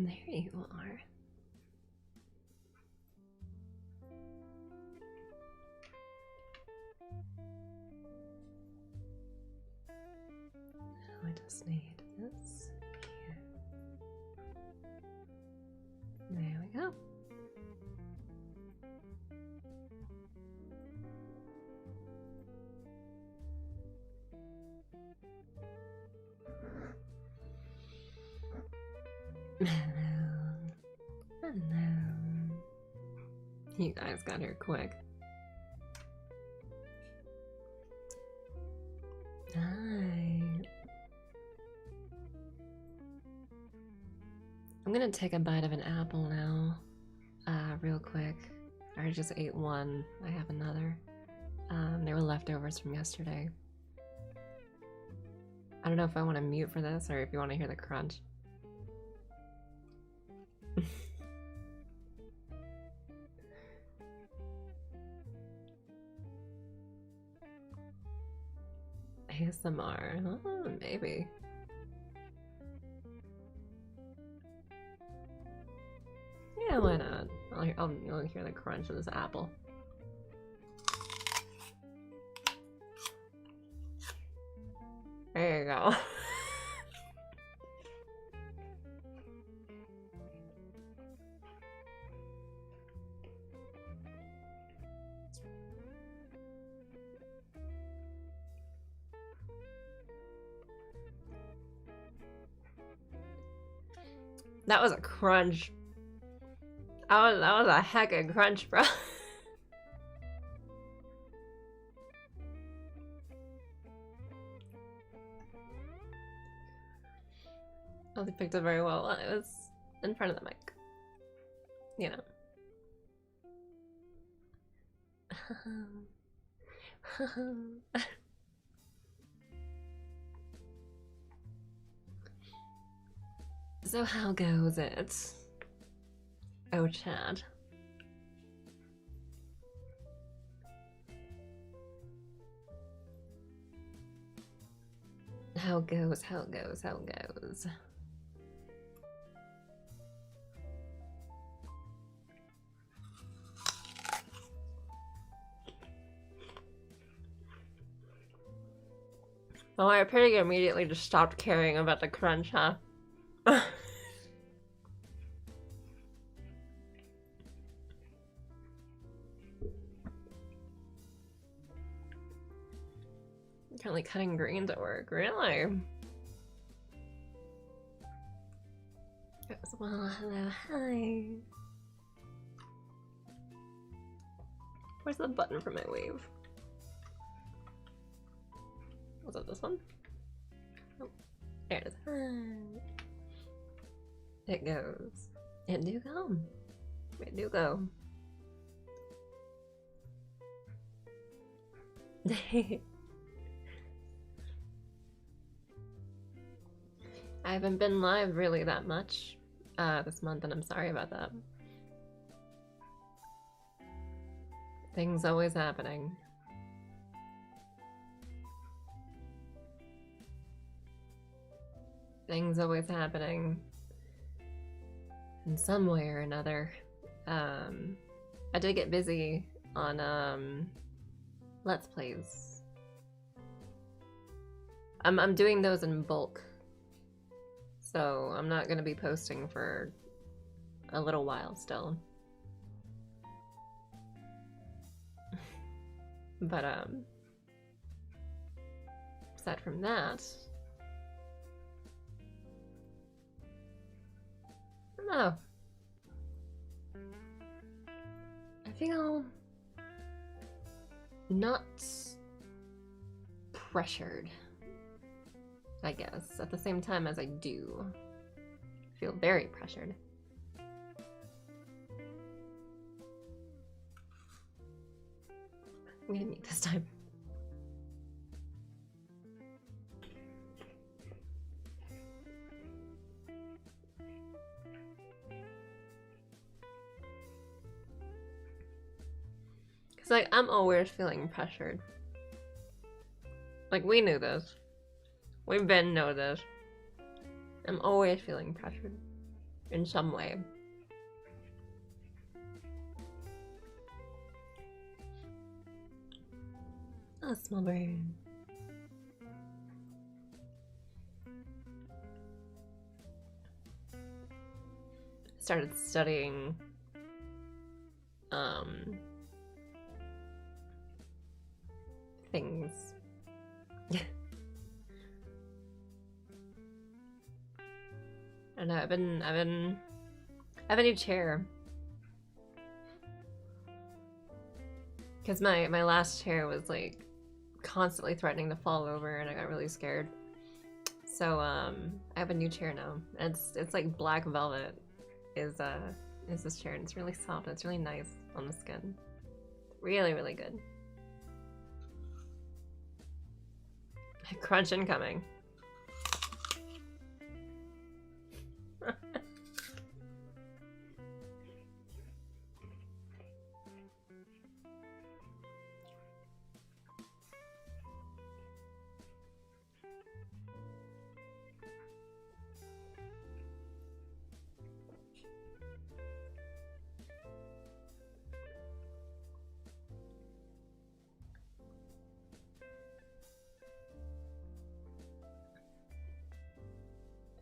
There you are. Now I just need this here. There we go. Hello. Hello. You guys got here quick. Hi. I'm gonna take a bite of an apple now. Real quick. I already just ate one. I have another. They were leftovers from yesterday. I don't know if I want to mute for this or if you want to hear the crunch. ASMR. Oh, maybe. Yeah, why not? You'll hear the crunch of this apple. There you go. That was a crunch. That was a heckin' crunch, bro. Oh, they picked it very well. It was in front of the mic. You know. So how goes it? Oh, Chad. How goes, how goes, how goes. Well, I pretty immediately just stopped caring about the crunch, huh? Currently cutting greens at work, really? Well, hello, hi. Where's the button for my wave? Was it this one? Oh, there it is. Hi. It goes. It do go. It do go. I haven't been live really that much this month, and I'm sorry about that. Things always happening. Things always happening in some way or another. I did get busy on Let's Plays. I'm doing those in bulk, so I'm not gonna be posting for a little while still. But aside from that, I don't know. I feel not pressured, I guess, at the same time as I do feel very pressured. I'm gonna mute this time. Cause like I'm always feeling pressured. Like we knew this. We've been know this. I'm always feeling pressured. in some way. Oh, small bird. Started studying things. I don't know, I have a new chair. Cause my last chair was like constantly threatening to fall over and I got really scared. So I have a new chair now. It's like black velvet is this chair, and it's really soft and it's really nice on the skin. Really, really good. Crunch incoming.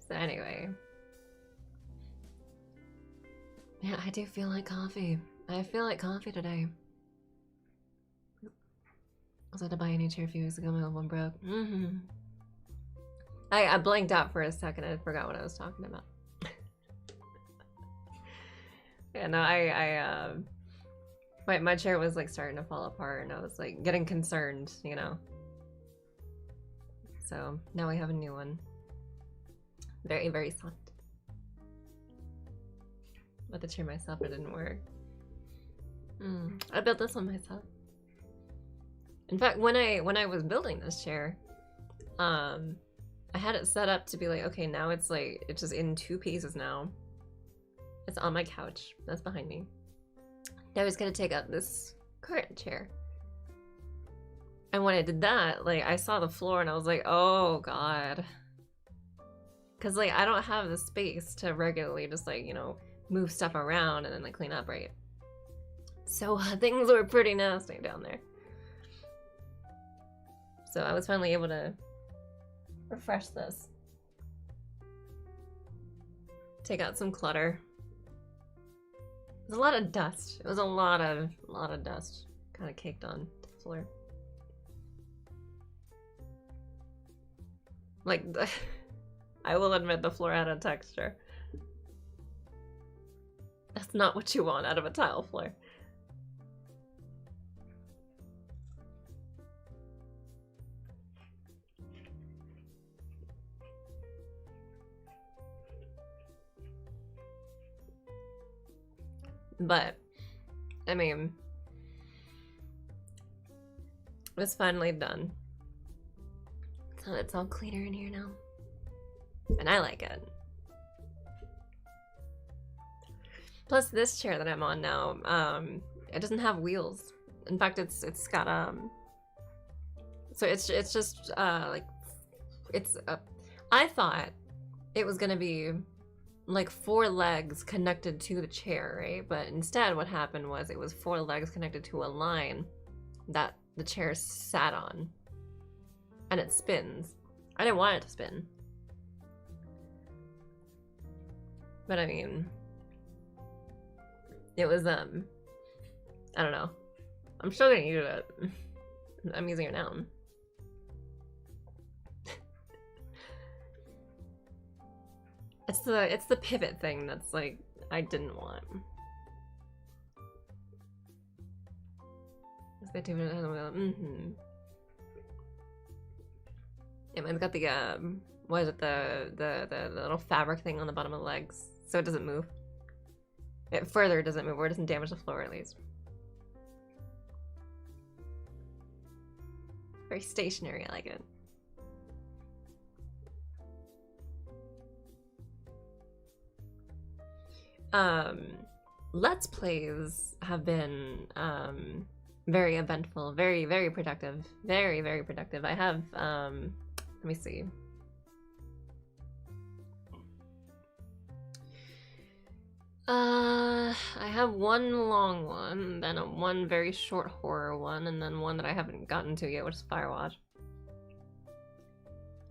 So anyway, yeah, I do feel like coffee. I feel like coffee today. I was had to buy a new chair a few weeks ago. My old one broke. I blanked out for a second. I forgot what I was talking about. Yeah, no, my chair was like starting to fall apart, and I was like getting concerned, you know. So now we have a new one. Very, very soft. But the chair myself, it didn't work. I built this one myself. In fact, when I was building this chair, I had it set up to be like, okay, now it's like, it's just in two pieces now. It's on my couch. That's behind me. Now I was gonna take out this current chair. And when I did that, like, I saw the floor and I was like, oh god. Cause like, I don't have the space to regularly just like, you know, move stuff around and then like clean up, right? So things were pretty nasty down there. So I was finally able to refresh this. Take out some clutter. There's a lot of dust. It was a lot of dust kind of caked on the floor. Like, I will admit the floor had a texture. That's not what you want out of a tile floor. But, I mean, it's finally done. So it's all cleaner in here now. And I like it. Plus this chair that I'm on now, it doesn't have wheels. In fact, it's got, so it's just, like, I thought it was gonna be like 4 legs connected to the chair, right? But instead what happened was it was 4 legs connected to a line that the chair sat on. And it spins. I didn't want it to spin. But I mean, it was, I don't know. I'm still gonna use it. I'm using it now. It's the pivot thing that's like, I didn't want. Yeah, mine's got the, what is it, the little fabric thing on the bottom of the legs, so it doesn't move. It further doesn't move, or it doesn't damage the floor at least. Very stationary, I like it. Let's plays have been very eventful, very, very productive. Very, very productive. I have, let me see. I have one long one, then one very short horror one, and then one that I haven't gotten to yet, which is Firewatch.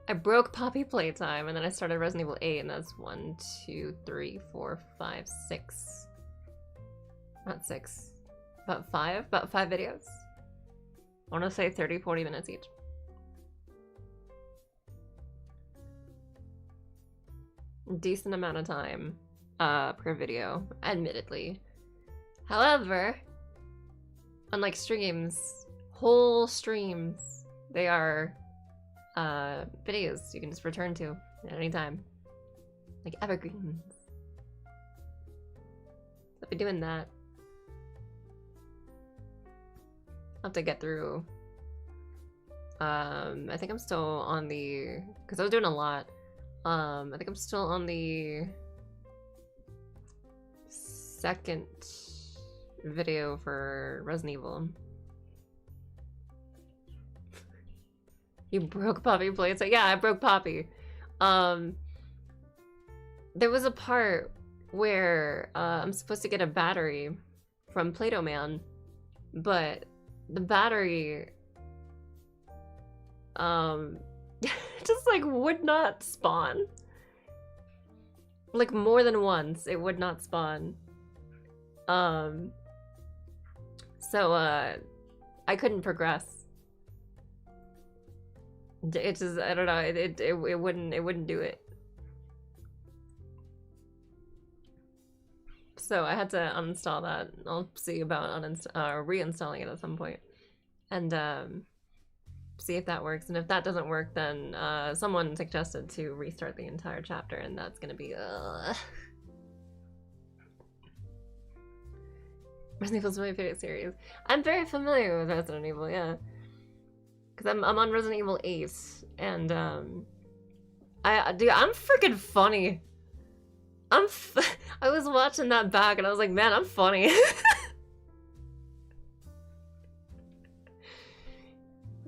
I broke Poppy Playtime, and then I started Resident Evil 8, and that's 1, 2, 3, 4, 5, 6. Not 6. About 5? About 5 videos. I want to say 30, 40 minutes each. Decent amount of time per video, admittedly. However, unlike streams, whole streams, they are videos you can just return to at any time. Like evergreens. I'll be doing that. I'll have to get through. I think I'm still on the... because I was doing a lot. I think I'm still on the second video for Resident Evil. You broke Poppy Plates? Yeah, I broke Poppy. There was a part where I'm supposed to get a battery from Play-Doh Man, but the battery just like would not spawn. Like more than once, it would not spawn. So I couldn't progress. It just, I don't know, it wouldn't do it. So I had to uninstall that. I'll see about reinstalling it at some point, and see if that works. And if that doesn't work, then someone suggested to restart the entire chapter, and that's gonna be Resident Evil is my favorite series. I'm very familiar with Resident Evil, yeah. Because I'm on Resident Evil 8, and dude, I'm freaking funny. I was watching that back, and I was like, man, I'm funny.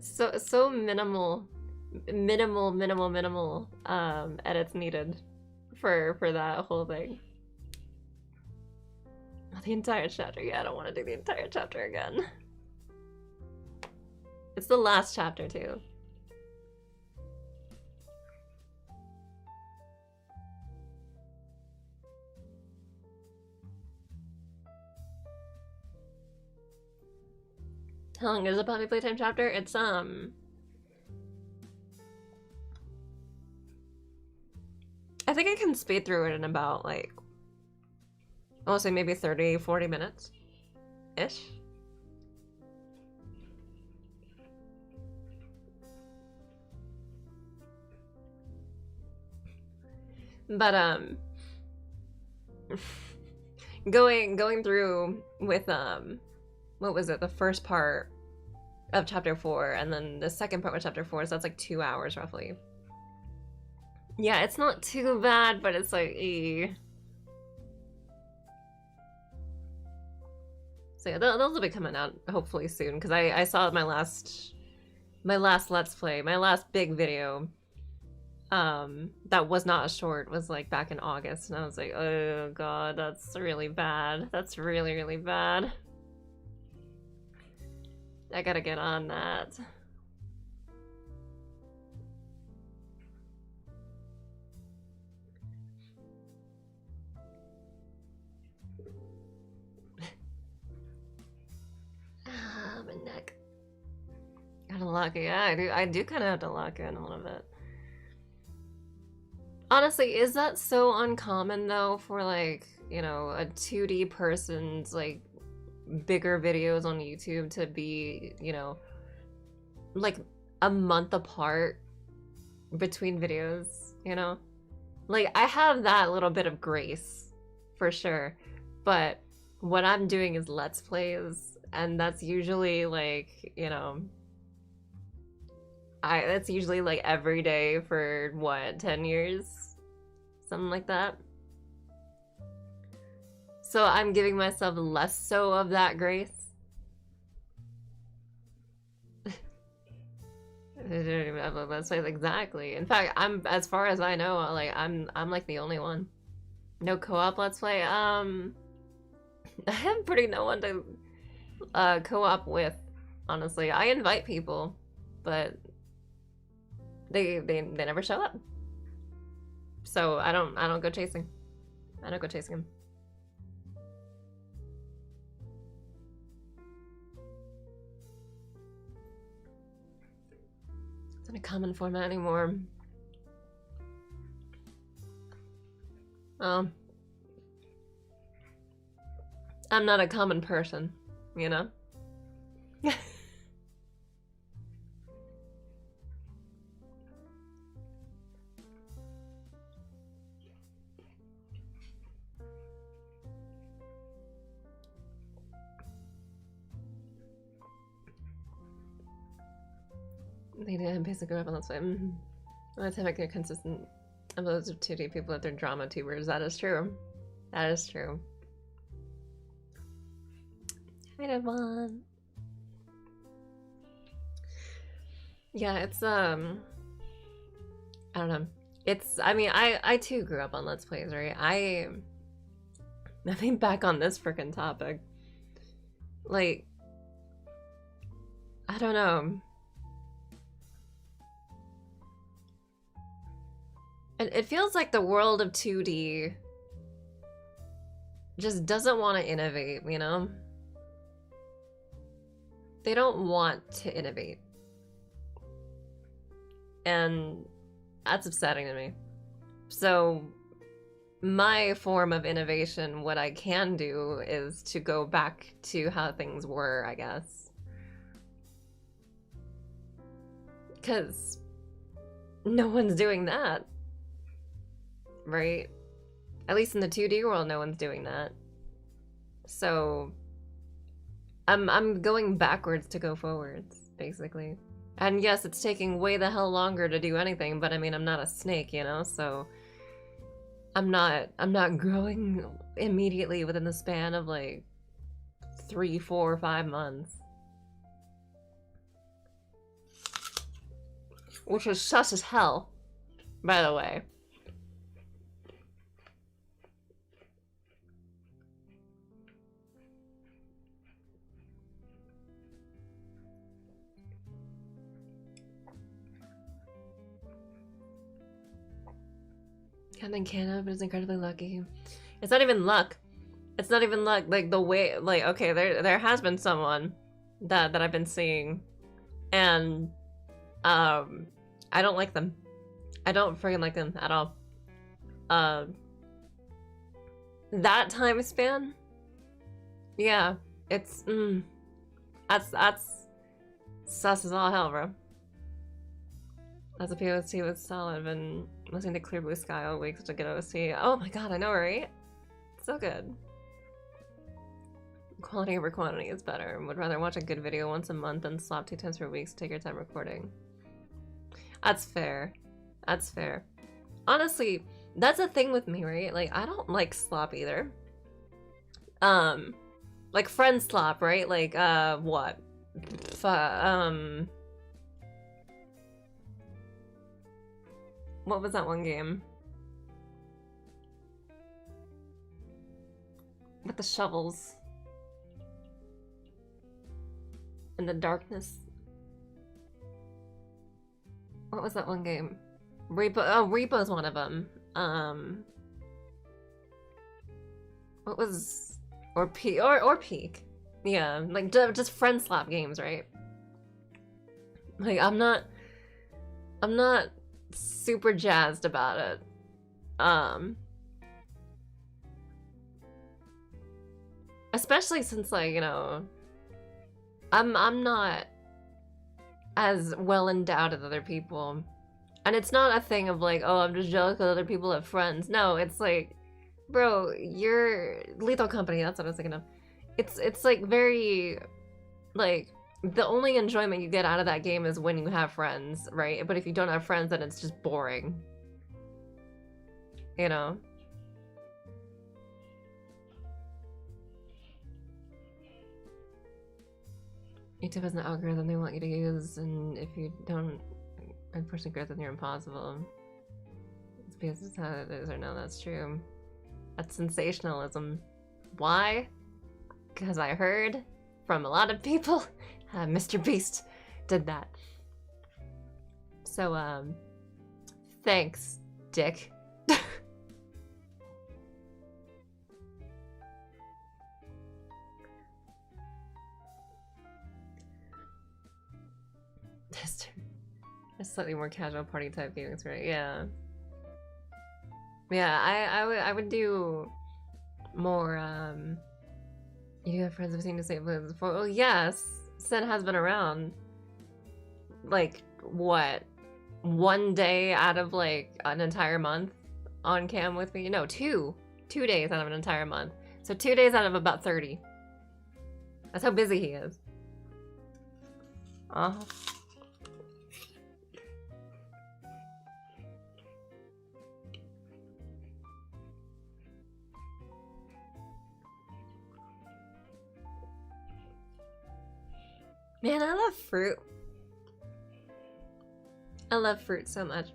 So minimal edits needed for that whole thing. The entire chapter, yeah, I don't want to do the entire chapter again. It's the last chapter, too. How long is a Poppy Playtime chapter? It's, I think I can speed through it in about, like, I'll say maybe 30, 40 minutes-ish. But going through with what was it, the first part of chapter 4 and then the second part of chapter 4, so that's like 2 hours roughly. Yeah, it's not too bad, but it's like so yeah, those will be coming out hopefully soon, because I saw my last Let's Play, my last big video that was not a short, was like back in August, and I was like, oh god, that's really bad. That's really, really bad. I gotta get on that. My neck. Gotta lock it. Yeah, I do kind of have to lock in a little bit. Honestly, is that so uncommon though for, like, you know, a 2D person's like bigger videos on YouTube to be, you know, like a month apart between videos, you know? Like, I have that little bit of grace for sure, but what I'm doing is Let's Plays, and that's usually like, you know, that's usually like every day for what, 10 years? Something like that. So I'm giving myself less so of that grace. I don't even have a Let's Play exactly. In fact, I'm, as far as I know, like I'm like the only one. No co-op let's play. I have pretty no one to co-op with, honestly. I invite people, but they never show up. So I don't go chasing. I don't go chasing them. It's not a common format anymore. I'm not a common person, you know? They did basically grow up on this way. That's how making a consistent uploads of 2D people if they're drama tubers. That is true. That is true. Hi, Devon. Yeah, it's I don't know. It's I mean I too grew up on Let's Plays, right? I think back on this freaking topic. Like I don't know. It feels like the world of 2D just doesn't want to innovate, you know? They don't want to innovate. And that's upsetting to me. So my form of innovation, what I can do is to go back to how things were, I guess. Because no one's doing that. Right? At least in the 2D world, no one's doing that. So I'm going backwards to go forwards, basically. And yes, it's taking way the hell longer to do anything, but I mean, I'm not a snake, you know, so I'm not growing immediately within the span of like 3, 4, 5 months. Which was sus as hell, by the way. Captain Canada is incredibly lucky. It's not even luck. It's not even luck. Like the way, like okay, there has been someone that I've been seeing, and I don't like them. I don't freaking like them at all. That time span, yeah, it's that's sus as all hell, bro. As a POC was solid, been listening to Clear Blue Sky all week, such a good OC. Oh my god, I know, right? So good. Quality over quantity is better. Would rather watch a good video once a month than slop 2 times per week, so take your time recording. That's fair. That's fair. Honestly, that's a thing with me, right? Like, I don't like slop either. Like friend slop, right? Like, what? What was that one game? With the shovels. In the darkness. What was that one game? Repo. Oh, Repo's one of them. What was... Or Peak. Yeah, like just friend slap games, right? Like, I'm not super jazzed about it. Especially since, like, you know, I'm not as well endowed as other people. And it's not a thing of like, oh, I'm just jealous because other people have friends. No, it's like, bro, you're Lethal Company, that's what I was thinking of. It's like very, like, the only enjoyment you get out of that game is when you have friends, right? But if you don't have friends, then it's just boring. You know? YouTube has an algorithm they want you to use, and if you don't unfortunately growth, then you're impossible. It's because it's how it is, or no, that's true. That's sensationalism. Why? Because I heard from a lot of people Mr. Beast did that. So, thanks, Dick. A slightly more casual party type game experience, yeah. Yeah, I would do more, you have friends I've seen the same places before. Well, yes, Sen has been around. Like, what? One day out of, like, an entire month on cam with me? No, two. 2 days out of an entire month. So 2 days out of about 30. That's how busy he is. Uh-huh. Man, I love fruit. I love fruit so much.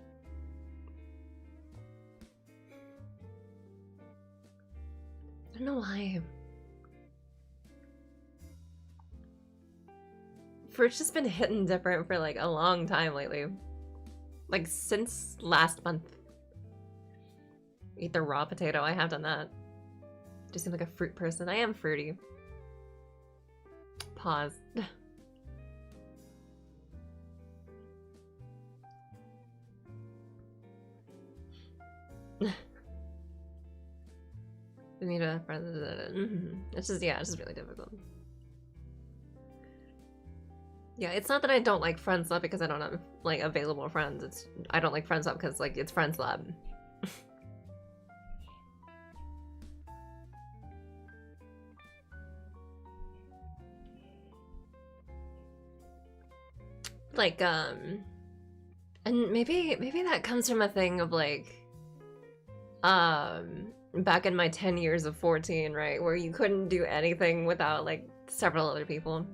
I don't know why. Fruit's just been hitting different for like a long time lately. Like since last month. Eat the raw potato, I have done that. Just seem like a fruit person. I am fruity. Pause. We need a friend. It's just, yeah, it's just really difficult. Yeah, it's not that I don't like Friends Lab because I don't have like available friends. It's I don't like Friends Lab because like it's Friends Lab. Like and maybe that comes from a thing of like back in my 10 years of 14, right, where you couldn't do anything without like several other people.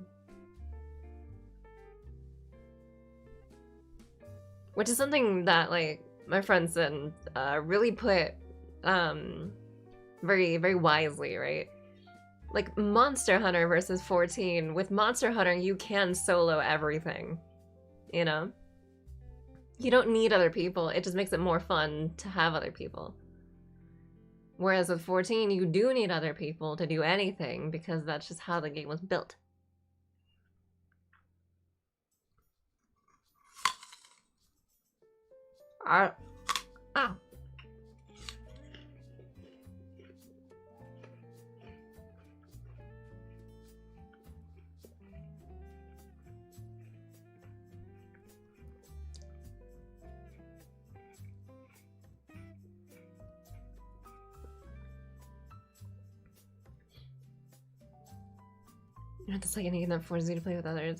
Which is something that like my friends and really put very, very wisely, right? Like Monster Hunter versus 14. With Monster Hunter, you can solo everything, you know? You don't need other people. It just makes it more fun to have other people. Whereas with 14, you do need other people to do anything because that's just how the game was built. Ow. It's like anything that forces you to play with others.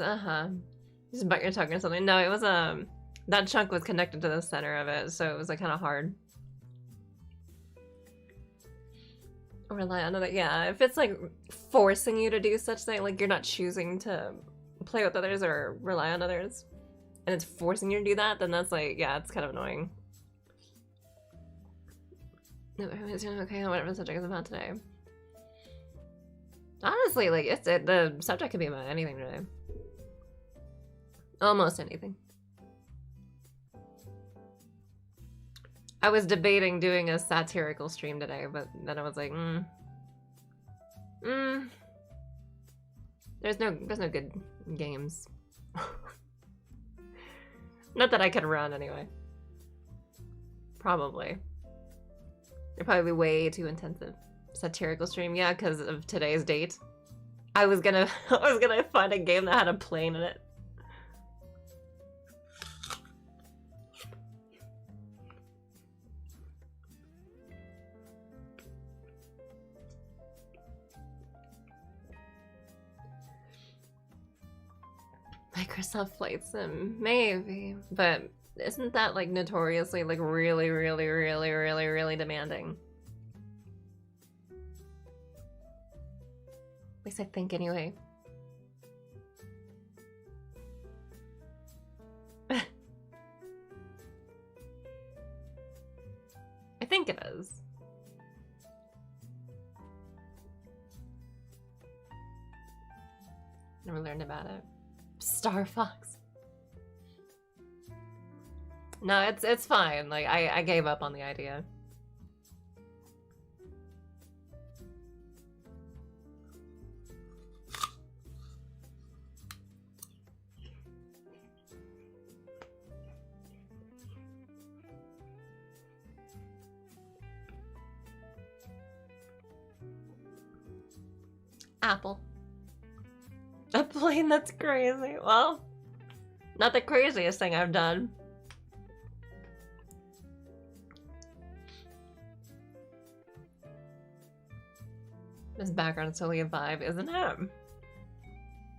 Just about your tongue or something. No, it was that chunk was connected to the center of it, so it was like kind of hard. Rely on other, yeah. If it's like forcing you to do such thing, like you're not choosing to play with others or rely on others, and it's forcing you to do that, then that's like, yeah, it's kind of annoying. No, everyone's doing okay on whatever the subject is about today. Honestly, like the subject could be about anything today. Almost anything. I was debating doing a satirical stream today, but then I was like, there's no good games. Not that I could run anyway. Probably. They're probably way too intensive. Satirical stream, yeah, because of today's date. I was gonna find a game that had a plane in it. Microsoft Flight Sim, maybe, but isn't that like notoriously like really demanding? At least I think anyway. I think it is. Never learned about it. Star Fox. No, it's fine. Like I gave up on the idea. Apple. A plane, that's crazy. Well, not the craziest thing I've done. This background is totally a vibe, isn't it?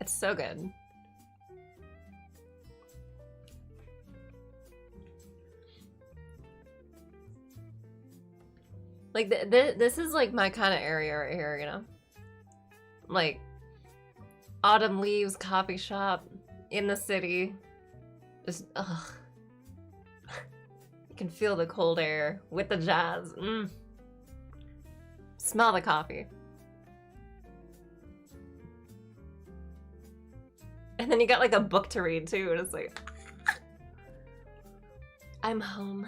It's so good. Like, this is like my kind of area right here, you know? Like, autumn leaves, coffee shop, in the city. Just, ugh. You can feel the cold air with the jazz. Smell the coffee. And then you got like a book to read too, and it's like, I'm home.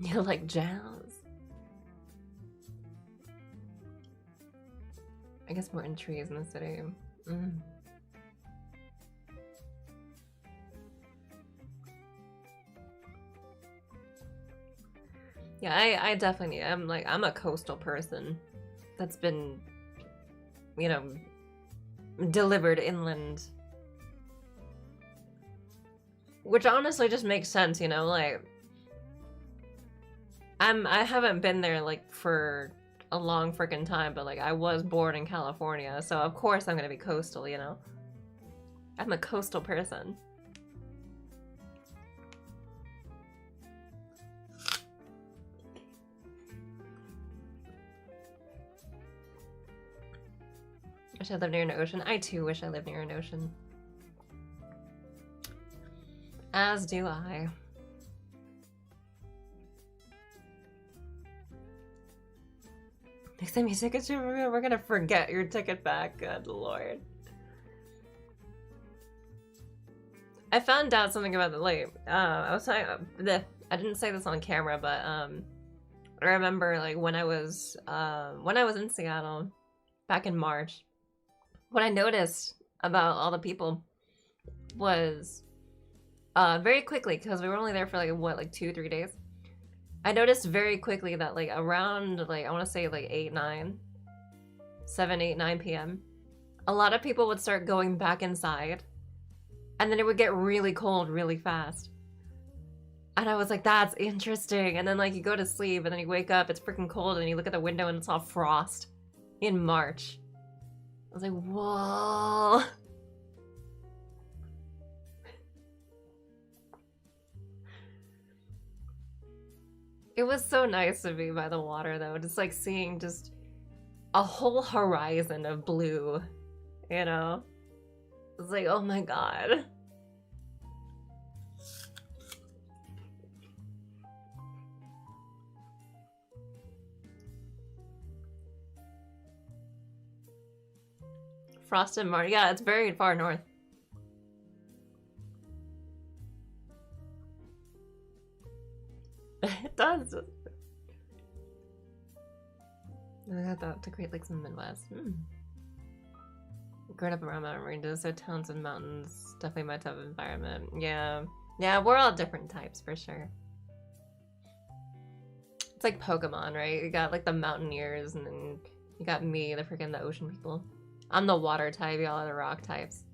You like jazz? I guess more in trees in the city. Yeah, I definitely need, I'm a coastal person that's been, you know, delivered inland. Which honestly just makes sense, you know, like I haven't been there like for a long freaking time, but like I was born in California, so of course I'm gonna be coastal, you know? I'm a coastal person. Wish I lived near an ocean. I too wish I lived near an ocean. As do I. Next time you take a trip, we're gonna forget your ticket back. Good lord. I found out something about the lake. I was talking. I didn't say this on camera, but I remember like when I was in Seattle back in March. What I noticed about all the people was very quickly, because we were only there for like what, like 2-3 days. I noticed very quickly that like around like I want to say like 7, 8, 9 p.m. a lot of people would start going back inside, and then it would get really cold really fast. And I was like, that's interesting. And then like you go to sleep and then you wake up, it's freaking cold, and you look at the window and it's all frost in March. I was like, whoa. It was so nice to be by the water though, just like seeing just a whole horizon of blue, you know? It's like, oh my god. Frosted Marsh. Yeah, it's very far north. It does. I got the Great Lakes in the Midwest. Growing up around mountain ranges, so towns and mountains, definitely my type of environment. Yeah. Yeah, we're all different types for sure. It's like Pokemon, right? You got like the mountaineers, and then you got me, the ocean people. I'm the water type, y'all are the rock types.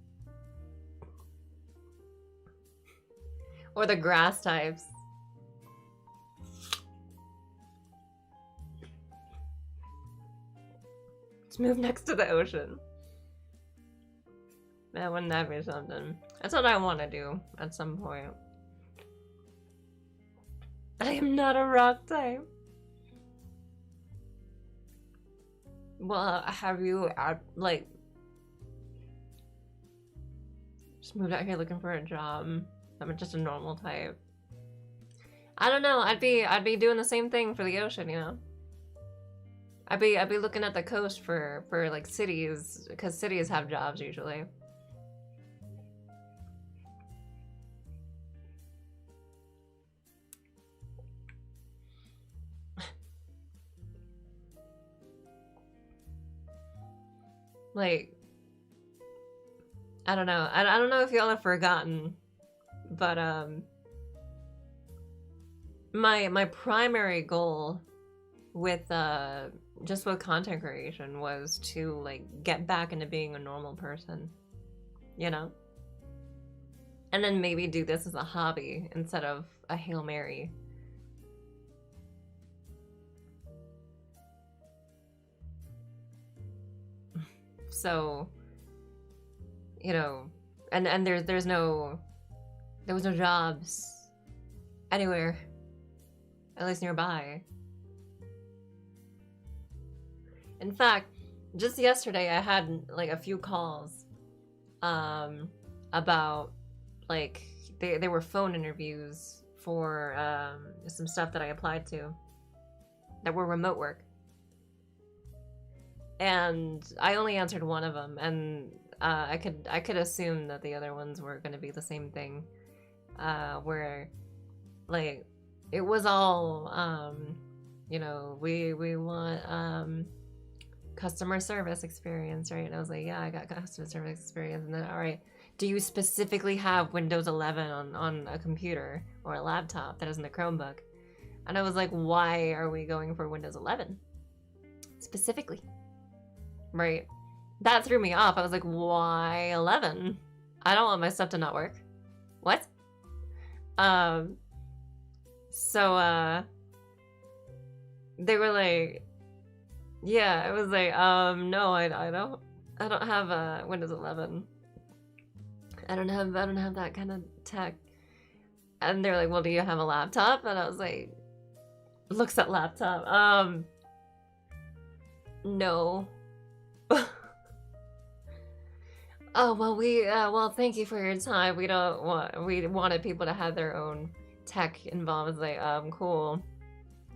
Or the grass types. Just move next to the ocean. Man, wouldn't that be something? That's what I want to do at some point. I am not a rock type. Well, have you, like, just moved out here looking for a job? I'm just a normal type. I don't know. I'd be doing the same thing for the ocean, you know. I'd be looking at the coast for like cities, because cities have jobs usually. Like, I don't know. I don't know if y'all have forgotten, but my primary goal with just with content creation was to like get back into being a normal person, you know? And then maybe do this as a hobby instead of a Hail Mary. So, you know, and there was no jobs anywhere, at least nearby. In fact, just yesterday I had like a few calls about like they were phone interviews for some stuff that I applied to that were remote work. And I only answered one of them, and I could assume that the other ones were going to be the same thing, where like it was all you know, we want customer service experience, right? And I was like, yeah, I got customer service experience. And then, all right, do you specifically have Windows 11 on a computer or a laptop that isn't a Chromebook? And I was like, why are we going for Windows 11 specifically? Right. That threw me off. I was like, why 11? I don't want my stuff to not work. What? So they were like, yeah, I was like, no, I don't have Windows 11. I don't have that kind of tech. And they're like, well, do you have a laptop? And I was like, looks at laptop. No. Oh, well, well, thank you for your time. We wanted people to have their own tech involved. It's like, cool.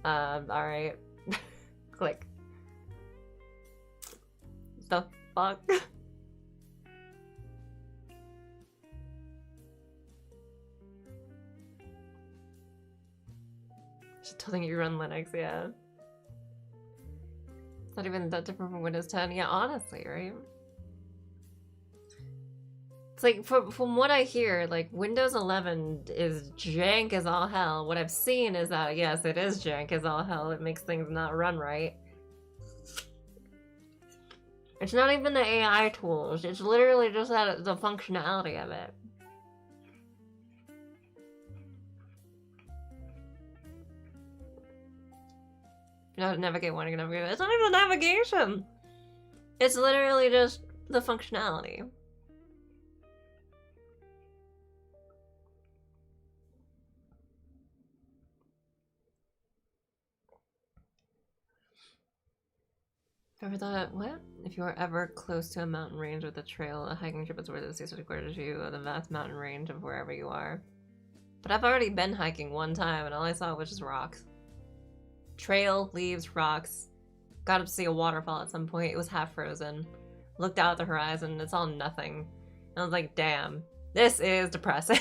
All right. Click. The fuck? Just telling you run Linux, yeah. It's not even that different from Windows 10. Yeah, honestly, right? It's like, from what I hear, like, Windows 11 is jank as all hell. What I've seen is that, yes, it is jank as all hell. It makes things not run right. It's not even the AI tools. It's literally just that the functionality of it. No, navigate, wanting to navigate. It's not even the navigation. It's literally just the functionality. Ever thought, what? If you are ever close to a mountain range with a trail, a hiking trip is worth it. 600 quarters you of the vast mountain range of wherever you are. But I've already been hiking one time, and all I saw was just rocks. Trail, leaves, rocks. Got up to see a waterfall at some point. It was half frozen. Looked out at the horizon. It's all nothing. And I was like, damn, this is depressing.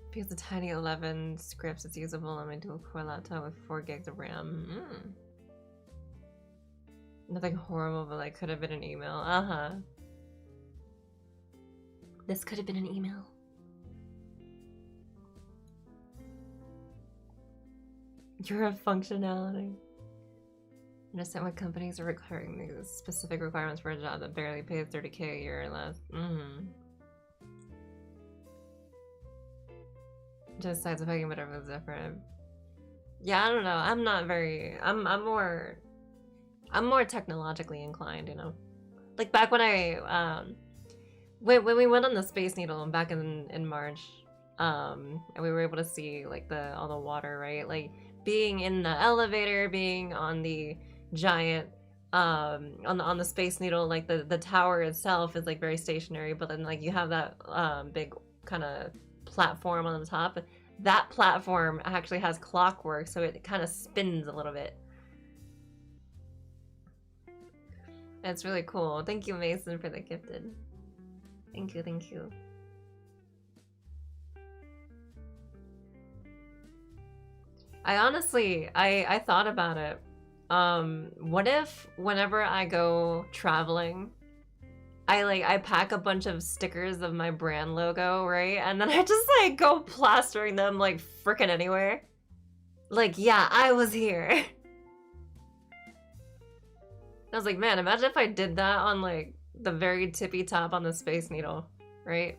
Because the tiny 11 scripts, it's usable on my dual-core laptop with 4 gigs of RAM. Nothing horrible, but like could have been an email. Uh-huh. This could have been an email. You're a functionality. Understand what companies are requiring these specific requirements for a job that barely pays 30K a year or less. Just sides of hiking, but everyone's different. Yeah, I don't know. I'm not very. I'm more technologically inclined, you know. Like back when when we went on the Space Needle back in March, and we were able to see like all the water, right? Like being in the elevator, being on the giant on the Space Needle, like the tower itself is like very stationary, but then like you have that big kind of platform on the top. That platform actually has clockwork, so it kind of spins a little bit. It's really cool. Thank you, Mason, for the gifted. Thank you, thank you. I honestly, I thought about it. What if whenever I go traveling, I pack a bunch of stickers of my brand logo, right? And then I just like go plastering them like frickin' anywhere. Like, yeah, I was here. I was like, man, imagine if I did that on like the very tippy top on the Space Needle, right?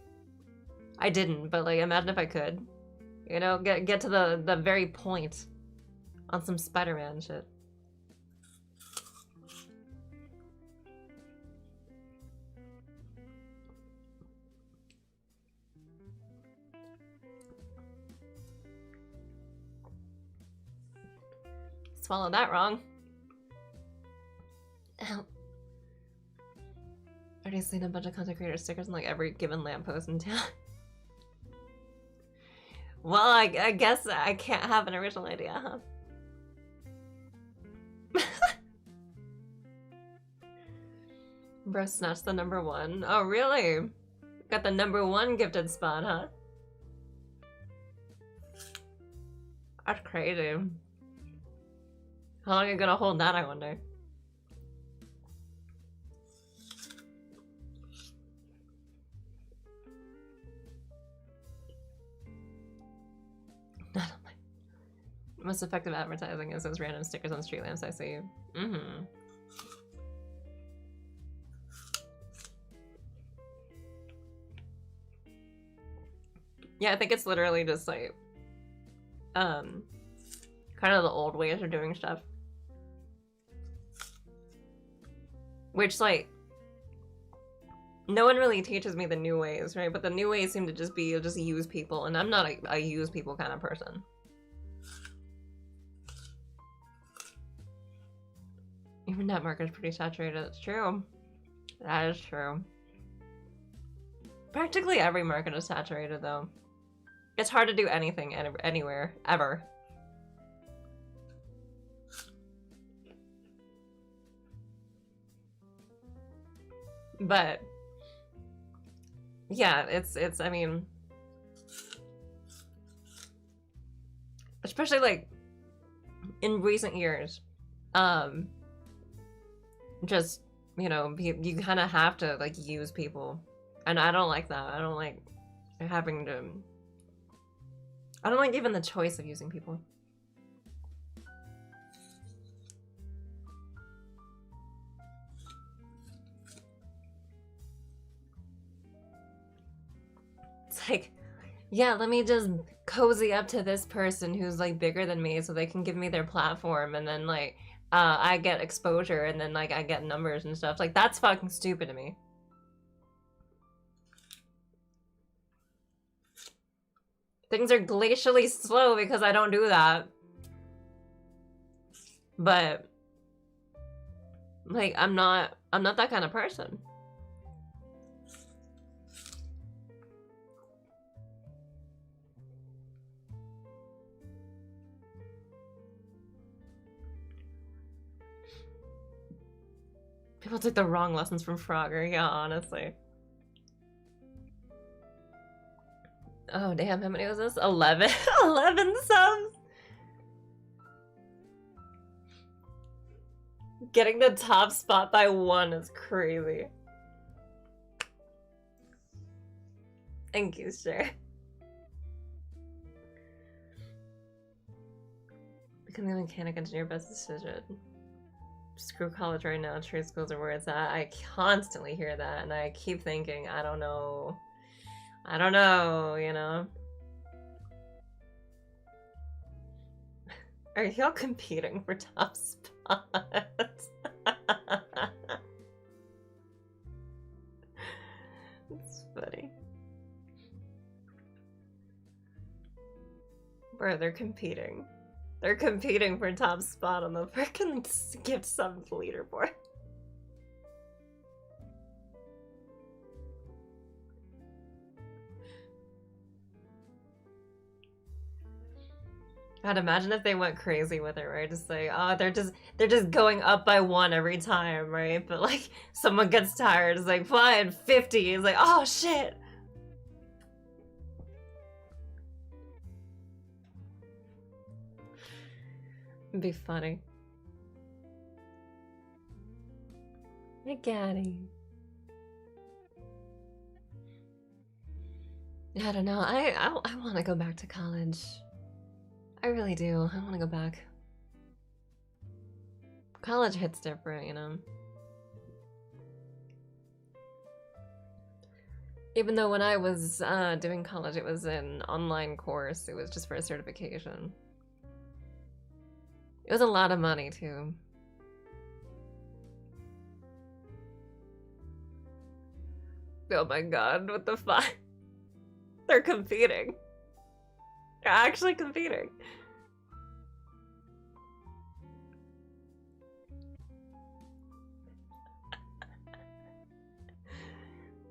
I didn't, but like imagine if I could. You know, get to the very point on some Spider-Man shit. Swallowed that wrong. Ow. I already seen a bunch of content creator stickers on like every given lamppost in town. Well, I guess I can't have an original idea, huh? Bro snatched the #1. Oh, really? Got the #1 gifted spot, huh? That's crazy. How long are you gonna hold that, I wonder? Most effective advertising is those random stickers on street lamps, I see. Mm-hmm. Yeah, I think it's literally just like, kind of the old ways of doing stuff. Which, like, no one really teaches me the new ways, right? But the new ways seem to just be, just use people, and I'm not a use people kind of person. Even that marker's pretty saturated. It's true. That is true. Practically every market is saturated, though. It's hard to do anything anywhere, ever. But yeah, it's I mean, especially like in recent years, just, you know, you kind of have to like use people, and I don't like that. I don't like having to. I don't like even the choice of using people. It's like, yeah, let me just cozy up to this person who's like bigger than me so they can give me their platform, and then like I get exposure, and then like I get numbers and stuff. Like, that's fucking stupid to me. Things are glacially slow because I don't do that. But like I'm not that kind of person. People took the wrong lessons from Frogger, yeah, honestly. Oh damn, how many was this? 11? 11 subs? Getting the top spot by 1 is crazy. Thank you, sure. Becoming a mechanic engineer, best decision. Screw college right now, trade schools are where it's at. I constantly hear that, and I keep thinking, I don't know. I don't know, you know? Are y'all competing for top spots? It's funny. Bro, they're competing. They're competing for top spot on the frickin' gift subs leaderboard. God, imagine if they went crazy with it, right? Just like, oh, they're just going up by one every time, right? But like someone gets tired, it's like fine, 50. It's like, oh shit. It'd be funny. I got it. I don't know. I want to go back to college. I really do. I want to go back. College hits different, you know. Even though when I was doing college, it was an online course. It was just for a certification. It was a lot of money too. Oh my god, what the fuck? They're competing. They're actually competing.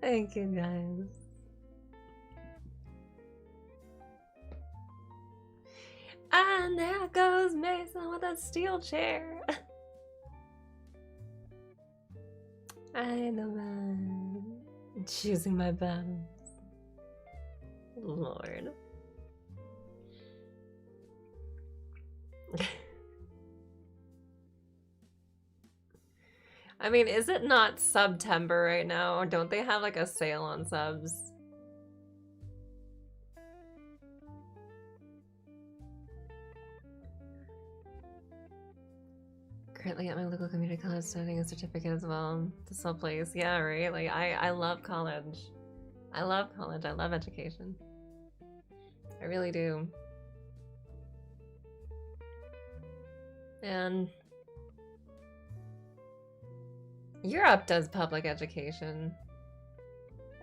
Thank you guys. And there goes Mason with a steel chair. I know, man. Choosing my battles. Lord. I mean, is it not September right now? Or don't they have like a sale on subs? Currently at my local community college studying a certificate as well. This whole place. Yeah, right? Like, I love college. I love college. I love education. I really do. And Europe does public education.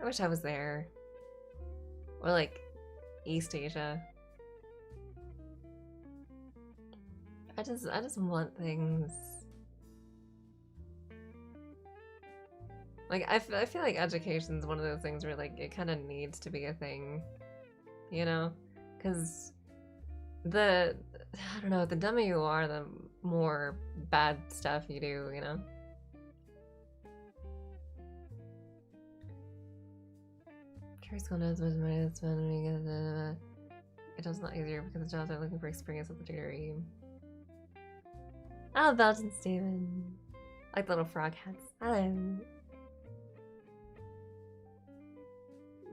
I wish I was there. Or like East Asia. I just want things. Like I feel like education's one of those things where like it kind of needs to be a thing, you know? Cuz I don't know, the dumber you are, the more bad stuff you do, you know? School knows as much money as spending it does not easier because the jobs are looking for experience with the degree. Oh, Belgian Steven. Like the little frog hats. Hello.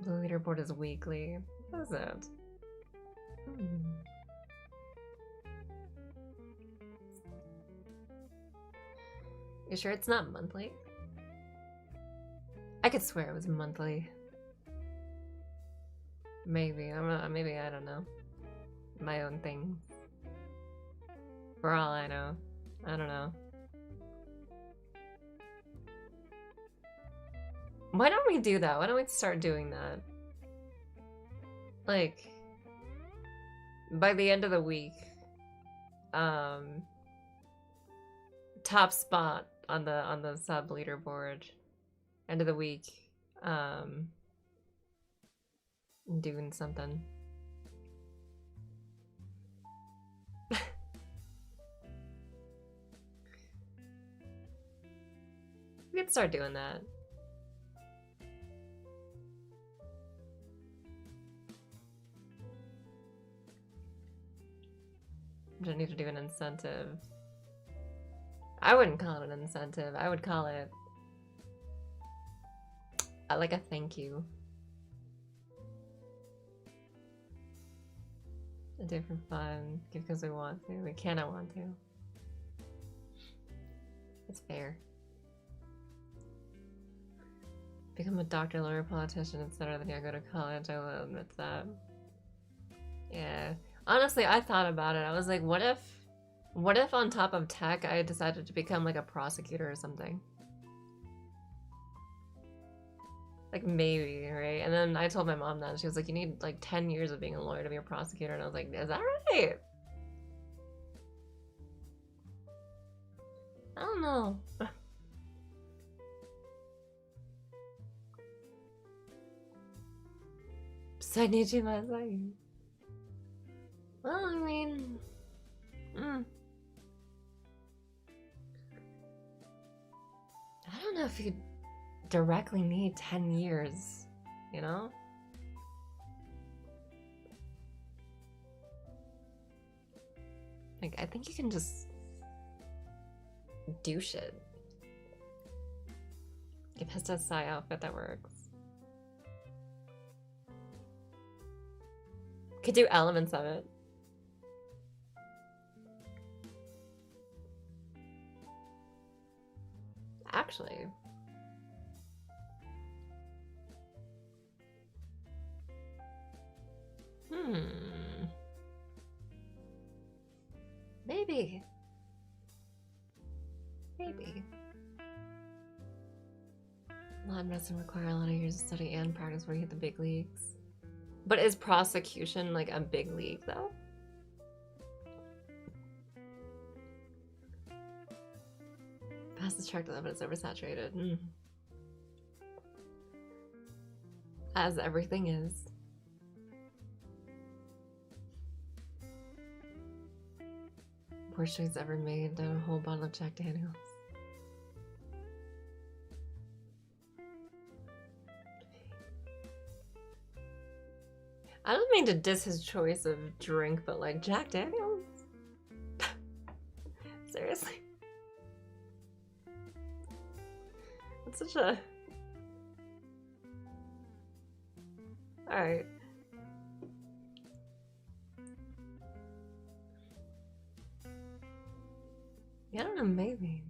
The leaderboard is weekly. What is that? You sure it's not monthly? I could swear it was monthly. Maybe. Maybe, I don't know. My own thing. For all I know. I don't know. Why don't we do that? Why don't we start doing that? Like, by the end of the week, top spot on the sub leaderboard. End of the week, doing something. We could start doing that. I don't need to do an incentive. I wouldn't call it an incentive. I would call it like a thank you. A different fun because we want to. We cannot want to. It's fair. Become a doctor, lawyer, politician, etc. Then you go to college. I will admit that. Yeah. Honestly, I thought about it. I was like, what if on top of tech, I decided to become like a prosecutor or something? Like maybe, right? And then I told my mom that, and she was like, you need like 10 years of being a lawyer to be a prosecutor. And I was like, is that right? I don't know. Well, I mean, don't know if you directly need 10 years, you know? Like, I think you can just do shit. Give Pista a Psy outfit that works. Could do elements of it. Actually. Maybe. Maybe. Law medicine require a lot of years of study and practice before you hit the big leagues. But is prosecution like a big league though? Fastest track to evidence oversaturated. As everything is. Worst choice ever made, down a whole bottle of Jack Daniels. I don't mean to diss his choice of drink, but like Jack Daniels? Seriously? It's such a... Alright. Yeah, I don't know, maybe.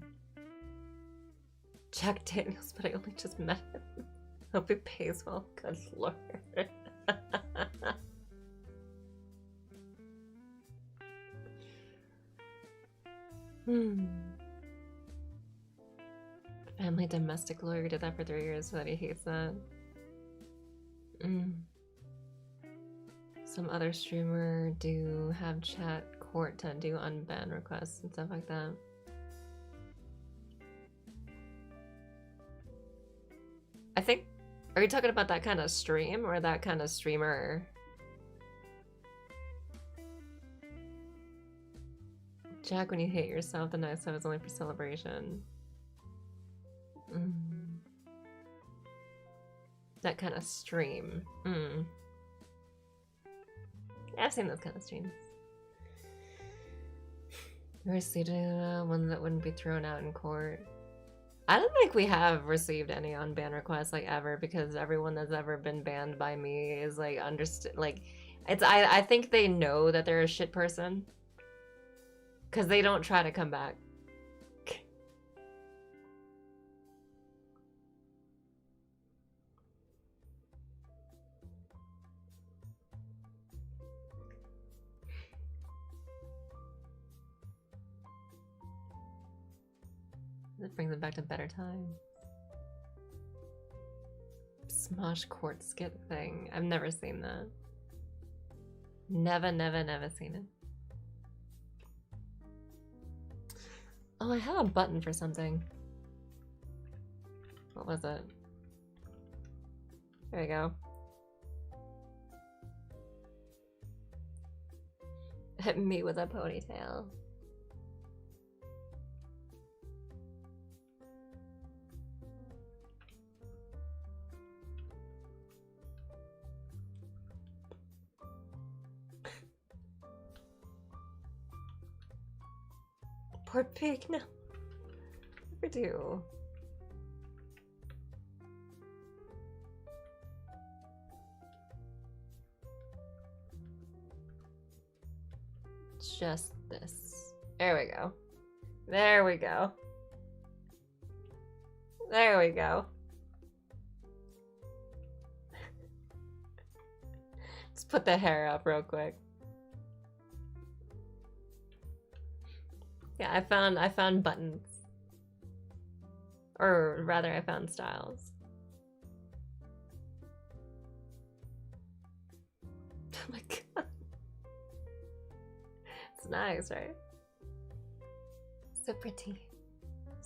Jack Daniels, but I only just met him. Hope he pays well, good lord. Family domestic lawyer did that for 3 years, so that he hates that. Some other streamer do have chat court to do unban requests and stuff like that. I think, are you talking about that kind of stream or that kind of streamer? Jack, when you hate yourself, the nice stuff is only for celebration. That kind of stream. Yeah, I've seen those kind of streams. Received one that wouldn't be thrown out in court. I don't think we have received any unban requests like ever, because everyone that's ever been banned by me is like understood. Like, it's I think they know that they're a shit person, because they don't try to come back. That brings it back to better times. Smosh court skit thing. I've never seen that. Never seen it. Oh, I have a button for something. What was it? There we go. Me with a ponytail. Poor pig, no. Never do. Just this. There we go. There we go. There we go. Let's put the hair up real quick. Yeah, I found buttons. Or rather, I found styles. Oh my god. It's nice, right? So pretty.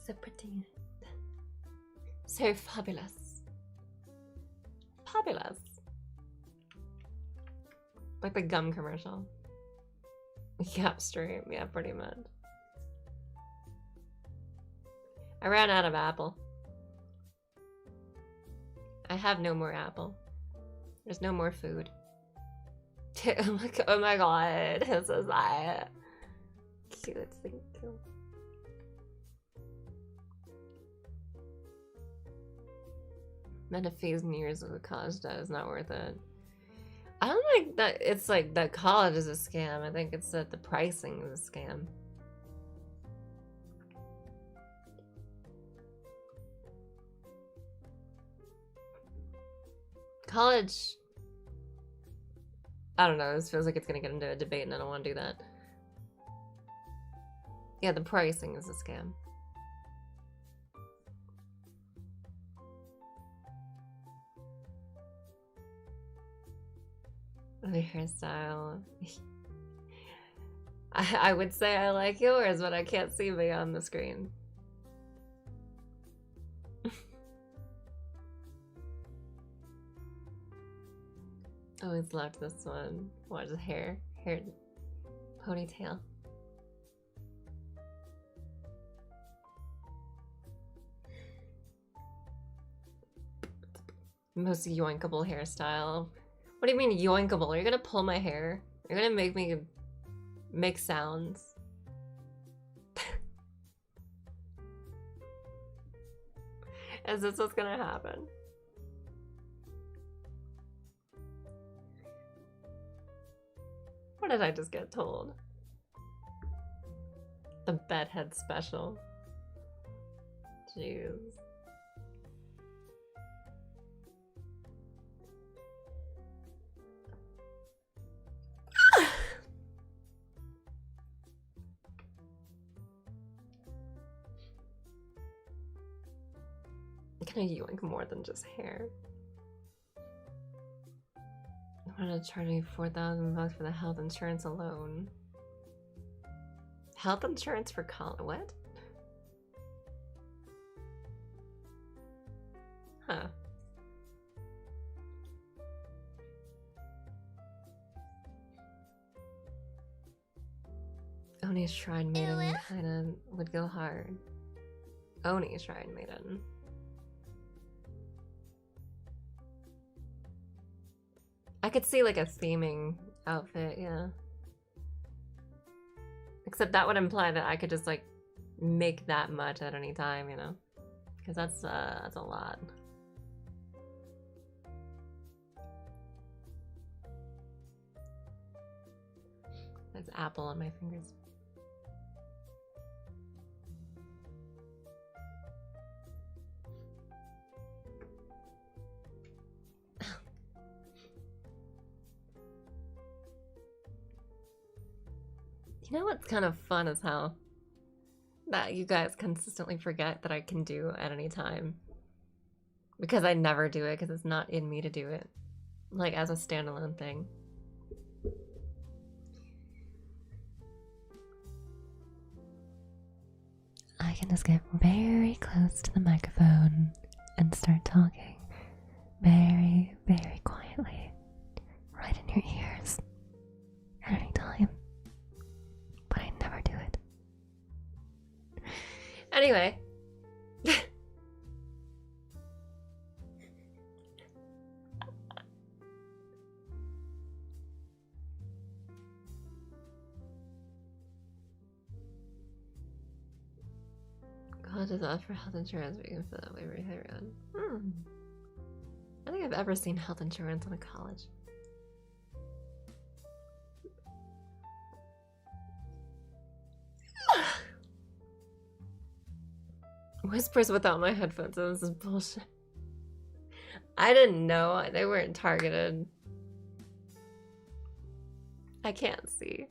So pretty. So fabulous. Fabulous. Like the gum commercial. Yep, stream. Yeah, pretty much. I ran out of apple. I have no more apple. There's no more food. Oh my god, this is that cute, thank you. Metaphase years of a college debt is not worth it. I don't think that it's like that college is a scam. I think it's that the pricing is a scam. College, I don't know, this feels like it's gonna get into a debate and I don't want to do that. Yeah, the pricing is a scam. The hairstyle. I would say I like yours, but I can't see beyond the screen. Always loved this one. What is it? Hair ponytail. Most yoinkable hairstyle. What do you mean yoinkable? You're gonna pull my hair? You're gonna make me make sounds? Is this what's gonna happen? What did I just get told? The bedhead special. Jeez. Can I yoink more than just hair? I wanted to charge me $4,000 for the health insurance alone. Health insurance for college? What? Huh. Oni's Shrine Maiden kinda would go hard. Oni Shrine Maiden. I could see like a theming outfit, yeah. Except that would imply that I could just like make that much at any time, you know? Because that's a lot. There's apple on my fingers. You know what's kind of fun as hell? That you guys consistently forget that I can do at any time. Because I never do it, because it's not in me to do it. Like, as a standalone thing. I can just get very close to the microphone and start talking very, very quietly. Right in your ears. At any time. But I never do it. Anyway. College is off for health insurance, but you can feel that way right around. I don't think I've ever seen health insurance on a college. Whispers without my headphones. This is bullshit. I didn't know they weren't targeted. I can't see.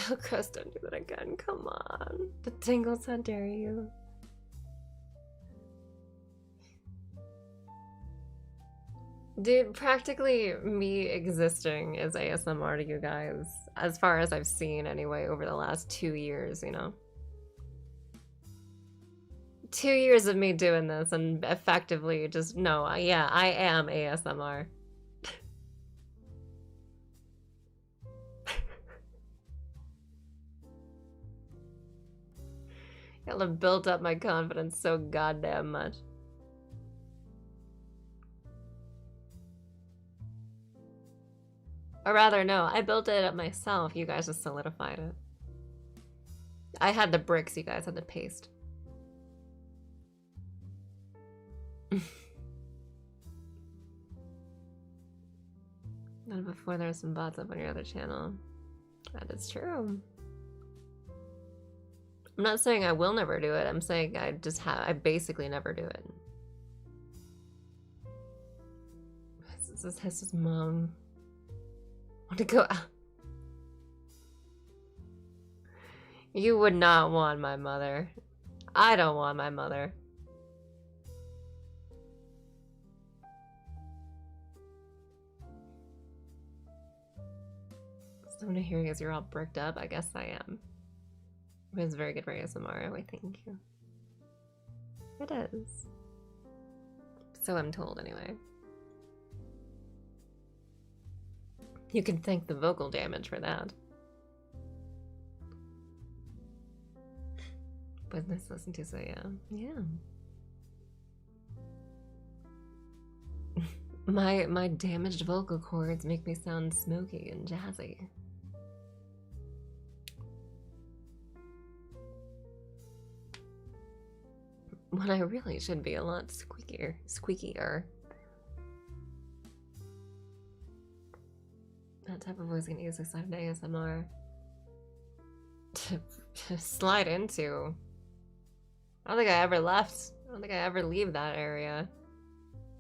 Oh, Chris, don't do that again. Come on. The tingles, how dare you? Dude, practically me existing is ASMR to you guys. As far as I've seen, anyway, over the last 2 years, you know? 2 years of me doing this and effectively just, no, yeah, I am ASMR. Y'all have built up my confidence so goddamn much. Or rather, no, I built it up myself. You guys just solidified it. I had the bricks, you guys had the paste. Not before there was some bots up on your other channel. That is true. I'm not saying I will never do it. I'm saying I basically never do it. His mom want to go out. You would not want my mother. I don't want my mother. So to hear is you're all bricked up. I guess I am. It was very good for ASMR. I thank you. It is. So I'm told anyway. You can thank the vocal damage for that. But nice to listen to, so yeah. Yeah. My damaged vocal cords make me sound smoky and jazzy. When I really should be a lot squeakier. That type of voice can easily slide into ASMR. To slide into. I don't think I ever left. I don't think I ever leave that area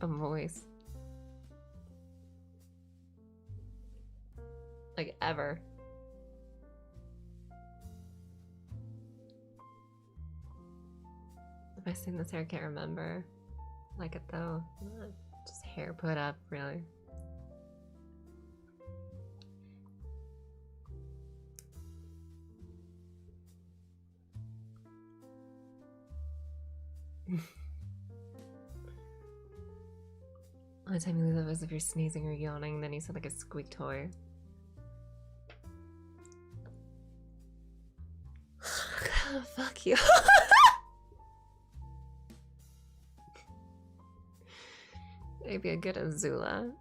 of voice. Like, ever. If I seen this hair, I can't remember. I like it though. Just hair put up, really. All the time you leave that as if you're sneezing or yawning, then you sound like a squeak toy. Fuck you. Maybe a good Azula.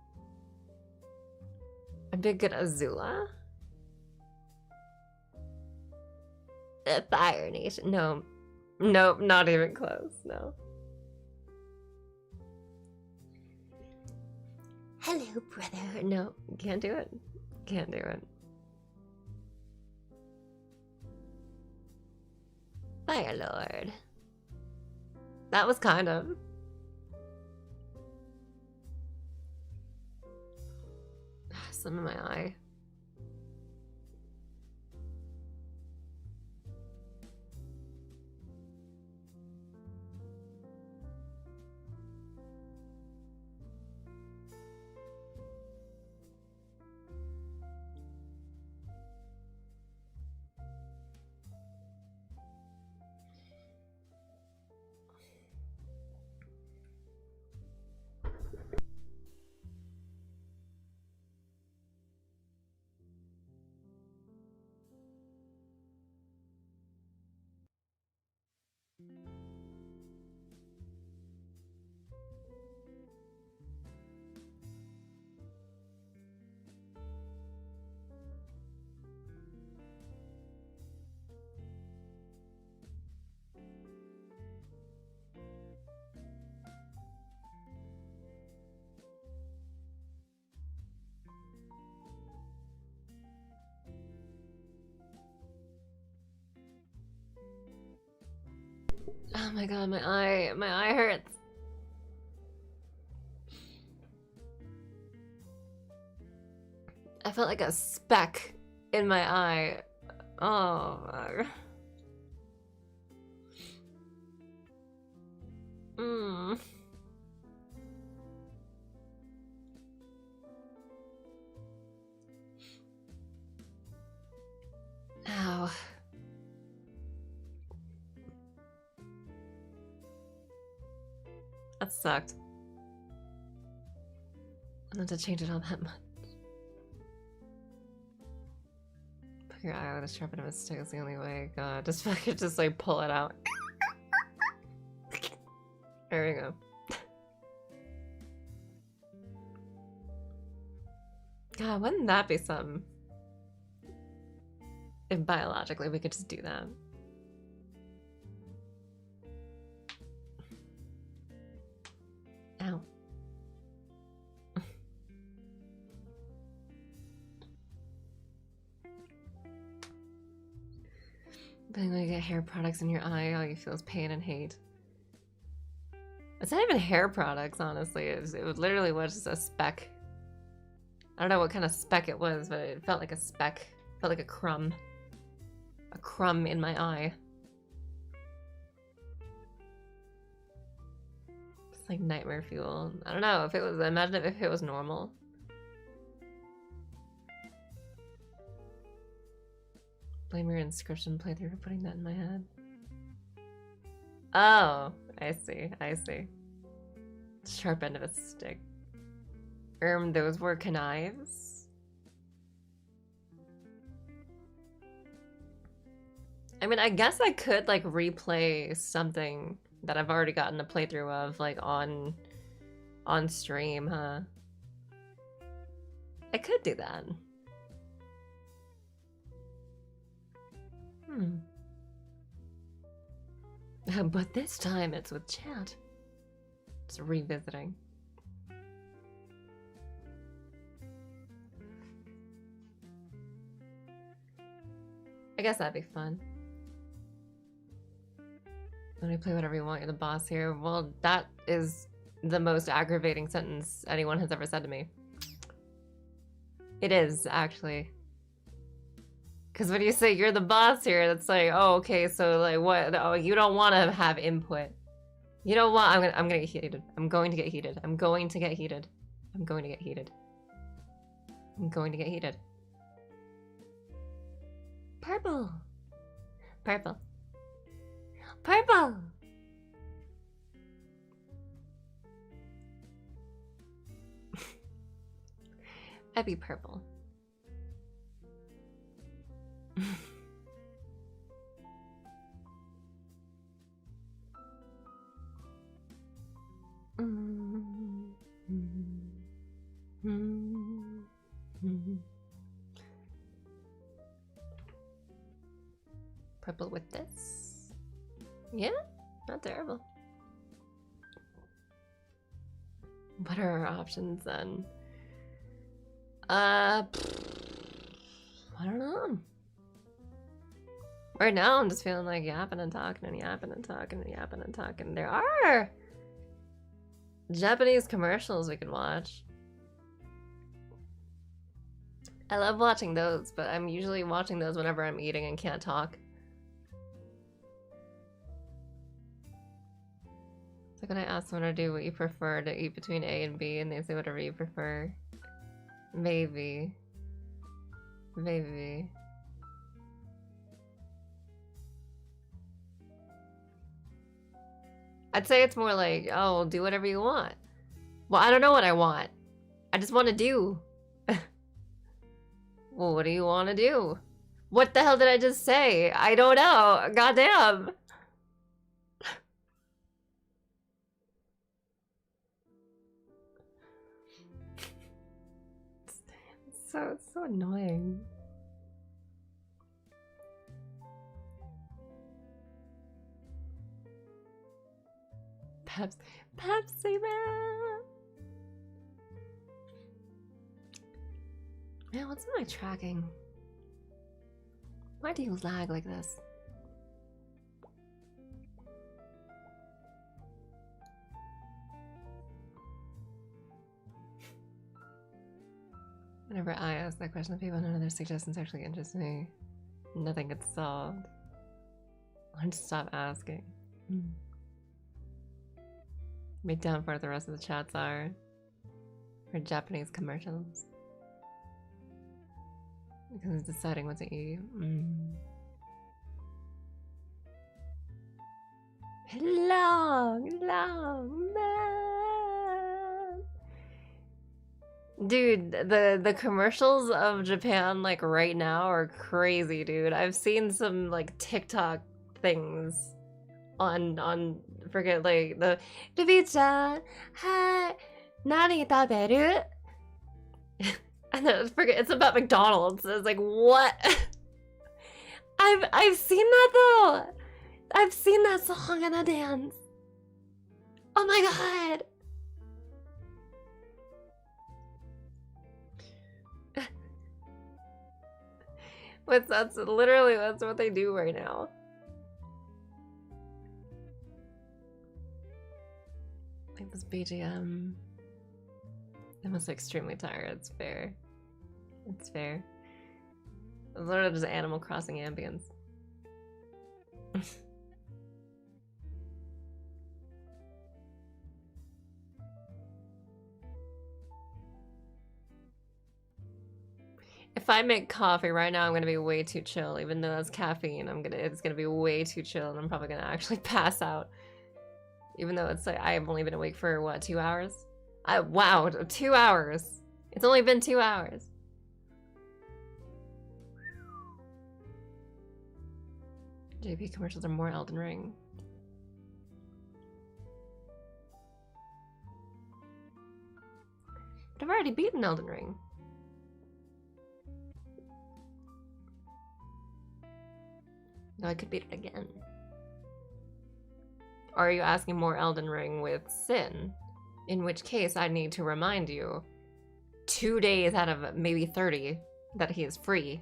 A big good Azula? A Fire Nation. No. Nope, not even close. No. Hello, brother. No, can't do it. Can't do it. Fire Lord. That was kind of. Some in my eye. Oh my god, my eye hurts. I felt like a speck in my eye. Oh my. Ow. That sucked. I had to change it all that much. Put your eye with a sharp end of a stick is the only way. God, just fucking just like pull it out. There we go. God, wouldn't that be something? If biologically we could just do that. Ow. But when you get hair products in your eye, all you feel is pain and hate. It's not even hair products, honestly. It literally was just a speck. I don't know what kind of speck it was, but it felt like a speck. It felt like a crumb. A crumb in my eye. It's like nightmare fuel. I don't know if it was, imagine if it was normal. Blame your inscription playthrough for putting that in my head. Oh, I see, I see. Sharp end of a stick. Those were knives. I mean, I guess I could like replay something that I've already gotten a playthrough of, like on stream, huh? I could do that. But this time it's with chat. Just revisiting. I guess that'd be fun. Let me play whatever you want, you're the boss here. Well, that is the most aggravating sentence anyone has ever said to me. It is, actually. Because when you say you're the boss here, that's like, oh, okay, so like what? Oh, you don't want to have input. You know what? I'm gonna get heated. I'm going to get heated. I'm going to get heated. I'm going to get heated. I'm going to get heated. Purple. Purple. Purple. I'd be purple. Purple with this? Yeah, not terrible. What are our options then? I don't know. Right now I'm just feeling like yapping and talking and yapping and talking and yapping and talking. There are Japanese commercials we can watch. I love watching those, but I'm usually watching those whenever I'm eating and can't talk. It's like when I ask someone to do what you prefer to eat between A and B, and they say whatever you prefer. Maybe. Maybe. I'd say it's more like, oh, do whatever you want. Well, I don't know what I want. I just want to do. Well, what do you want to do? What the hell did I just say? I don't know. Goddamn. It's so annoying. Pepsi Man. Man, what's my tracking? Why do you lag like this? Whenever I ask that question to people, none of their suggestions actually interest me. Nothing gets solved. Learn to stop asking. Make down for what the rest of the chats are. For Japanese commercials. Because it's deciding what to eat. Long, long, long. Dude, the commercials of Japan like right now are crazy, dude. I've seen some like TikTok things on forget like the Ruby-chan, hi, nani taberu? And then forget it's about McDonald's. It's like what? I've seen that though. I've seen that song and that dance. Oh my god. That's literally that's what they do right now. Like this BGM. I must be extremely tired. It's fair. It's fair. It's literally just Animal Crossing ambience. If I make coffee right now, I'm gonna be way too chill. Even though that's caffeine, it's gonna be way too chill, and I'm probably gonna actually pass out. Even though it's like I've only been awake for what, 2 hours? Wow, 2 hours. It's only been 2 hours. JP commercials are more Elden Ring. But I've already beaten Elden Ring. No, I could beat it again. Or are you asking more Elden Ring with Sin? In which case, I need to remind you 2 days out of maybe 30 that he is free.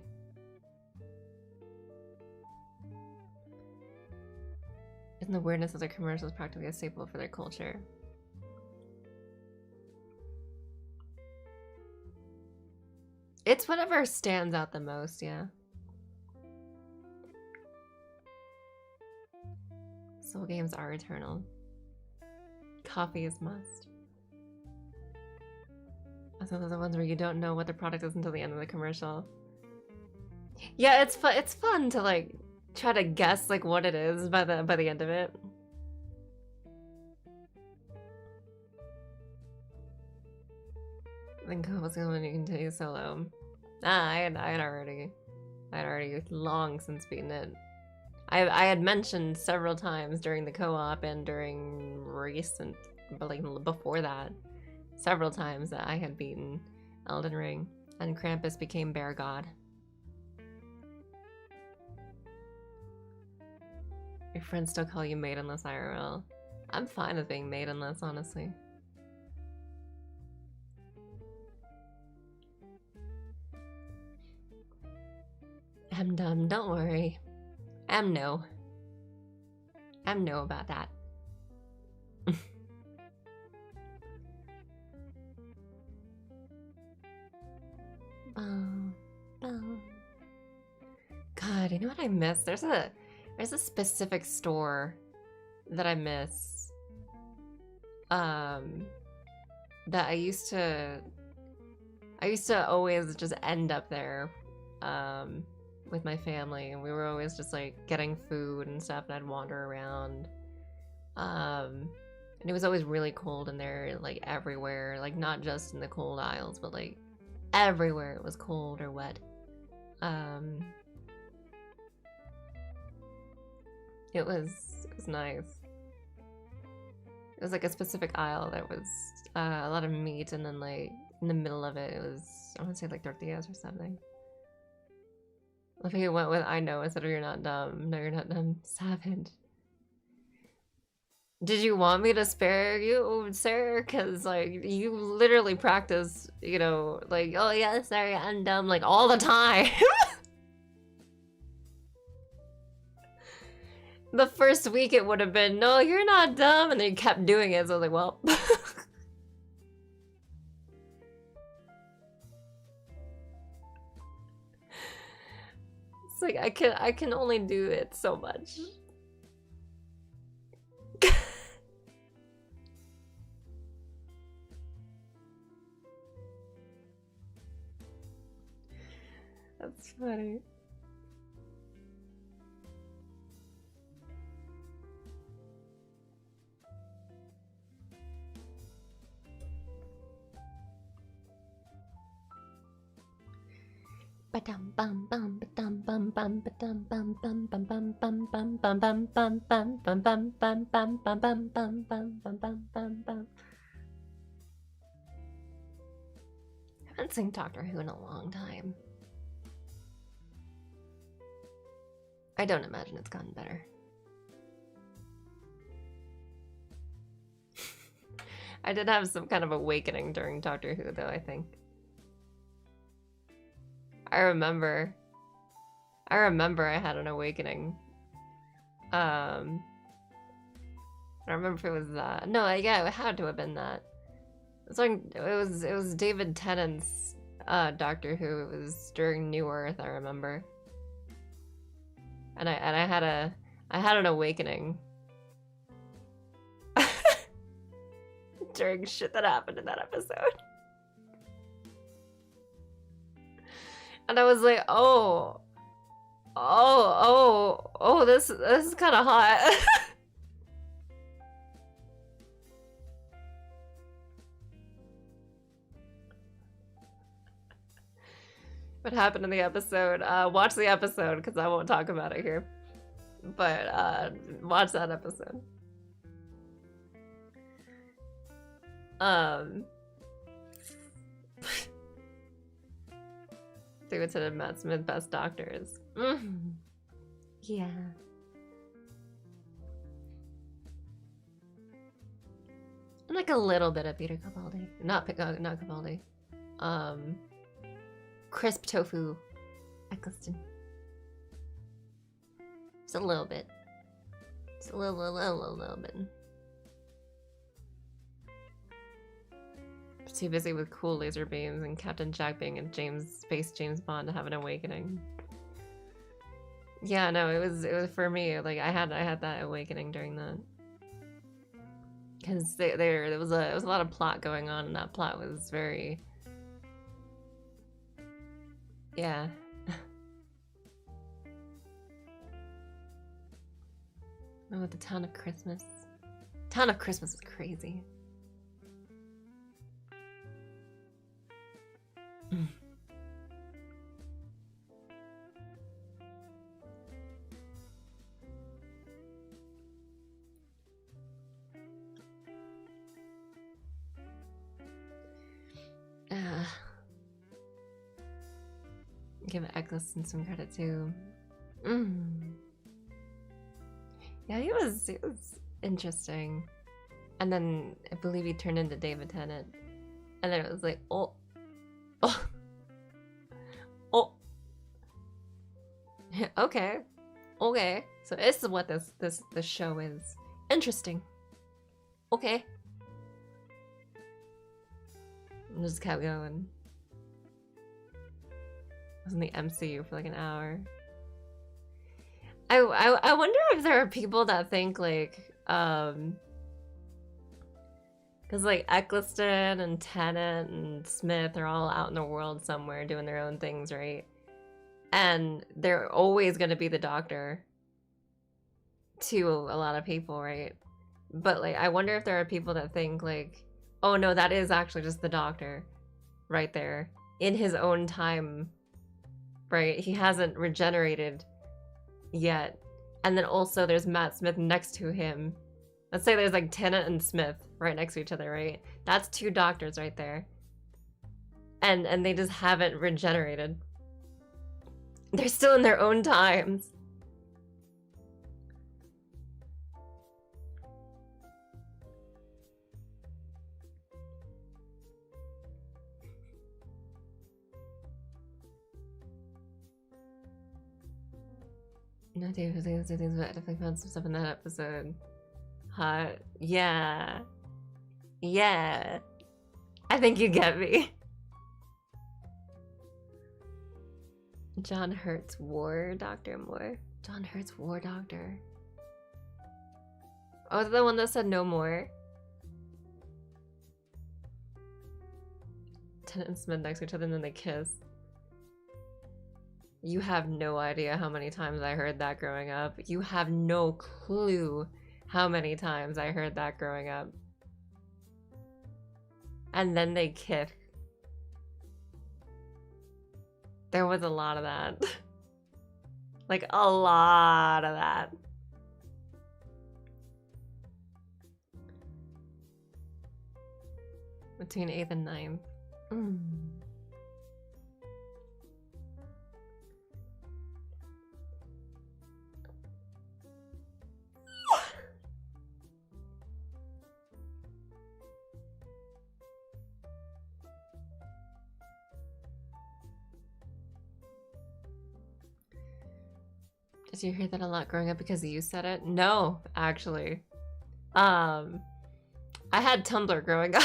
Isn't the weirdness of their commercials practically a staple for their culture? It's whatever stands out the most, yeah. Soul games are eternal. Coffee is must. So those are the ones where you don't know what the product is until the end of the commercial. Yeah, it's fun. It's fun to like try to guess like what it is by the end of it. I think I was going to continue solo. I had already long since beaten it. I had mentioned several times during the co-op and during recent, but like before that, several times that I had beaten Elden Ring, and Krampus became Bear God. Your friends still call you maidenless IRL. I'm fine with being maidenless, honestly. I'm dumb, don't worry. I'm no about that. God, you know what I miss? There's a specific store that I miss. That I used to always just end up there. With my family, and we were always just like getting food and stuff, and I'd wander around. And it was always really cold in there, like everywhere, like not just in the cold aisles, but like everywhere it was cold or wet. It was nice. It was like a specific aisle that was a lot of meat, and then like in the middle of it, it was, I want to say like tortillas or something. I think it went with I know instead of you're not dumb. No, you're not dumb. Savage. Did you want me to spare you, sir? Because, like, you literally practice, you know, like, oh yeah, sorry, I'm dumb, like, all the time. The first week it would have been, no, you're not dumb, and then you kept doing it, so I was like, well. It's like, I can only do it so much. That's funny. Haven't seen Doctor Who in a long time. I don't imagine it's gotten better. I did have some kind of awakening during Doctor Who, though, I think. I remember I had an awakening. I don't remember if it was that. No, yeah, it had to have been that. It was David Tennant's Doctor Who. It was during New Earth, I remember. And I had an awakening during shit that happened in that episode. And I was like, this is kind of hot. What happened in the episode? Watch the episode because I won't talk about it here. But watch that episode. David Tennant, Matt Smith, best doctors. Yeah. And like a little bit of Peter Capaldi. Not Capaldi. Crisp tofu. Eccleston. Just a little bit. Just a little bit. Too busy with cool laser beams and Captain Jack being a space James Bond to have an awakening. Yeah, no, it was for me. Like I had that awakening during that, because there was a lot of plot going on, and that plot was very, yeah. Oh, the Town of Christmas. Town of Christmas was crazy. Give Eccleston some credit too. Yeah, he was interesting. And then I believe he turned into David Tennant. And then it was like, oh. Okay. So this is what this show is. Interesting. Okay. And just kept going. I was in the MCU for like an hour. I wonder if there are people that think like because like Eccleston and Tennant and Smith are all out in the world somewhere doing their own things, right? And they're always going to be the Doctor to a lot of people, right? But like I wonder if there are people that think like, oh no, that is actually just the Doctor right there in his own time, right? He hasn't regenerated yet. And then also there's Matt Smith next to him. Let's say there's like Tennant and Smith right next to each other, right? That's two Doctors right there. And they just haven't regenerated. They're still in their own times. No, dude, things but I definitely found some stuff in that episode. Hot. Yeah. Yeah. I think you get me. John Hurt's War Doctor more. John Hurt's War Doctor. Oh, is that the one that said no more? Tennant and Smith next to each other and then they kiss. You have no idea how many times I heard that growing up. You have no clue how many times I heard that growing up. And then they kiss. There was a lot of that. Like, a lot of that. Between 8th and 9th. Did you hear that a lot growing up because you said it? No, actually. I had Tumblr growing up.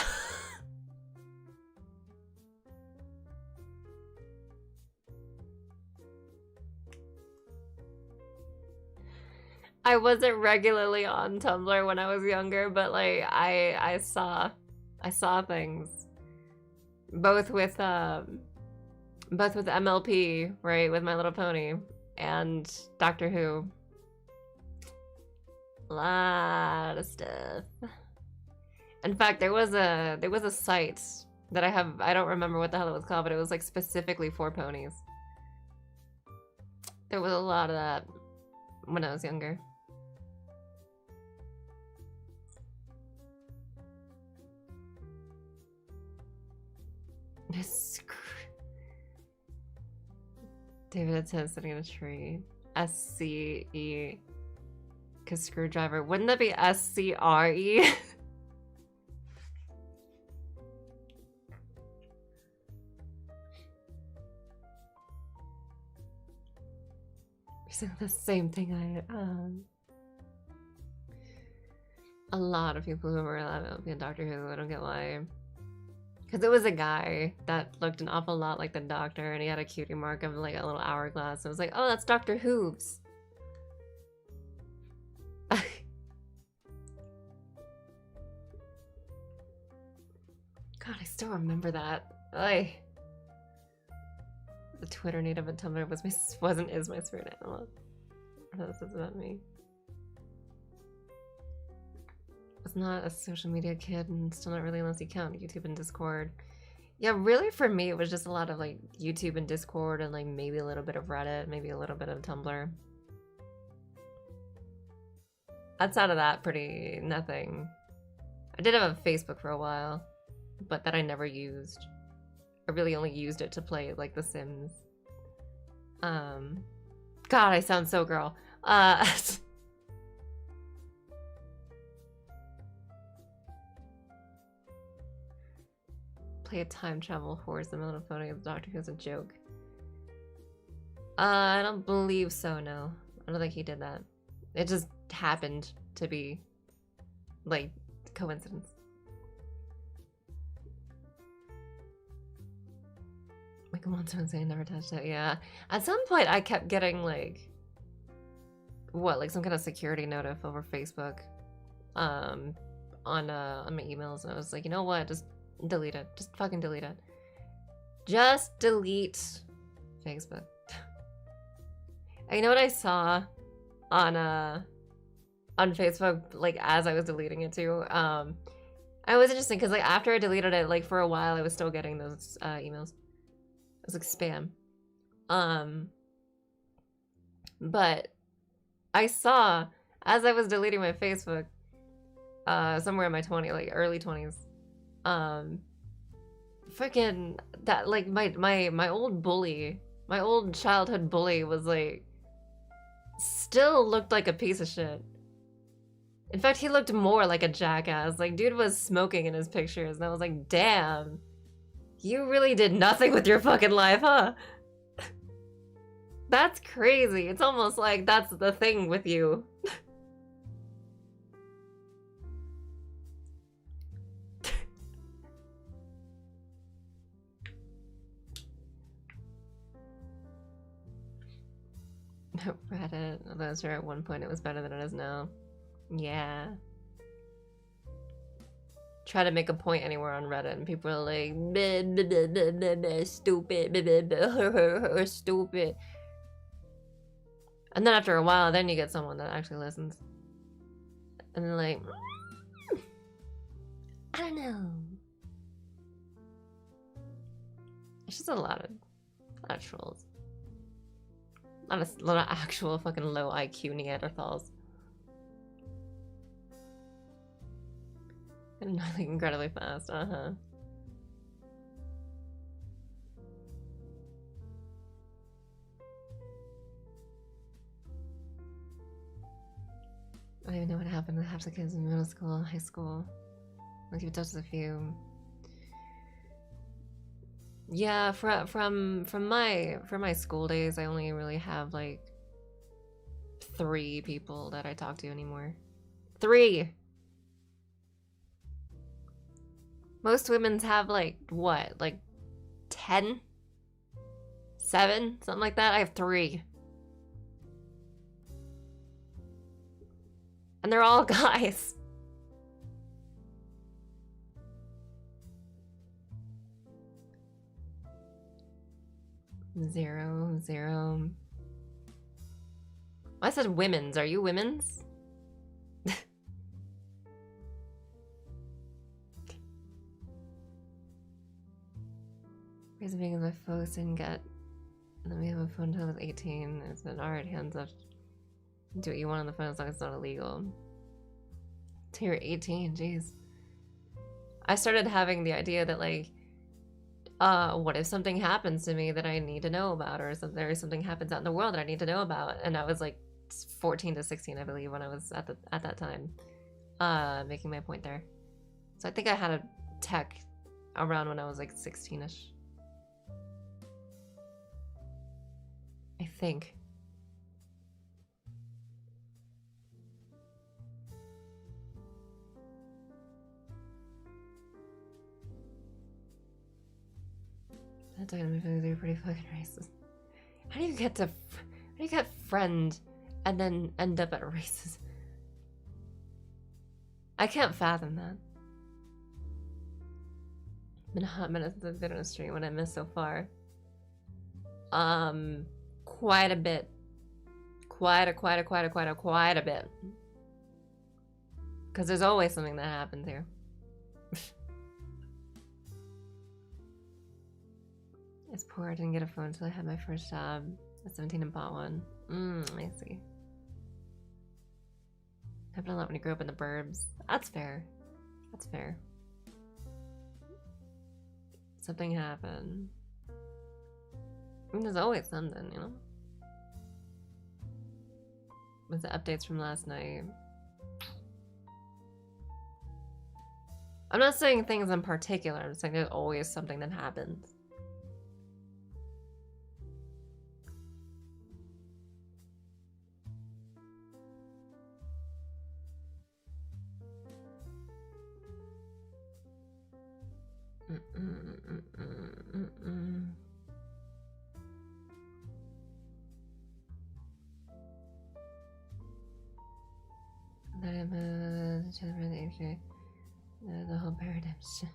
I wasn't regularly on Tumblr when I was younger, but like I saw things. Both with MLP, right, with My Little Pony, and Doctor Who. A lot of stuff. In fact, there was a site that I don't remember what the hell it was called, but it was like specifically for ponies. There was a lot of that when I was younger. David says sitting in a tree. SCE. Cause screwdriver. Wouldn't that be SCRE? The same thing a lot of people who were in Doctor Who, I don't get why. Because it was a guy that looked an awful lot like the Doctor, and he had a cutie mark of like a little hourglass. I was like, oh, that's Dr. Hooves. God, I still remember that. The Twitter native and Tumblr is my spirit animal. This is about me. Was not a social media kid, and still not really unless you count YouTube and Discord. Yeah, really for me it was just a lot of like YouTube and Discord and like maybe a little bit of Reddit, maybe a little bit of Tumblr. Outside of that, pretty nothing. I did have a Facebook for a while, but that I never used. I really only used it to play like The Sims. God, I sound so girl. Play a time travel horse in the middle of phoning of the Doctor Who's a joke. I don't believe so, no. I don't think he did that. It just happened to be like coincidence. Like a monster and saying never touched it, yeah. At some point I kept getting like like some kind of security notif over Facebook on my emails, and I was like, you know what, just delete it. Just fucking delete it. Just delete Facebook. And you know what I saw on Facebook, like as I was deleting it too? It was interesting because like after I deleted it, like for a while I was still getting those emails. It was like spam. But I saw as I was deleting my Facebook, somewhere in my early 20s, freaking that like my old bully, my old childhood bully was like still looked like a piece of shit. In fact, he looked more like a jackass. Like, dude was smoking in his pictures, and I was like, damn, you really did nothing with your fucking life, huh? That's crazy. It's almost like that's the thing with you. Reddit. Although sure at one point it was better than it is now. Yeah. Try to make a point anywhere on Reddit and people are like, bleh, bleh, bleh, bleh, bleh, bleh, stupid, bleh, bleh, bleh, stupid. And then after a while, then you get someone that actually listens. And they're like, I don't know. It's just a lot Not trolls. Not a lot of actual fucking low IQ Neanderthals. And nothing incredibly fast, uh-huh. I don't even know what happened with half the kids in middle school, high school. I'll keep in touch with a few. Yeah, from my school days, I only really have like 3 people that I talk to anymore. 3. Most women's have like what, like 10, 7, something like that. I have 3, and they're all guys. Zero. I said women's. Are you women's? Reason being is my folks didn't get. And then we have a phone until I was 18. It's an alright, hands up. Do what you want on the phone as long as it's not illegal. Till you're 18, jeez. I started having the idea that like, what if something happens to me that I need to know about, or something happens out in the world that I need to know about? And I was like 14 to 16, I believe, when I was at that time, making my point there. So I think I had a tech around when I was like 16ish. I think. That talking to my family, they're pretty fucking racist. How do you get friend and then end up at racist? I can't fathom that. Been a hot minute since I've been on a stream. What I missed so far. Quite a bit. Quite a bit. Because there's always something that happens here. It's poor I didn't get a phone until I had my first job at 17 and bought one. I see. Happened a lot when you grew up in the burbs. That's fair. That's fair. Something happened. I mean, there's always something, you know? With the updates from last night. I'm not saying things in particular, I'm saying there's always something that happens. The whole paradigm shift.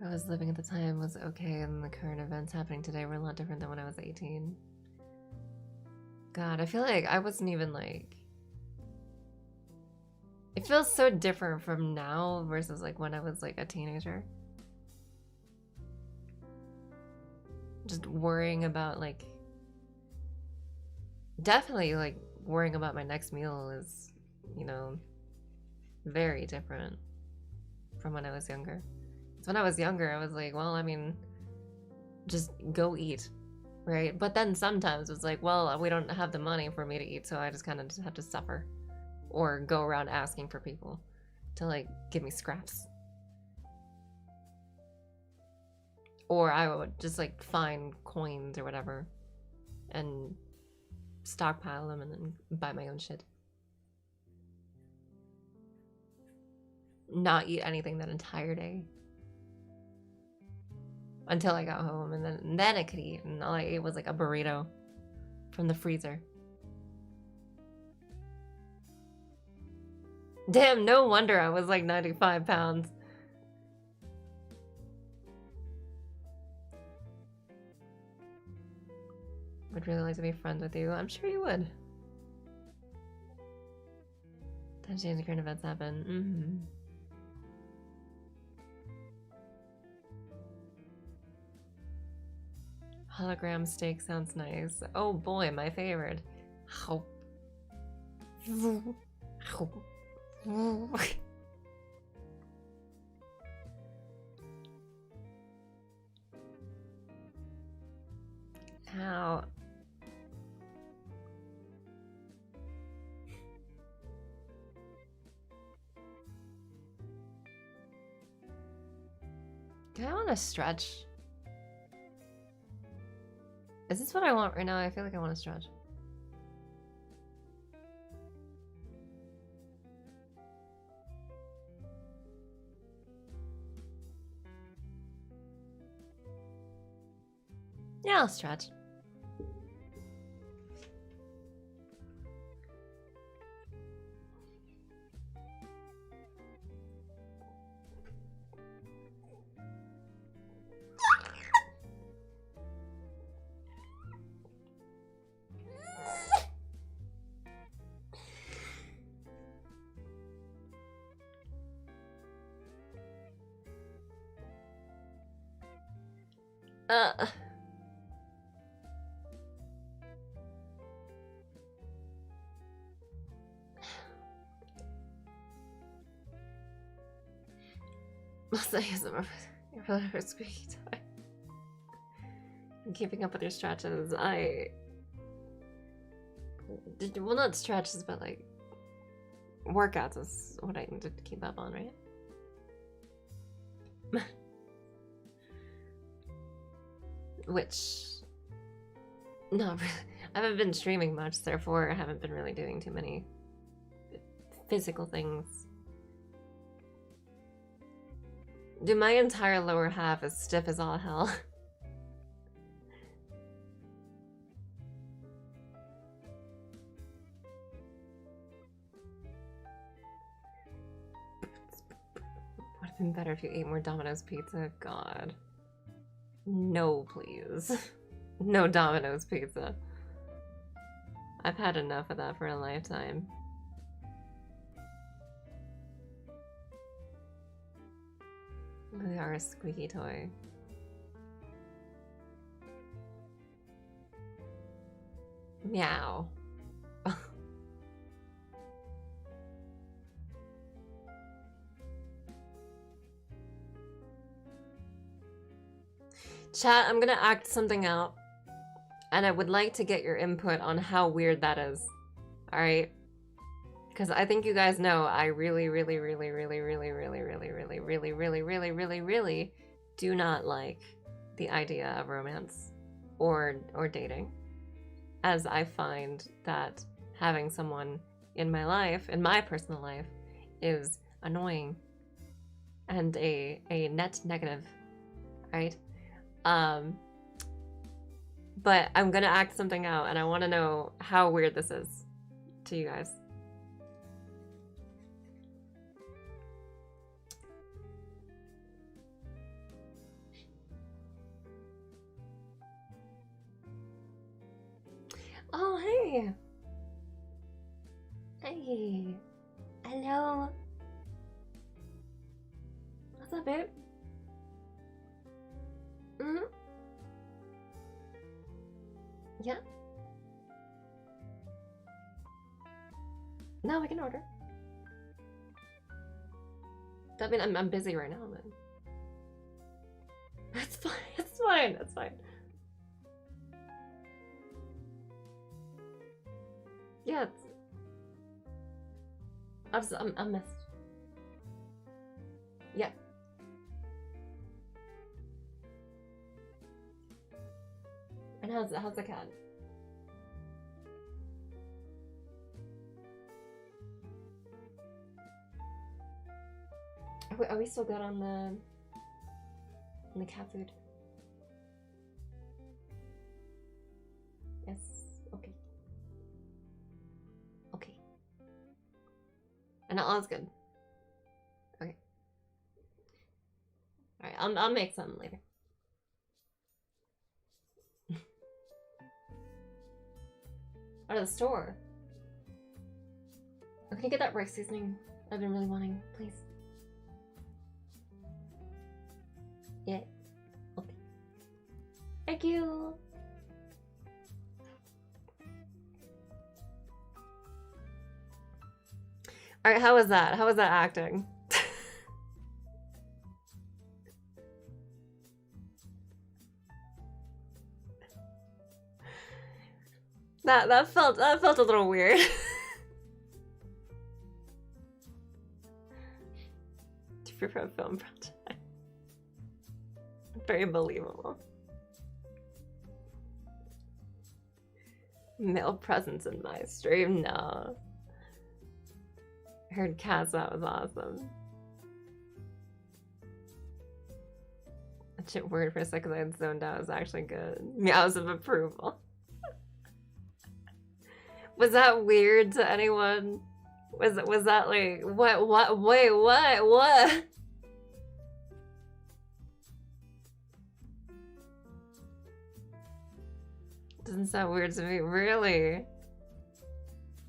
I was living at the time was okay, and the current events happening today were a lot different than when I was 18. God, I feel like I wasn't even like... It feels so different from now versus like when I was like a teenager. Just worrying about like... Definitely like worrying about my next meal is, you know, very different from when I was younger. So when I was younger, I was like, well, I mean, just go eat, right? But then sometimes it was like, well, we don't have the money for me to eat, so I just kind of just have to suffer. Or go around asking for people to like give me scraps. Or I would just like find coins or whatever and stockpile them and then buy my own shit. Not eat anything that entire day. Until I got home, and then I could eat, and all I ate was like a burrito from the freezer. Damn, no wonder I was like 95 pounds. Would really like to be friends with you. I'm sure you would. Change current events happen. Hologram steak sounds nice. Oh boy, my favorite. How? How? Do I want to stretch? Is this what I want right now? I feel like I want to stretch. Yeah, I'll stretch. Must I use them for squeaky toy? I'm keeping up with your stretches. Well, not stretches, but like workouts is what I need to keep up on, right? Which, not really. I haven't been streaming much, therefore I haven't been really doing too many physical things. Dude, my entire lower half is stiff as all hell. Would have been better if you ate more Domino's pizza. God. No, please. No Domino's pizza. I've had enough of that for a lifetime. We are a squeaky toy. Meow. Chat, I'm gonna act something out, and I would like to get your input on how weird that is. Alright? Because I think you guys know I really do not like the idea of romance or dating, as I find that having someone in my life, in my personal life, is annoying and a net negative, right? But I'm gonna act something out, and I want to know how weird this is to you guys. Oh, hey! Hey! Hello! What's up, babe? Mm-hmm. Yeah? No, we can order. I mean, I'm busy right now, man. That's fine, that's fine, that's fine. Yeah, I'm missed. Yeah. And how's the cat? Are we still good on the cat food? Yes. Okay. Okay. And all is good. Okay. All right. I'll make some later. Out of the store. Okay. Can you get that rice seasoning I've been really wanting, please? Yeah. Okay. Thank you. All right, how was that? How was that acting? that felt a little weird. To prepare a film project. Very believable. Male presence in my stream? No. I heard Cass, that was awesome. That shit word for a second I had zoned out was actually good. Meows of approval. Was that weird to anyone? Was that like wait, what? Doesn't sound weird to me, really.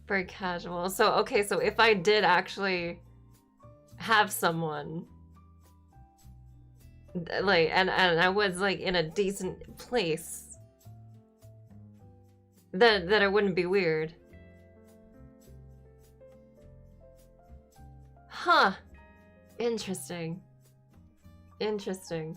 Very casual. So okay, so if I did actually have someone like and I was like in a decent place, then it wouldn't be weird. Huh. Interesting. Interesting.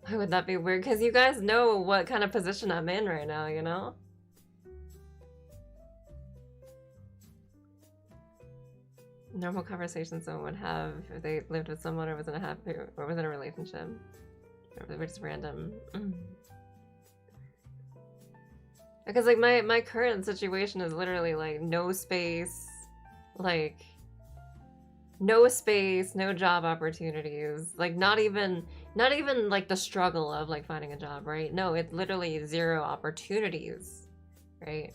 Why would that be weird? Because you guys know what kind of position I'm in right now, you know? Normal conversation someone would have if they lived with someone or was in a happy or was in a relationship. Or they were just random. Because like my current situation is literally like no space, like no space, no job opportunities, like not even like the struggle of like finding a job, right? No, it's literally zero opportunities, right?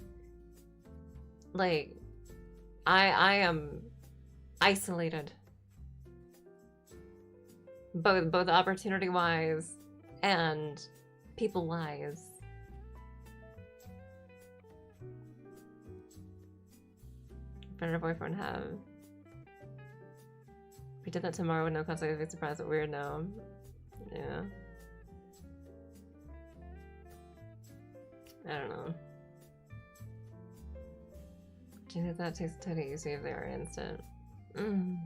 Like I am isolated, both opportunity wise and people wise. Better boyfriend have. If we did that tomorrow with no consequence, I'd be surprised but weird now. Yeah. I don't know. Do you think that takes a titty? See if they are instant. And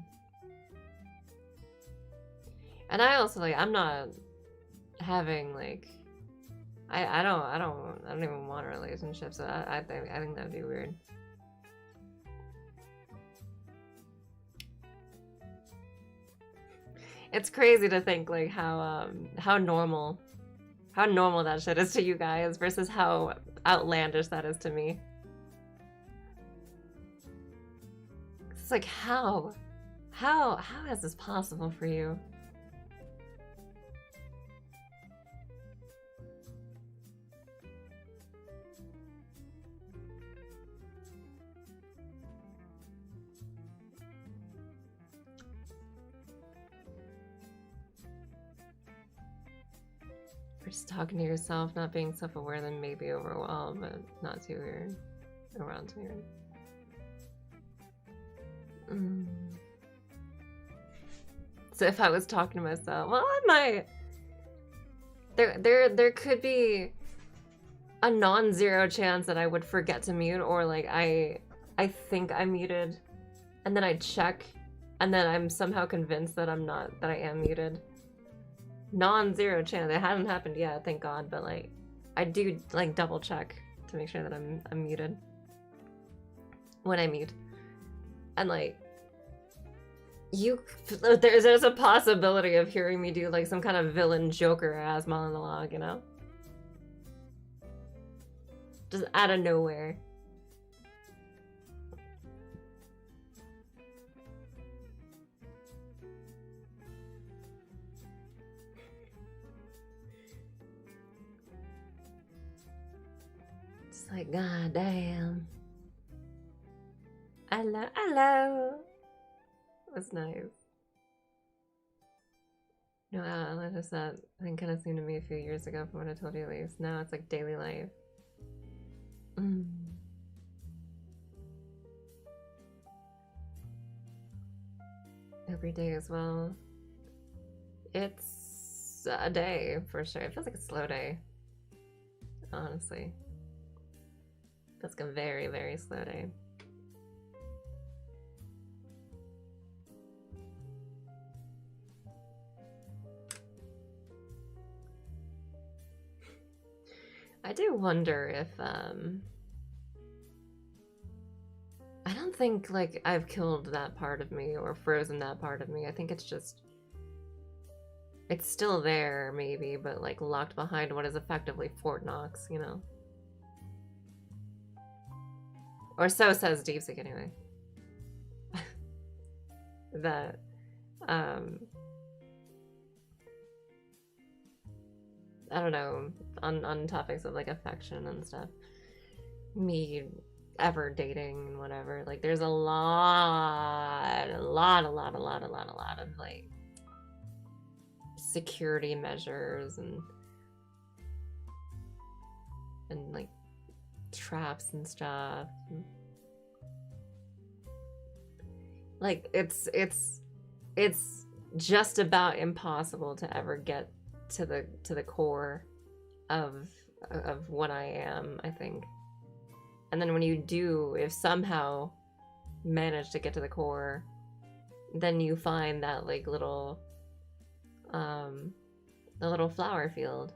I also like I'm not having like I don't even want a relationship, so I think that'd be weird. It's crazy to think like how normal that shit is to you guys versus how outlandish that is to me. It's like how is this possible for you? Or just talking to yourself, not being self-aware, then maybe overwhelmed, but not too weird. Around too weird. So if I was talking to myself, well, I might. There could be a non-zero chance that I would forget to mute, or like I think I'm muted, and then I check, and then I'm somehow convinced that I'm not, that I am muted. Non-zero chance. It hasn't happened yet, thank God, but like I do like double check to make sure that I'm muted when I mute. And like there's a possibility of hearing me do like some kind of villain Joker ass monologue, you know? Just out of nowhere. It's like, god damn. Hello. That's nice. No, that just that thing kind of seemed to me a few years ago from what I told you at least. Now it's like daily life. every day as well. It's a day for sure. It feels like a slow day, honestly. Feels like a very, very slow day. I do wonder if I don't think like I've killed that part of me or frozen that part of me. I think it's just it's still there maybe, but like locked behind what is effectively Fort Knox, you know. Or so says DeepSeek anyway. That um I don't know, on topics of like affection and stuff. Me ever dating and whatever. Like there's a lot of like security measures and like traps and stuff. Like it's just about impossible to ever get to the core of what I am, I think. And then when you do, if somehow manage to get to the core, then you find that like little the little flower field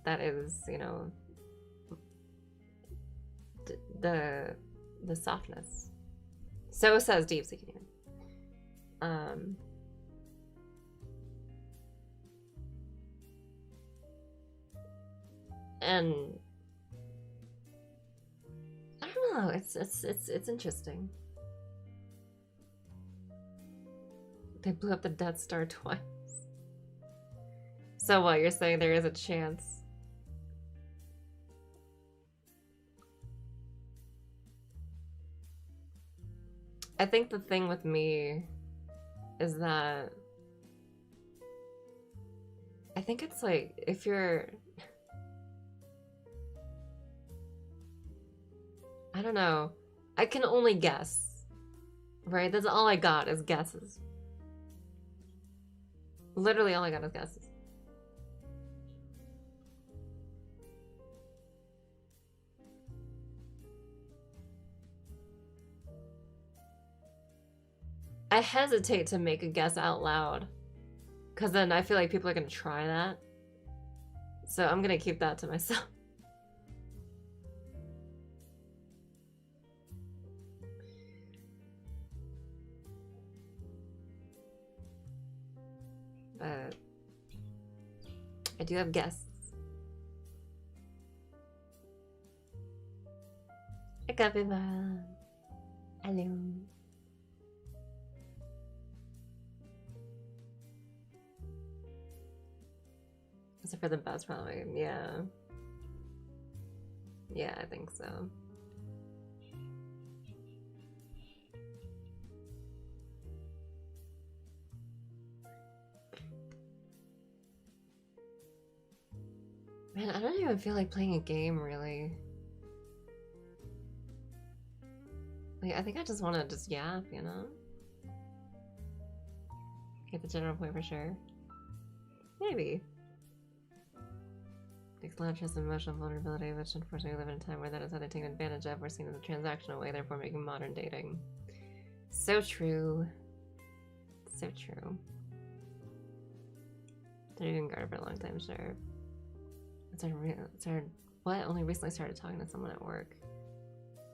that is, you know, the softness. So says DeepSeek. And I don't know. It's interesting. They blew up the Death Star twice. So what? You're saying there is a chance? I think the thing with me is that I think it's like if you're I don't know. I can only guess. Right? That's all I got is guesses. Literally all I got is guesses. I hesitate to make a guess out loud. Because then I feel like people are going to try that. So I'm going to keep that to myself. But I do have guests. Hi, Capybara. Hello. Is it for the best, probably? Yeah. Yeah, I think so. Man, I don't even feel like playing a game, really. Like, I think I just want to just yap, you know? Get the general point for sure. Maybe. Takes a lot of trust and emotional vulnerability, which unfortunately we live in a time where that is either taken advantage of or seen as a transactional way, therefore making modern dating. So true. So true. They've been guarded for a long time, sure. It's our what? Only recently started talking to someone at work.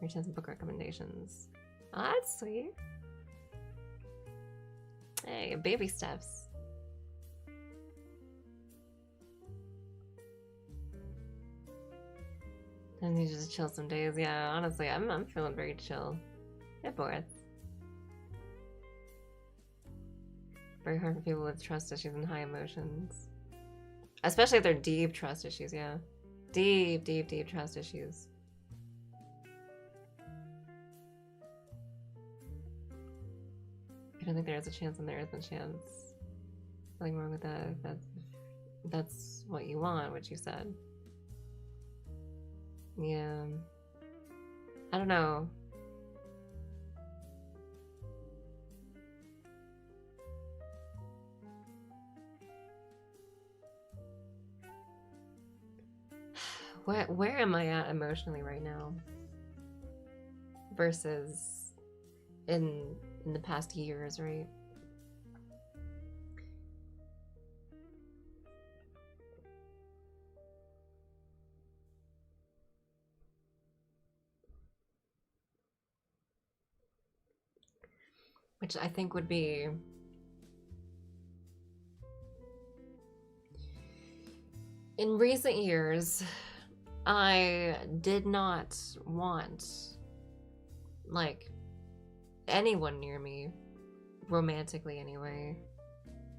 Reach out some book recommendations. Oh, that's sweet. Hey, baby steps. I need to just chill some days. Yeah, honestly, I'm feeling very chill. Yeah, bored. Very hard for people with trust issues and high emotions. Especially if they're deep trust issues, yeah. Deep, deep, deep trust issues. I don't think there is a chance and there isn't a chance. Nothing wrong with that if that's what you want, what you said. Yeah. I don't know. where am I at emotionally right now versus in the past years, right? Which I think would be in recent years, I did not want like anyone near me romantically anyway.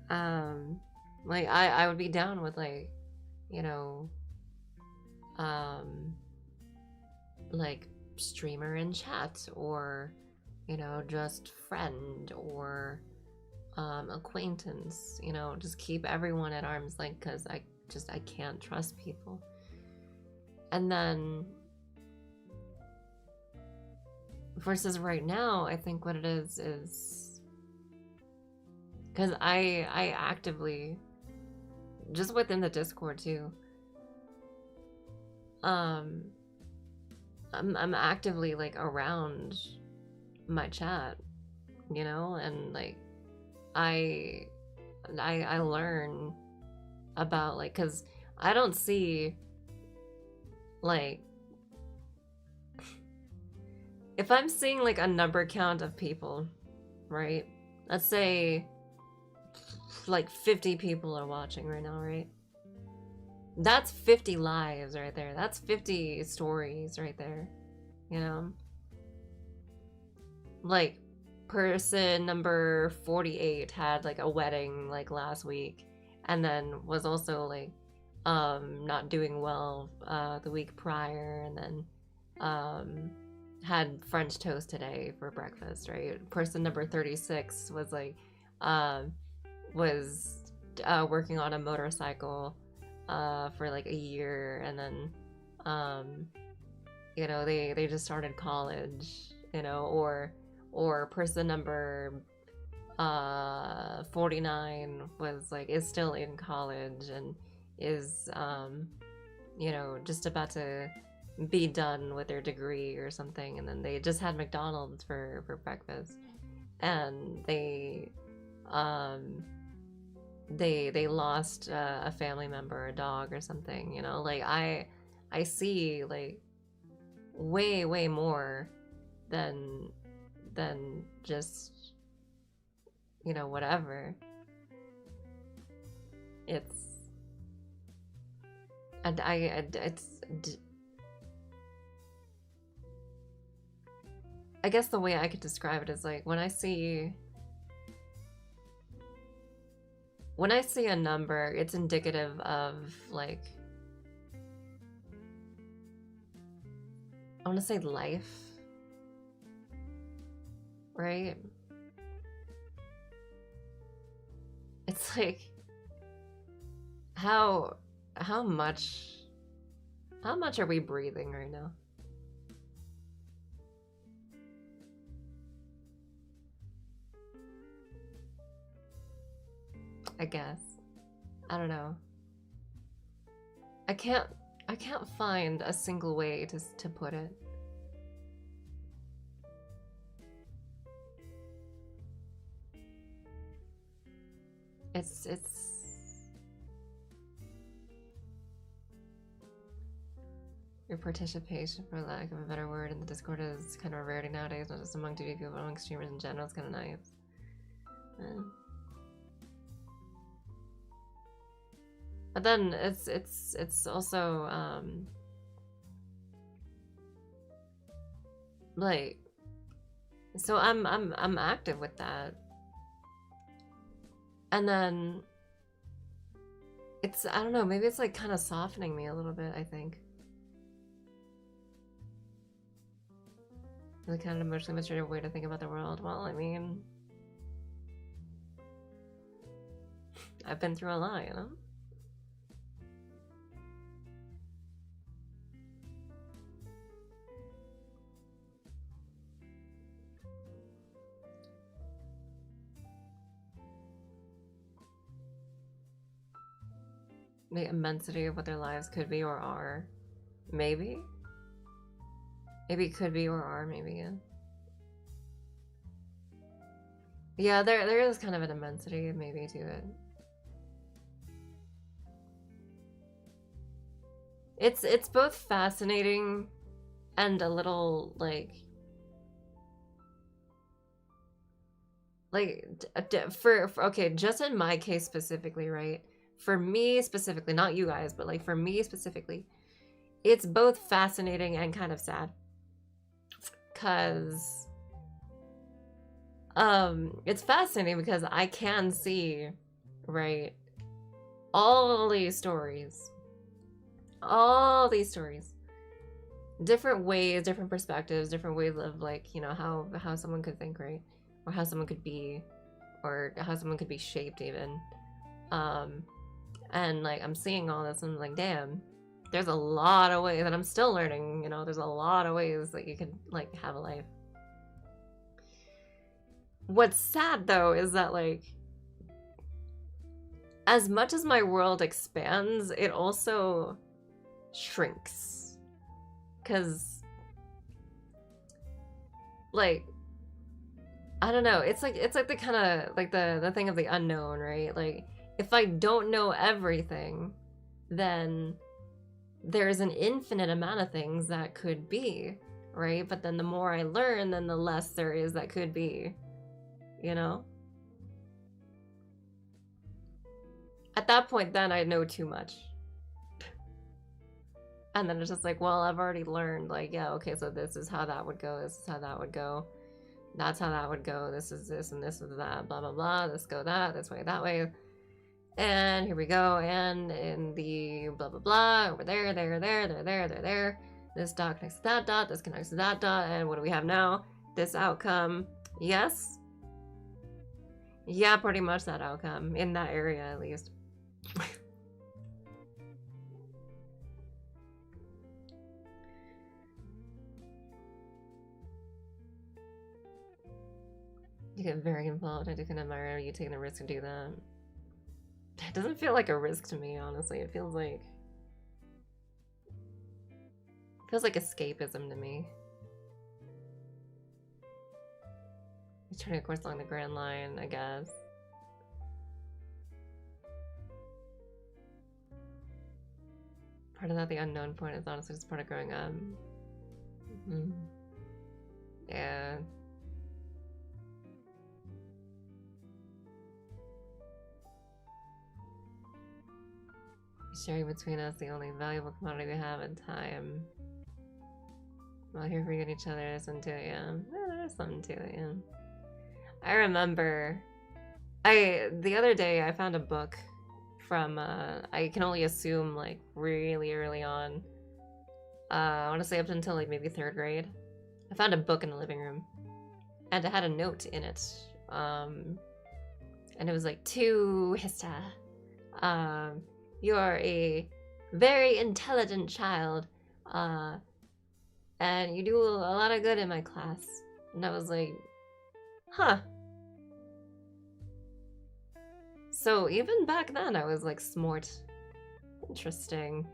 Um like I would be down with like, you know, um like streamer in chat or just friend or acquaintance, just keep everyone at arm's length because I can't trust people. And then versus right now, I think what it is because I actively, just within the Discord too, um I'm actively like around my chat, and like I I learn about like because I don't see like if I'm seeing like a number count of people, right? Let's say like 50 people are watching right now, right? That's 50 lives right there. That's 50 stories right there, you know? Like person number 48 had like a wedding like last week and then was also like not doing well the week prior, and then had French toast today for breakfast, right? Person number 36 was like um was working on a motorcycle for like a year, and then they just started college, or person number 49 was like is still in college and is just about to be done with their degree or something, and then they just had McDonald's for breakfast, and um they lost a family member, a dog or something, like I see like way more than just whatever. It's and I guess the way I could describe it is like when I see a number, it's indicative of like I want to say life, right? It's like how much are we breathing right now? I guess. I don't know. I can't find a single way to put it. It's your participation, for lack of a better word, in the Discord is kind of a rarity nowadays, not just among 2D people, but among streamers in general. It's kind of nice. But then it's also like, so I'm active with that, and then it's, I don't know, maybe it's like kind of softening me a little bit, I think. The kind of emotionally mature way to think about the world. Well, I mean, I've been through a lot, The immensity of what their lives could be or are. Maybe? Maybe could be or are, maybe, yeah. Yeah, there is kind of an immensity, maybe, to it. It's both fascinating and a little, like for okay, just in my case specifically, right? For me specifically, not you guys, but like for me specifically, it's both fascinating and kind of sad. Cause it's fascinating because I can see, right, all these stories. All these stories. Different ways, different perspectives, different ways of like, you know, how someone could think, right? Or how someone could be, or how someone could be shaped even. And like I'm seeing all this and I'm like, damn, there's a lot of ways, and I'm still learning, you know, there's a lot of ways that you could like have a life. What's sad though is that like as much as my world expands, it also shrinks. Cause like I don't know, it's like the kind of like the thing of the unknown, right? Like if I don't know everything, then there's an infinite amount of things that could be, right? But then the more I learn, then the less there is that could be, you know? At that point, then I know too much. And then it's just like, well, I've already learned, like, yeah, okay, so this is how that would go, this is how that would go, that's how that would go, this is this, and this is that, blah, blah, blah, this go that, this way, that way. And here we go, and in the blah, blah, blah, over there, there. This dot connects to that dot, this connects to that dot, and what do we have now? This outcome, yes? Yeah, pretty much that outcome, in that area at least. You get very involved. I do can admire you taking the risk to do that. It doesn't feel like a risk to me, honestly. It feels like escapism to me. He's turning a course along the Grand Line, I guess. Part of that, the unknown point, is honestly just part of growing up. Yeah. Sharing between us the only valuable commodity we have in time. We're here for each other, listen to it, yeah. There's something to it, yeah. I remember the other day I found a book from I can only assume like really early on. I want to say up until like maybe 3rd grade. I found a book in the living room. And it had a note in it. And it was like, to Hista. You are a very intelligent child, and you do a lot of good in my class. And I was like, huh. So even back then, I was like, smart. Interesting.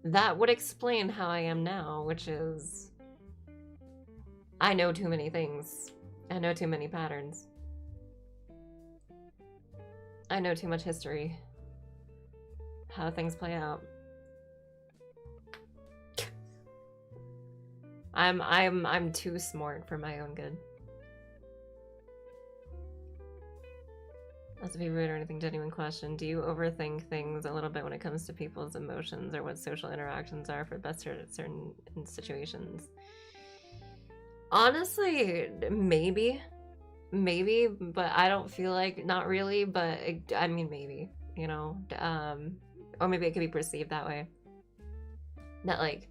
That would explain how I am now, which is I know too many things. I know too many patterns. I know too much history. How things play out. I'm too smart for my own good. Not to be rude or anything, genuine question. Do you overthink things a little bit when it comes to people's emotions or what social interactions are for best certain situations? Honestly, maybe, but I don't feel like, not really, but I mean, maybe, you know, or maybe it could be perceived that way. That like,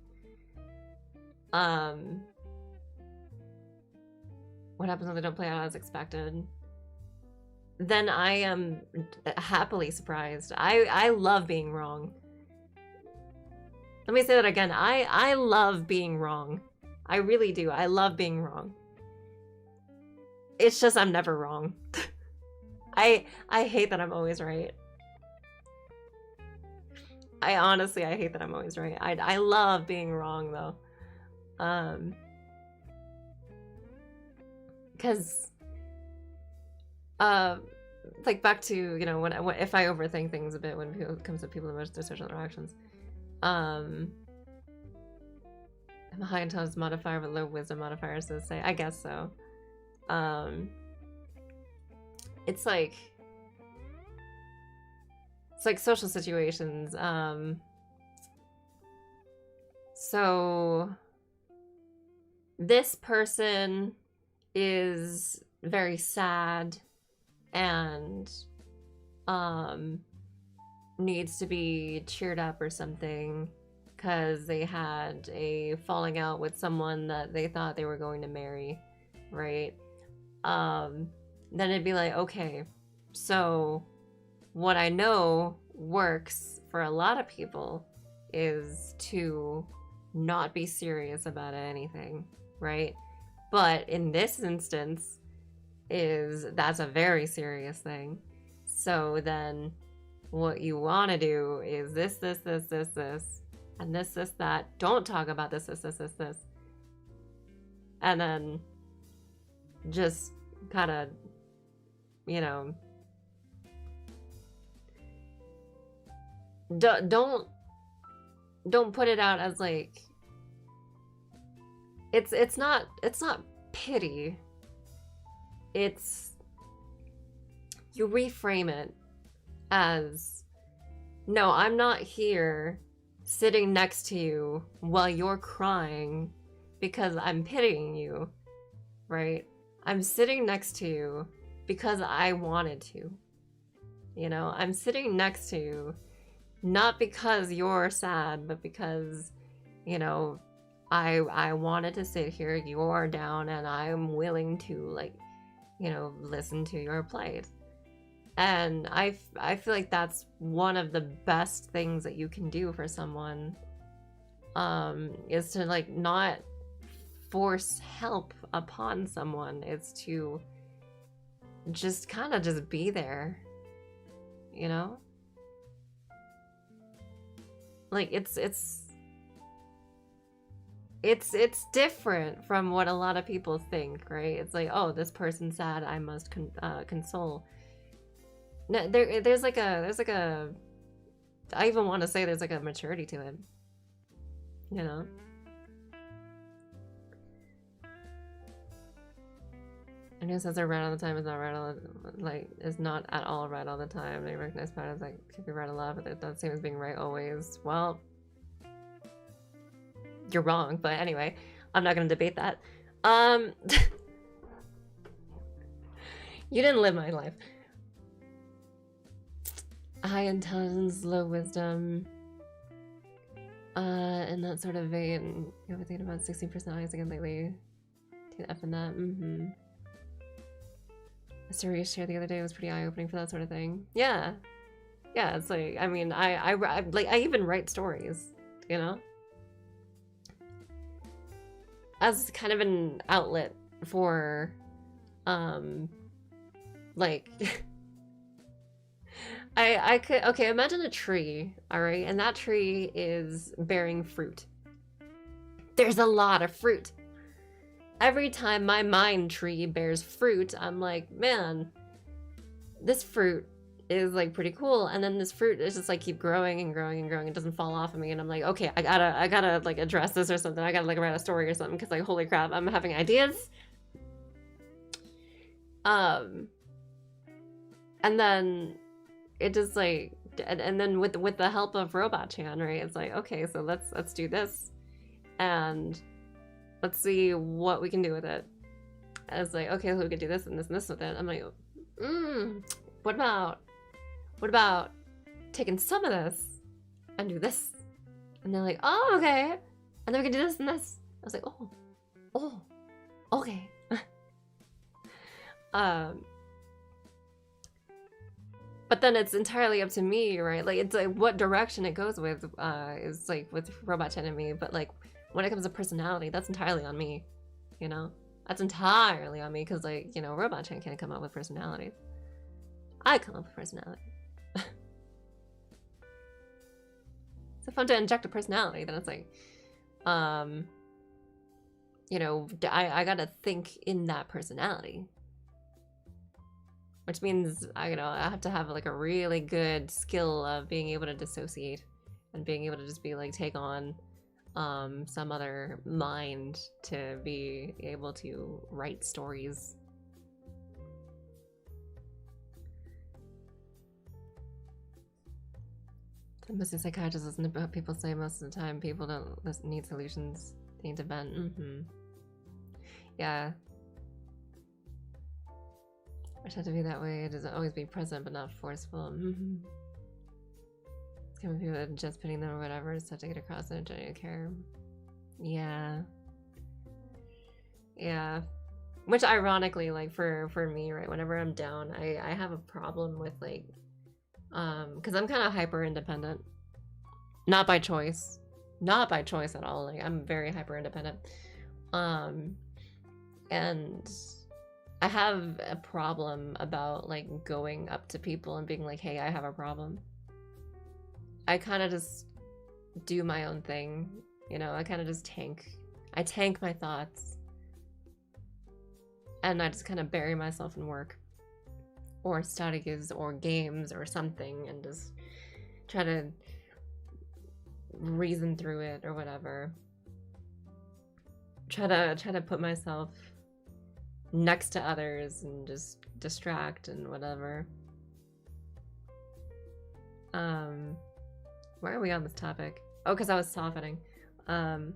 what happens when they don't play out as expected? Then I am happily surprised. I love being wrong. Let me say that again. I love being wrong. I really do. I love being wrong. It's just I'm never wrong. I hate that I'm always right. I honestly, I hate that I'm always right. I love being wrong though. Because like back to, you know, when if I overthink things a bit when it comes to people and their social interactions. I'm a high intelligence modifier but low wisdom modifier, so to say. I guess so. It's like social situations. So this person is very sad and needs to be cheered up or something because they had a falling out with someone that they thought they were going to marry, right? Then it'd be like, okay, so what I know works for a lot of people is to not be serious about anything, right? But in this instance, that's a very serious thing. So then what you want to do is this, and this, that. Don't talk about this. And then just kind of, you know, don't put it out as like it's not pity. It's, you reframe it as, no, I'm not here sitting next to you while you're crying because I'm pitying you, right? I'm sitting next to you because I wanted to. You know, I'm sitting next to you not because you're sad, but because, you know, I wanted to sit here, you're down, and I'm willing to, like, you know, listen to your plight. And I feel like that's one of the best things that you can do for someone, is to, like, not force help upon someone. It's to just kind of just be there, you know? Like, it's different from what a lot of people think, right? It's like, oh, this person's sad, I must console. No, there's like a I even want to say there's like a maturity to it, you know? And who says they're right all the time is not right all the, like, is not at all right all the time. They recognize patterns that could be right a lot, but it doesn't seem as being right always. Well, you're wrong, but anyway, I'm not gonna debate that. You didn't live my life. High intelligence, low wisdom. In that sort of vein, you ever think about 16 personalities again lately? To F and that, A story you shared the other day was pretty eye-opening for that sort of thing. Yeah. Yeah, it's like, I mean, I even write stories, you know? As kind of an outlet for, like, I could, okay, imagine a tree, all right? And that tree is bearing fruit. There's a lot of fruit. Every time my mind tree bears fruit, I'm like, man, this fruit is like pretty cool. And then this fruit is just like keep growing and growing and growing. It doesn't fall off of me. And I'm like, okay, I gotta like address this or something. I gotta like write a story or something because like, holy crap, I'm having ideas. And then it just like, and then with the help of Robot Chan, right? It's like, okay, so let's do this. And let's see what we can do with it. I was like, okay, so we could do this and this and this with it. I'm like, what about taking some of this and do this? And they're like, oh, okay. And then we can do this and this. I was like, oh, okay. But then it's entirely up to me, right? Like, it's like what direction it goes with is like with Robot Chan and me, but like when it comes to personality, that's entirely on me, you know? That's entirely on me because, like, you know, Robot Chan can't come up with personalities. I come up with personality. So if I'm to inject a personality, then it's like, you know, I gotta think in that personality. Which means, I have to have like a really good skill of being able to dissociate and being able to just be like, take on some other mind to be able to write stories. Most of psychiatrists listen to what people say most of the time. People don't need solutions. They need to vent. Yeah. I try to be that way. It doesn't always be present, but not forceful. It's kind of people that just putting them or whatever, just have to get across their genuine care. Yeah. Yeah. Which ironically, like for me, right, whenever I'm down, I have a problem with like, because I'm kind of hyper independent. Not by choice. Not by choice at all. Like I'm very hyper independent. And I have a problem about like going up to people and being like, hey, I have a problem. I kind of just do my own thing, you know. I kind of just tank. I tank my thoughts. And I just kind of bury myself in work or studies or games or something and just try to reason through it or whatever. Try to put myself next to others and just distract and whatever. Why are we on this topic? Oh, because I was softening. And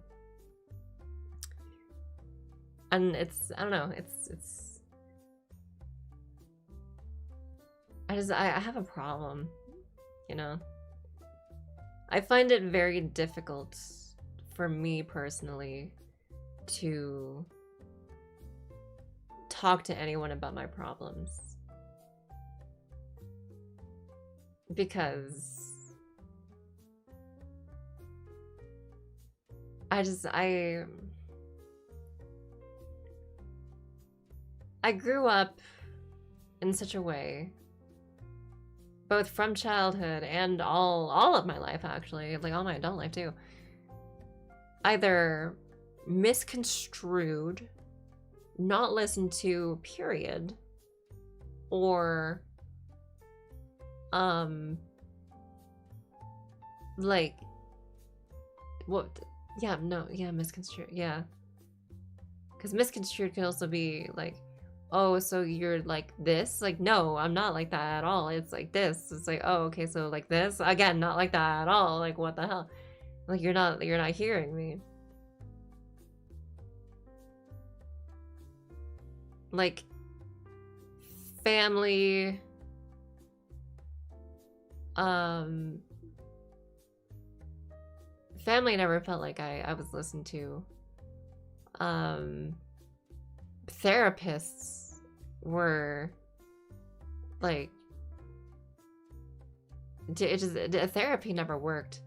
it's, I don't know, it's I have a problem, you know. I find it very difficult for me personally to talk to anyone about my problems, because I grew up in such a way, both from childhood and all of my life, actually, like all my adult life too, either misconstrued, not listened to, period, or like what? Yeah, no, yeah, misconstrued, yeah, because misconstrued can also be like, oh, so you're like this? Like, no, I'm not like that at all. It's like this. It's like, oh, okay, so like this? Again, not like that at all. Like, what the hell? Like, you're not hearing me. Like, family, family never felt like I was listened to. Therapists were like, therapy never worked.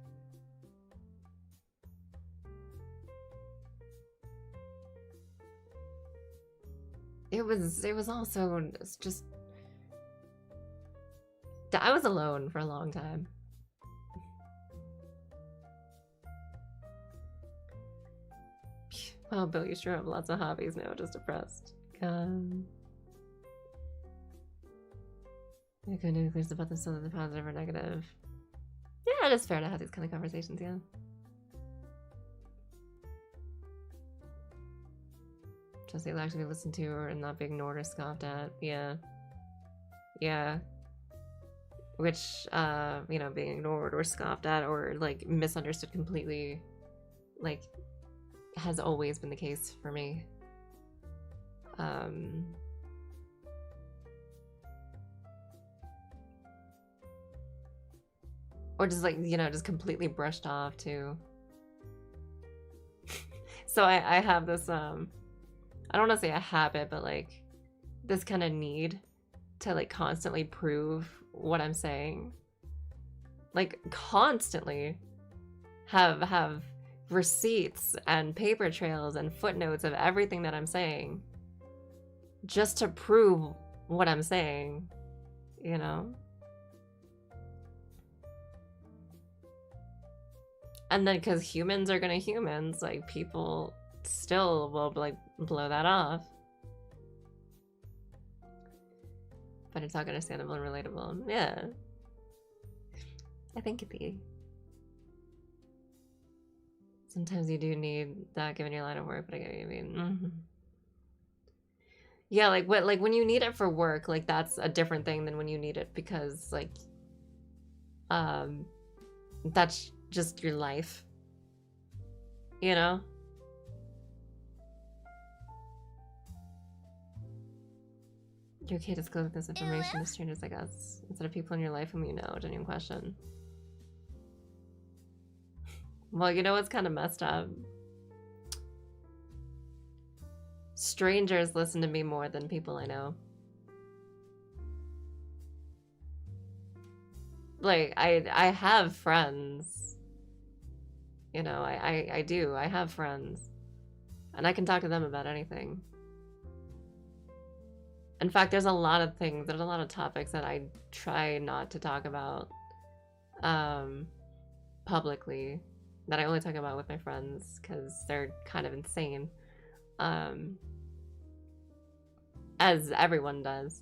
It was also just, I was alone for a long time. Oh, Bill, you sure have lots of hobbies now, just depressed. You can include about them so that they're positive or negative. Yeah, it is fair to have these kind of conversations, yeah. Just they like to be listened to or not be ignored or scoffed at. Yeah. Yeah. Which, you know, being ignored or scoffed at or, like, misunderstood completely, like, has always been the case for me. Or just, like, you know, just completely brushed off, too. So I have this, I don't want to say a habit, but, like, this kind of need to, like, constantly prove what I'm saying. Like, constantly have receipts and paper trails and footnotes of everything that I'm saying just to prove what I'm saying, you know? And then because humans are gonna humans, like people still will like blow that off. But it's not understandable and relatable. Yeah. I think it'd be. Sometimes you do need that given your line of work, but I get what you mean. Yeah, like when you need it for work, like that's a different thing than when you need it because like that's just your life. You know? You're okay disclosing this information to strangers like us instead of people in your life whom you know. Genuine question. Well, you know what's kind of messed up? Strangers listen to me more than people I know. Like, I have friends. You know, I do. I have friends. And I can talk to them about anything. In fact, there's a lot of things, there's a lot of topics that I try not to talk about publicly, that I only talk about with my friends because they're kind of insane. As everyone does.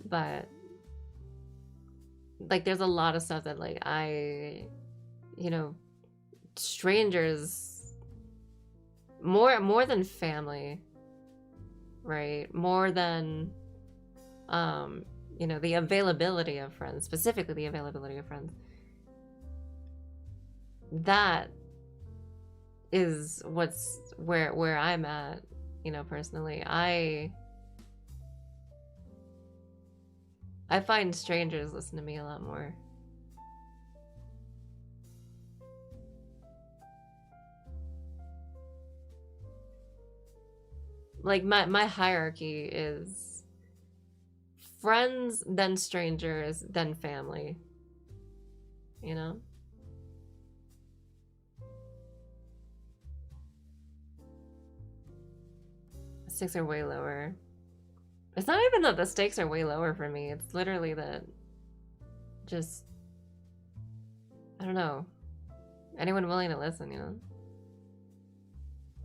But like there's a lot of stuff that like you know, strangers more than family, right? More than you know, the availability of friends, specifically the availability of friends. That is what's where I'm at, you know, personally. I find strangers listen to me a lot more. Like my hierarchy is friends, then strangers, then family. You know? The stakes are way lower. It's not even that the stakes are way lower for me. It's literally that just, I don't know. Anyone willing to listen, you know?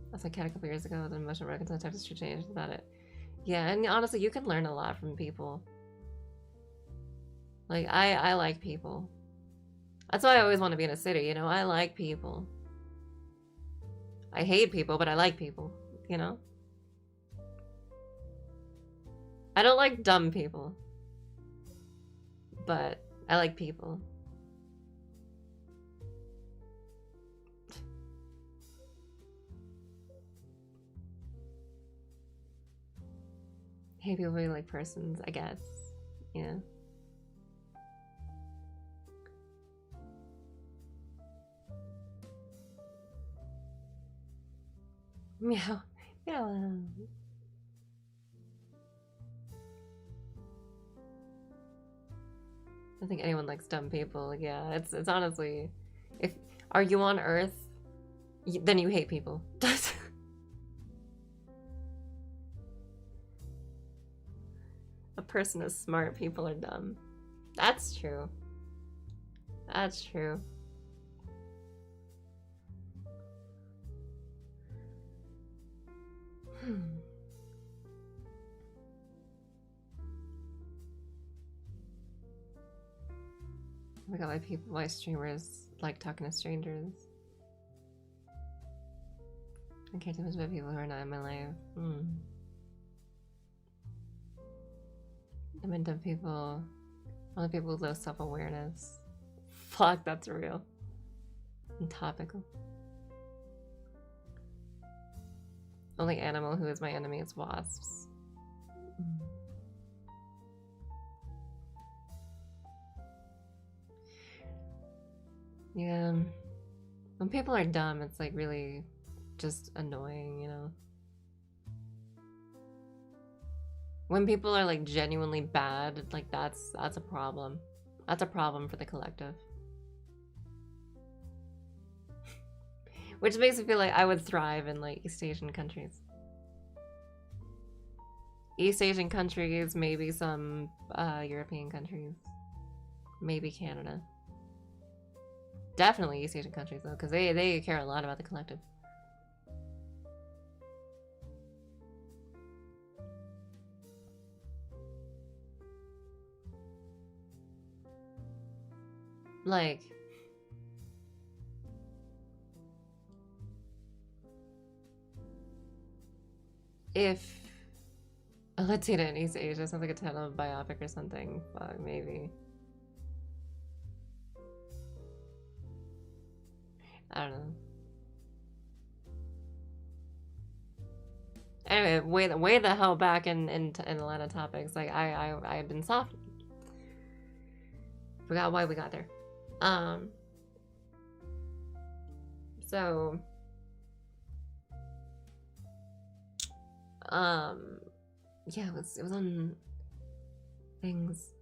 That's my cat a couple years ago. The emotional reconcile text should change about it. Yeah, and honestly, you can learn a lot from people. Like, I like people. That's why I always want to be in a city, you know? I like people. I hate people, but I like people, you know? I don't like dumb people. But I like people. Hate people really like persons, I guess. Yeah. Meow. Meow. I think anyone likes dumb people. Yeah, it's honestly, if are you on Earth, then you hate people. A person is smart, people are dumb. That's true. That's true. Oh my god, why streamers like talking to strangers. I care too much about people who are not in my life. I mean, dumb people, only people with low self-awareness. Fuck, that's real. And topical. Only animal who is my enemy is wasps. Yeah. When people are dumb, it's like really just annoying, you know? When people are like genuinely bad, like that's a problem. That's a problem for the collective. Which makes me feel like I would thrive in like East Asian countries. East Asian countries, maybe some European countries. Maybe Canada. Definitely East Asian countries though, because they care a lot about the collective. Like, if a Latina in East Asia sounds like a title of biopic or something, fuck, maybe. I don't know. Anyway, way the hell back in Atlanta topics. Like I had been soft. Forgot why we got there. So yeah, it was on things.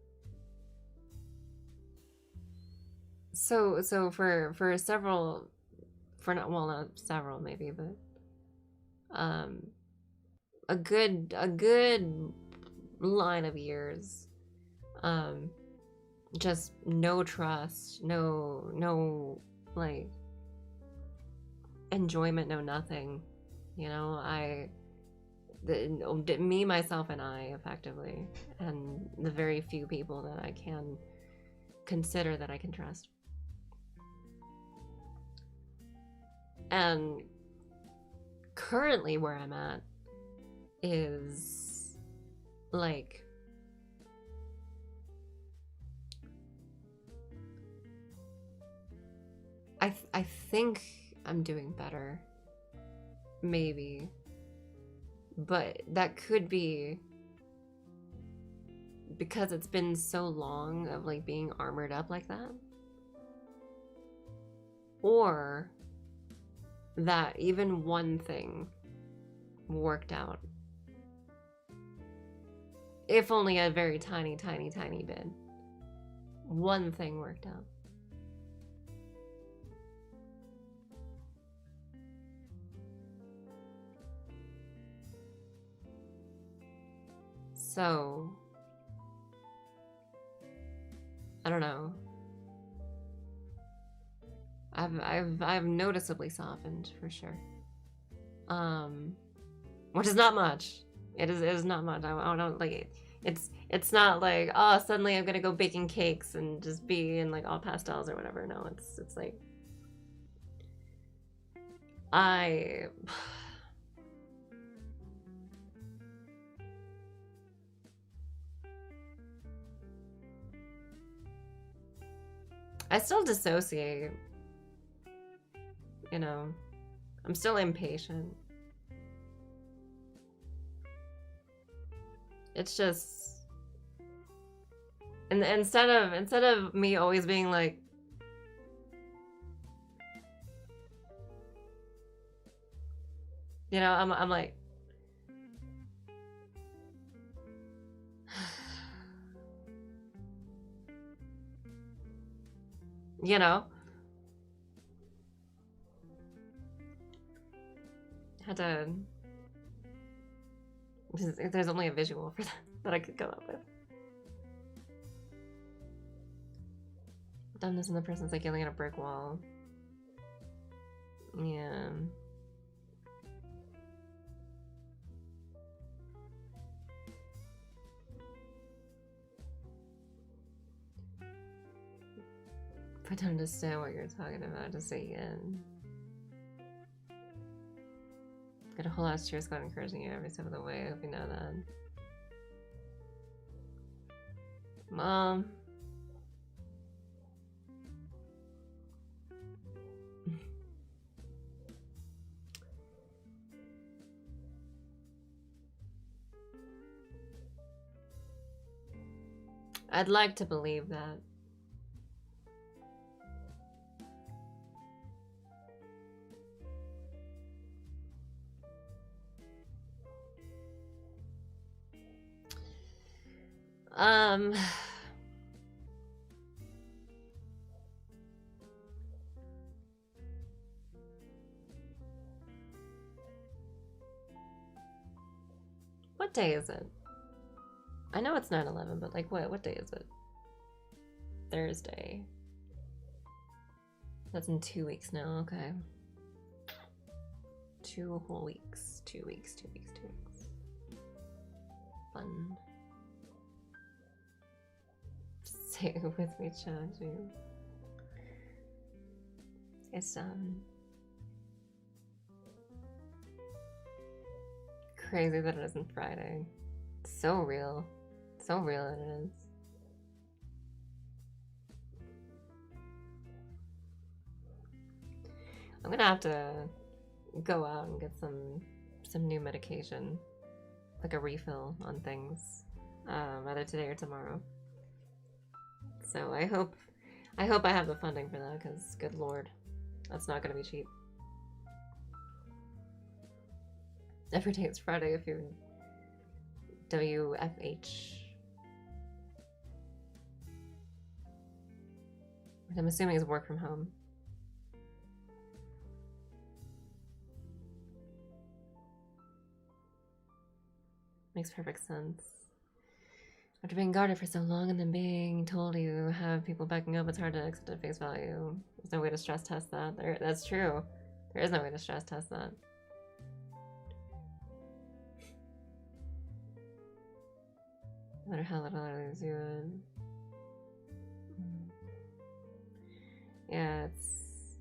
So for several, for not, well, not several maybe, but a good line of years, just no trust, no like enjoyment, no nothing, you know. Me, myself, and I, effectively, and the very few people that I can consider that I can trust. And currently where I'm at is like I think I'm doing better, maybe, but that could be because it's been so long of like being armored up like that, or that even one thing worked out, if only a very tiny bit. One thing worked out. So I don't know. I've noticeably softened for sure. Which is not much. It is not much. I don't like it. It's not like, oh, suddenly I'm gonna go baking cakes and just be in like all pastels or whatever. No, it's like I still dissociate. You know, I'm still impatient. It's just, and instead of me always being like, you know, I'm like, you know, had to. There's only a visual for that that I could come up with. Done this and the person's like yelling at a brick wall. Yeah. If I don't understand what you're talking about, just say yeah. Got a whole lot of cheer squad encouraging you every step of the way. I hope you know that. Mom. I'd like to believe that. What day is it? I know it's 9/11, but like what day is it? Thursday. That's in 2 weeks now, okay. 2 whole weeks. 2 weeks, 2 weeks, 2 weeks. Fun. Stay with me, challenging. It's crazy that it isn't Friday. So real. So real it is. I'm gonna have to go out and get some new medication, like a refill on things, either today or tomorrow. So I hope I have the funding for that, because good lord, that's not gonna be cheap. Every day it's Friday if you're WFH. Which I'm assuming is work from home. Makes perfect sense. After being guarded for so long and then being told you have people backing up, it's hard to accept at face value. There's no way to stress test that. That's true. There is no way to stress test that. No matter how little I lose you in. Yeah, it's...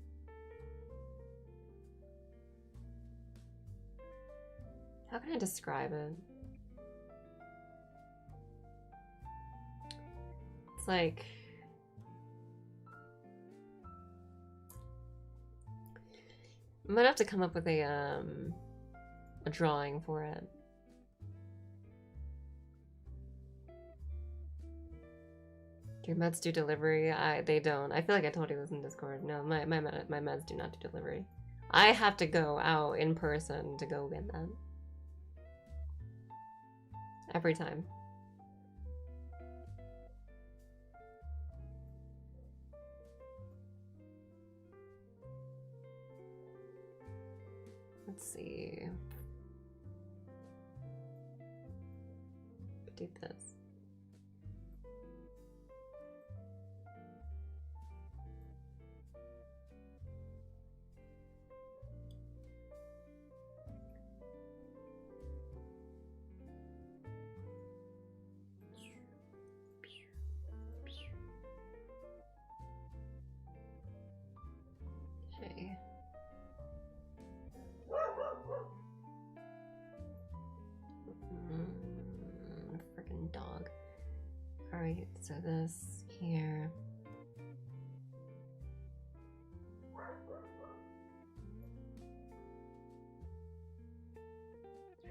How can I describe it? It's like... I might have to come up with a drawing for it. Do your meds do delivery? They don't. I feel like I told you this in Discord. No, my meds do not do delivery. I have to go out in person to go get them. Every time. Let's see. Do this. Okay. Freaking dog. Alright, so this here.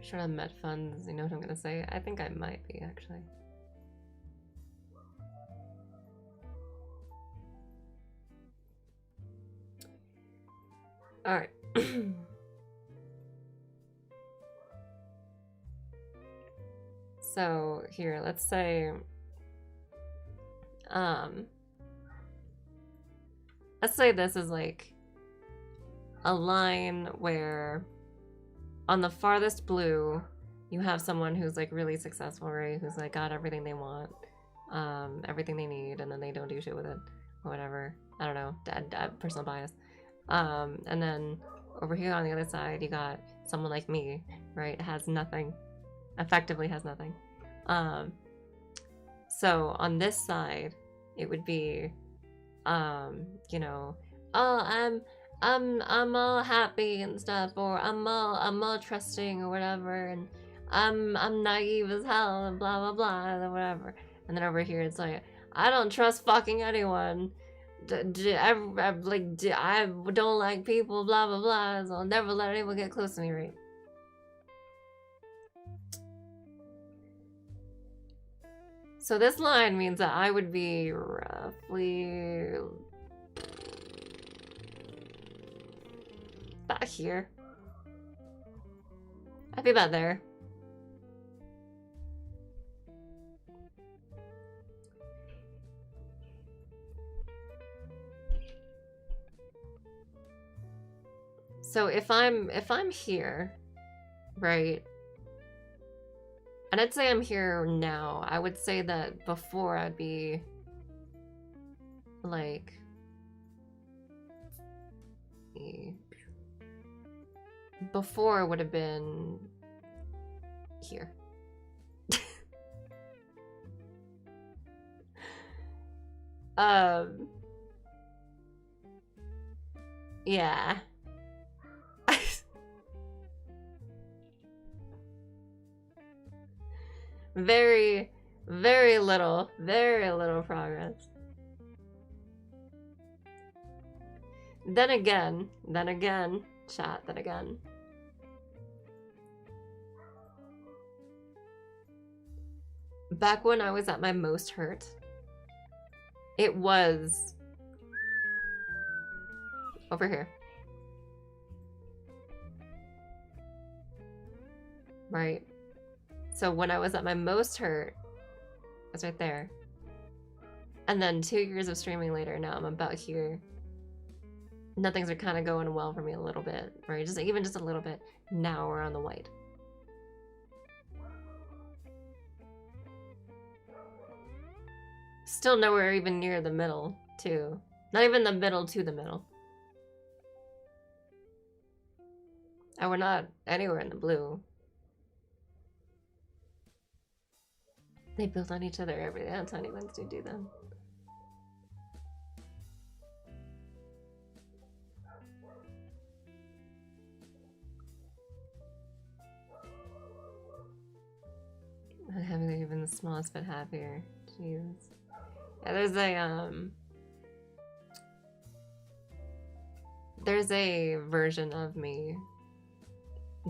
Short on med funds, you know what I'm gonna say? I think I might be, actually. Alright. So, here, let's say... let's say this is like a line where on the farthest blue you have someone who's like really successful, right? Who's like got everything they want, everything they need, and then they don't do shit with it or whatever. I don't know, personal bias. And then over here on the other side you got someone like me, right? Has nothing, effectively has nothing. So on this side it would be you know, oh, I'm all happy and stuff, or I'm all trusting or whatever, and I'm naive as hell and blah blah blah and whatever. And then over here it's like, I don't trust fucking anyone. I don't like people, blah blah blah, so I'll never let anyone get close to me, right? So this line means that I would be roughly about here. I'd be about there. So if I'm here, right? And I'd say I'm here now. I would say that before I'd be like Before would have been here. Yeah. Very little progress. Then again, chat, then again. Back when I was at my most hurt, it was over here. Right? So when I was at my most hurt, it's right there. And then 2 years of streaming later, now I'm about here. Nothing's kind of going well for me a little bit, right? Even just a little bit. Now we're on the white. Still nowhere even near the middle, too. Not even the middle to the middle. And we're not anywhere in the blue. They build on each other every day. That's how anyone's do them. Not having even the smallest bit happier. Jeez. Yeah, there's a version of me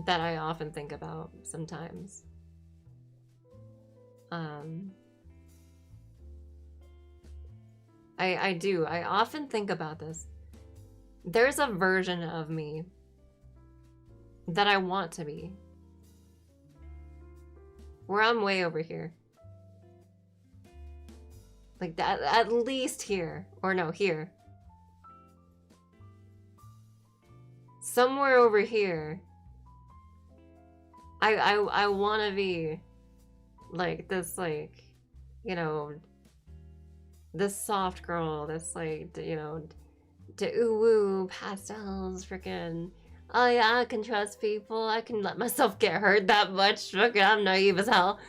that I often think about sometimes. I do. I often think about this. There's a version of me that I want to be. Where I'm way over here. Like that, at least here. Or no, here. Somewhere over here. I want to be like this, like, you know, this soft girl, this, like, you know, ooh pastels, freaking, oh yeah, I can trust people, I can let myself get hurt that much, fucking, I'm naive as hell.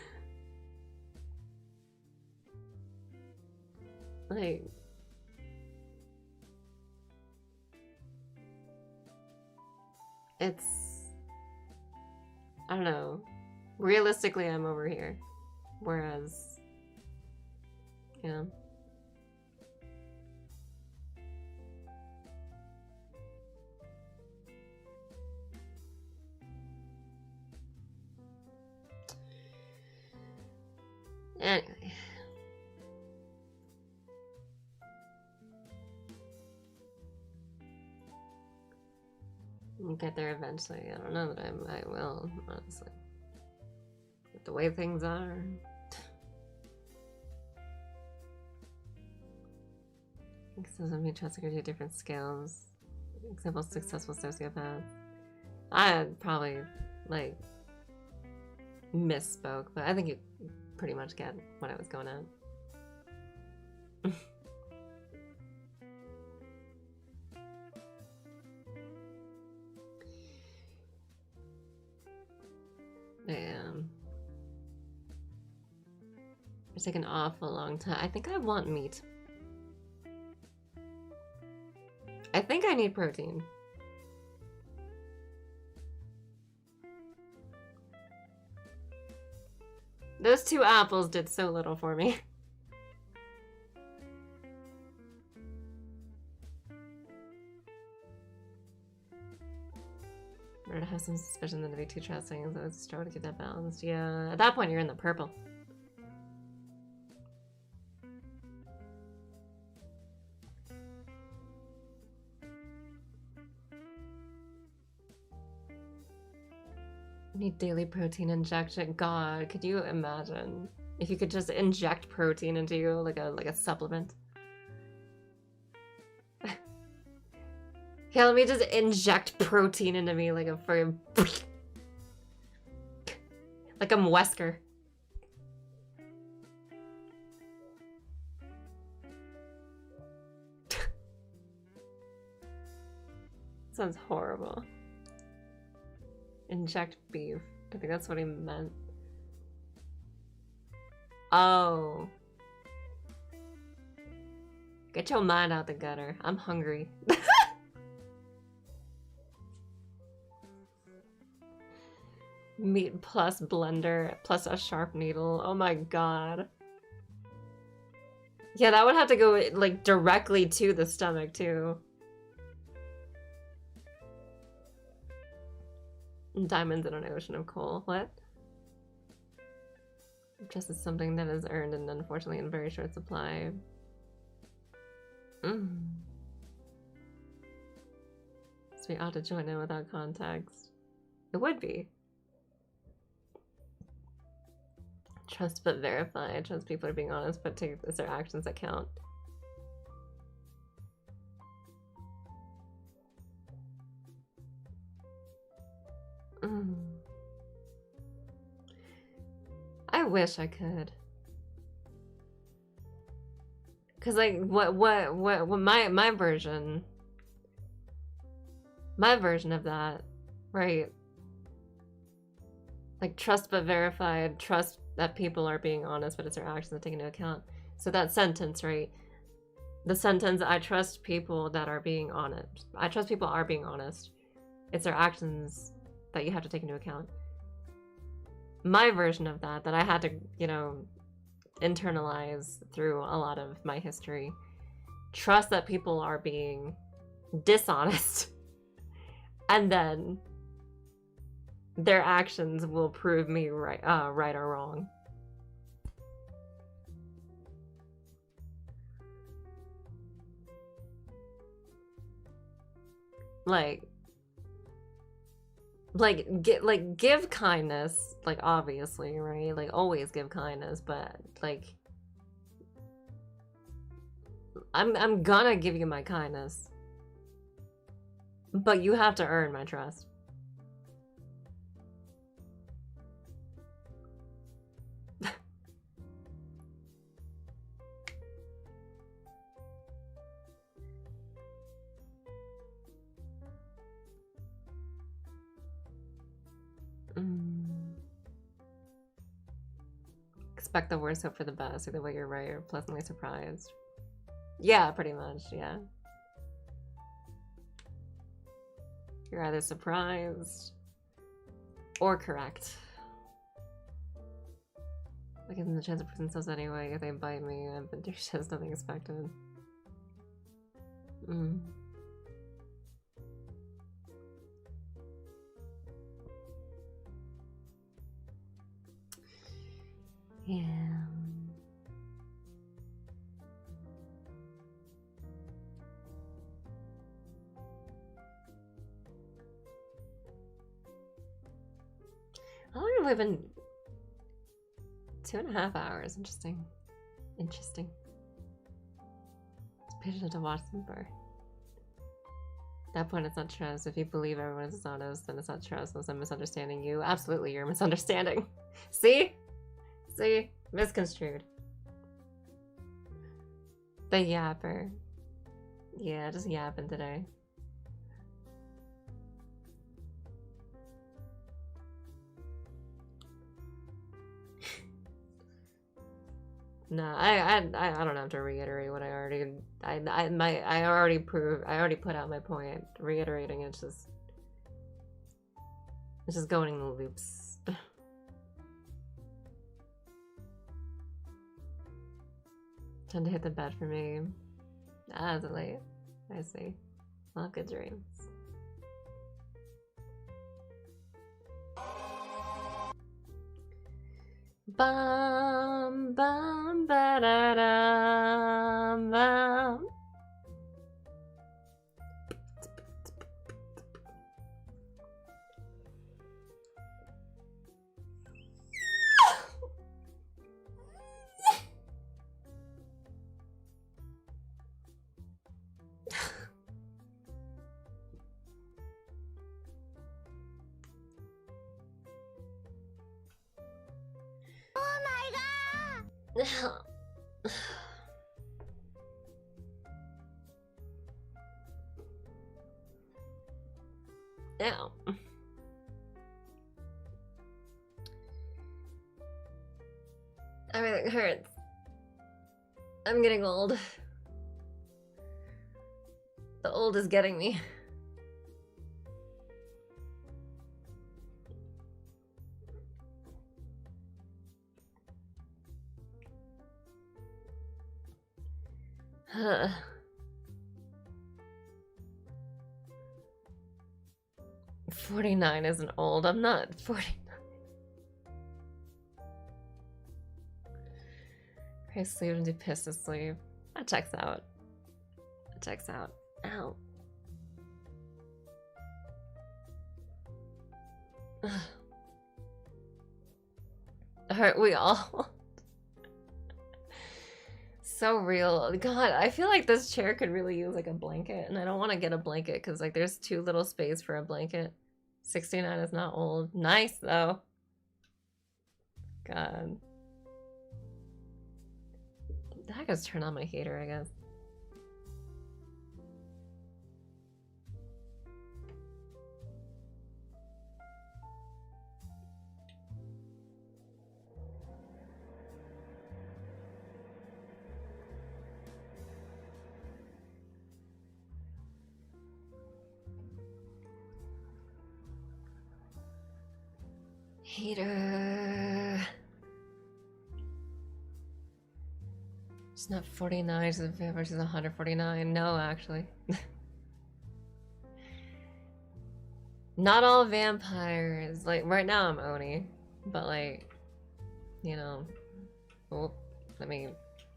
Like, it's, I don't know, realistically I'm over here, whereas, you know. Anyway. We'll get there eventually. I don't know that I will, honestly. With the way things are. Because of me trusting her to different scales. Example, successful sociopath. I probably, like, misspoke, but I think you pretty much get what I was going at. Damn. It's taken an awful long time. I think I want meat. I think I need protein. Those 2 apples did so little for me. Better to have some suspicion than to be too trusting, so it's trying to keep that balanced. Yeah, at that point you're in the purple. Need daily protein injection. God, could you imagine if you could just inject protein into you like a supplement? Yeah, let me just inject protein into me like a friggin' like I'm Wesker. Sounds horrible. Inject beef. I think that's what he meant. Oh. Get your mind out the gutter. I'm hungry. Meat plus blender plus a sharp needle. Oh my god. Yeah, that would have to go like directly to the stomach too. Diamonds in an ocean of coal. What? Just as something that is earned and unfortunately in very short supply. So we ought to join in without context. It would be. Trust but verify. Trust people are being honest, but take as their actions that count. I wish I could. Cause like what my version of that, right? Like trust but verified, trust that people are being honest, but it's their actions that take into account. So that sentence, right? The sentence, I trust people that are being honest. I trust people are being honest. It's their actions that you have to take into account. My version of that I had to, you know, internalize through a lot of my history. Trust that people are being dishonest. And then their actions will prove me right or wrong. Give kindness, like obviously, right? Like always give kindness, but like I'm gonna give you my kindness. But you have to earn my trust. Expect the worst, hope for the best. Either way, you're right or pleasantly surprised. Yeah, pretty much, yeah. You're either surprised or correct. I give them the chance to prove themselves anyway. If they bite me, I've been through shit, nothing expected. Yeah. How long have we been? 2.5 hours. Interesting. Interesting. It's patient to watch them burn. At that point, it's not trust. If you believe everyone is dishonest, then it's not trust unless I'm misunderstanding you. Absolutely, you're misunderstanding. See? See? Misconstrued. The yapper. Yeah, just yapping today. No, I don't have to reiterate what I already I already put out my point. Reiterating it's just going in the loops. Time to hit the bed for me. Ah, is it late? I see. Well, good dreams. Bum bum ba da dum bum. Ow. Everything hurts. I'm getting old. The old is getting me. Huh. 49 isn't old. I'm not 49. Pray sleep and do piss to sleep. That checks out. That checks out. Ow. Aren't we all? So real. God, I feel like this chair could really use like a blanket, and I don't want to get a blanket because like there's too little space for a blanket. 69 is not old. Nice though. God. I gotta turn on my heater, I guess. Heater. It's not 49, she's a vampire, she's 149. No, actually. Not all vampires. Like, right now I'm Oni. But, like, you know. Oh, let me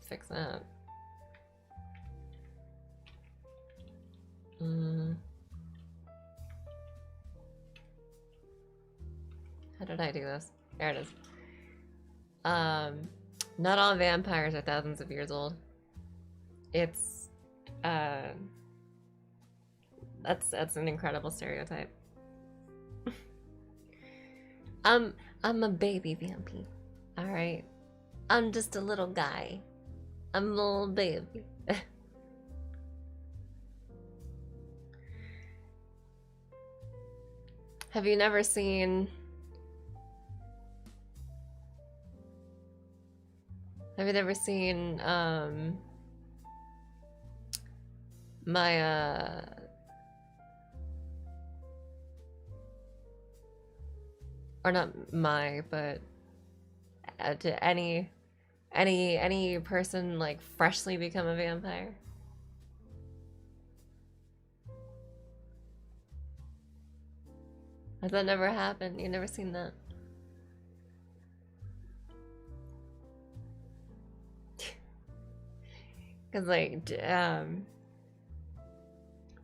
fix that. How did I do this? There it is. Not all vampires are thousands of years old. It's, that's an incredible stereotype. I'm a baby vampy. Alright? I'm just a little guy. I'm a little baby. Have you never seen... Have you ever seen, my, or not my, but to any person, like, freshly become a vampire? Has that never happened? You've never seen that? Because, like,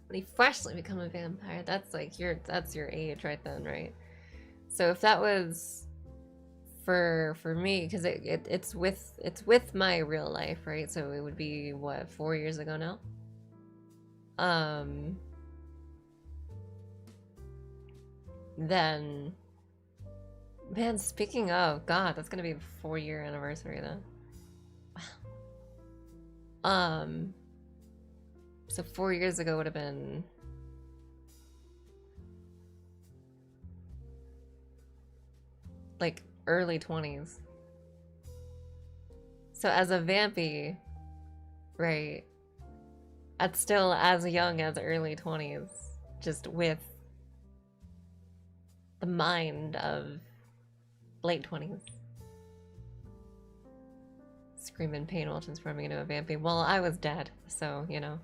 when you freshly become a vampire, that's like that's your age right then, right? So if that was for me, because it's with my real life, right? So it would be what, 4 years ago now. Then, man, speaking of, God, that's gonna be the 4-year anniversary then. So 4 years ago would have been like early 20s. So as a vampy, right, that's still as young as early 20s, just with the mind of late 20s. Scream in pain while transforming into a vampy. Well, I was dead, so, you know.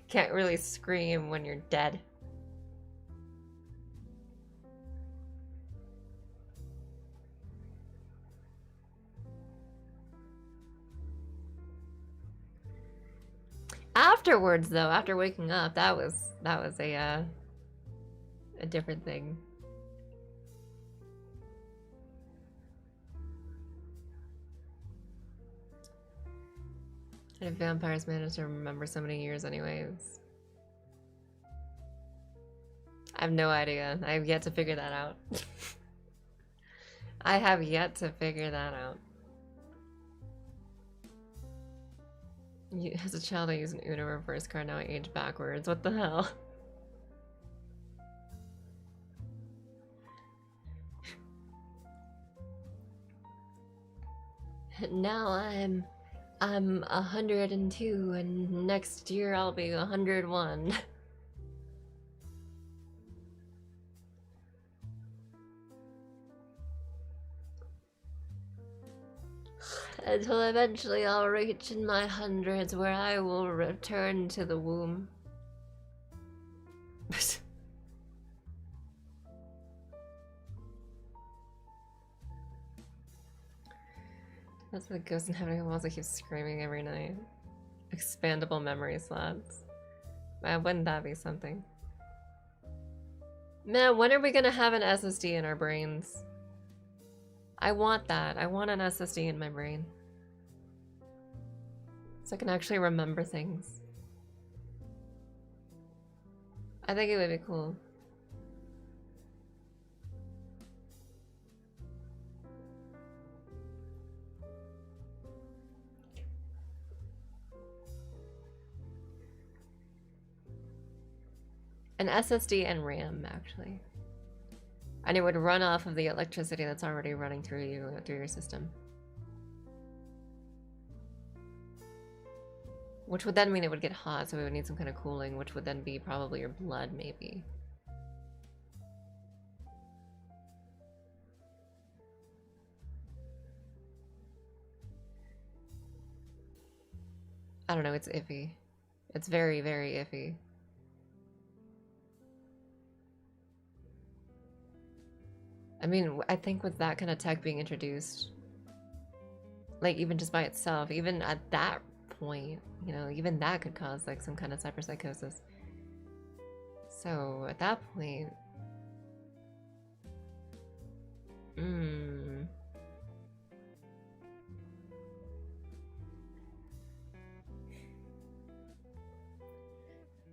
Can't really scream when you're dead. Afterwards, though, after waking up, that was a different thing. And if vampires manage to remember so many years anyways. I have no idea. I have yet to figure that out. I have yet to figure that out. As a child, I used an Uno reverse card. Now I age backwards. What the hell? now I'm 102, and next year I'll be 101. Until eventually I'll reach in my hundreds where I will return to the womb. That's what Ghost in Heaven Walls I keep screaming every night. Expandable memory slots. Man, wouldn't that be something? Man, when are we gonna have an SSD in our brains? I want that. I want an SSD in my brain. So I can actually remember things. I think it would be cool. An SSD and RAM, actually. And it would run off of the electricity that's already running through you, through your system. Which would then mean it would get hot, so we would need some kind of cooling, which would then be probably your blood, maybe. I don't know, it's iffy. It's very, very iffy. I mean, I think with that kind of tech being introduced, like even just by itself, even at that point, you know, even that could cause like some kind of cyberpsychosis. So at that point,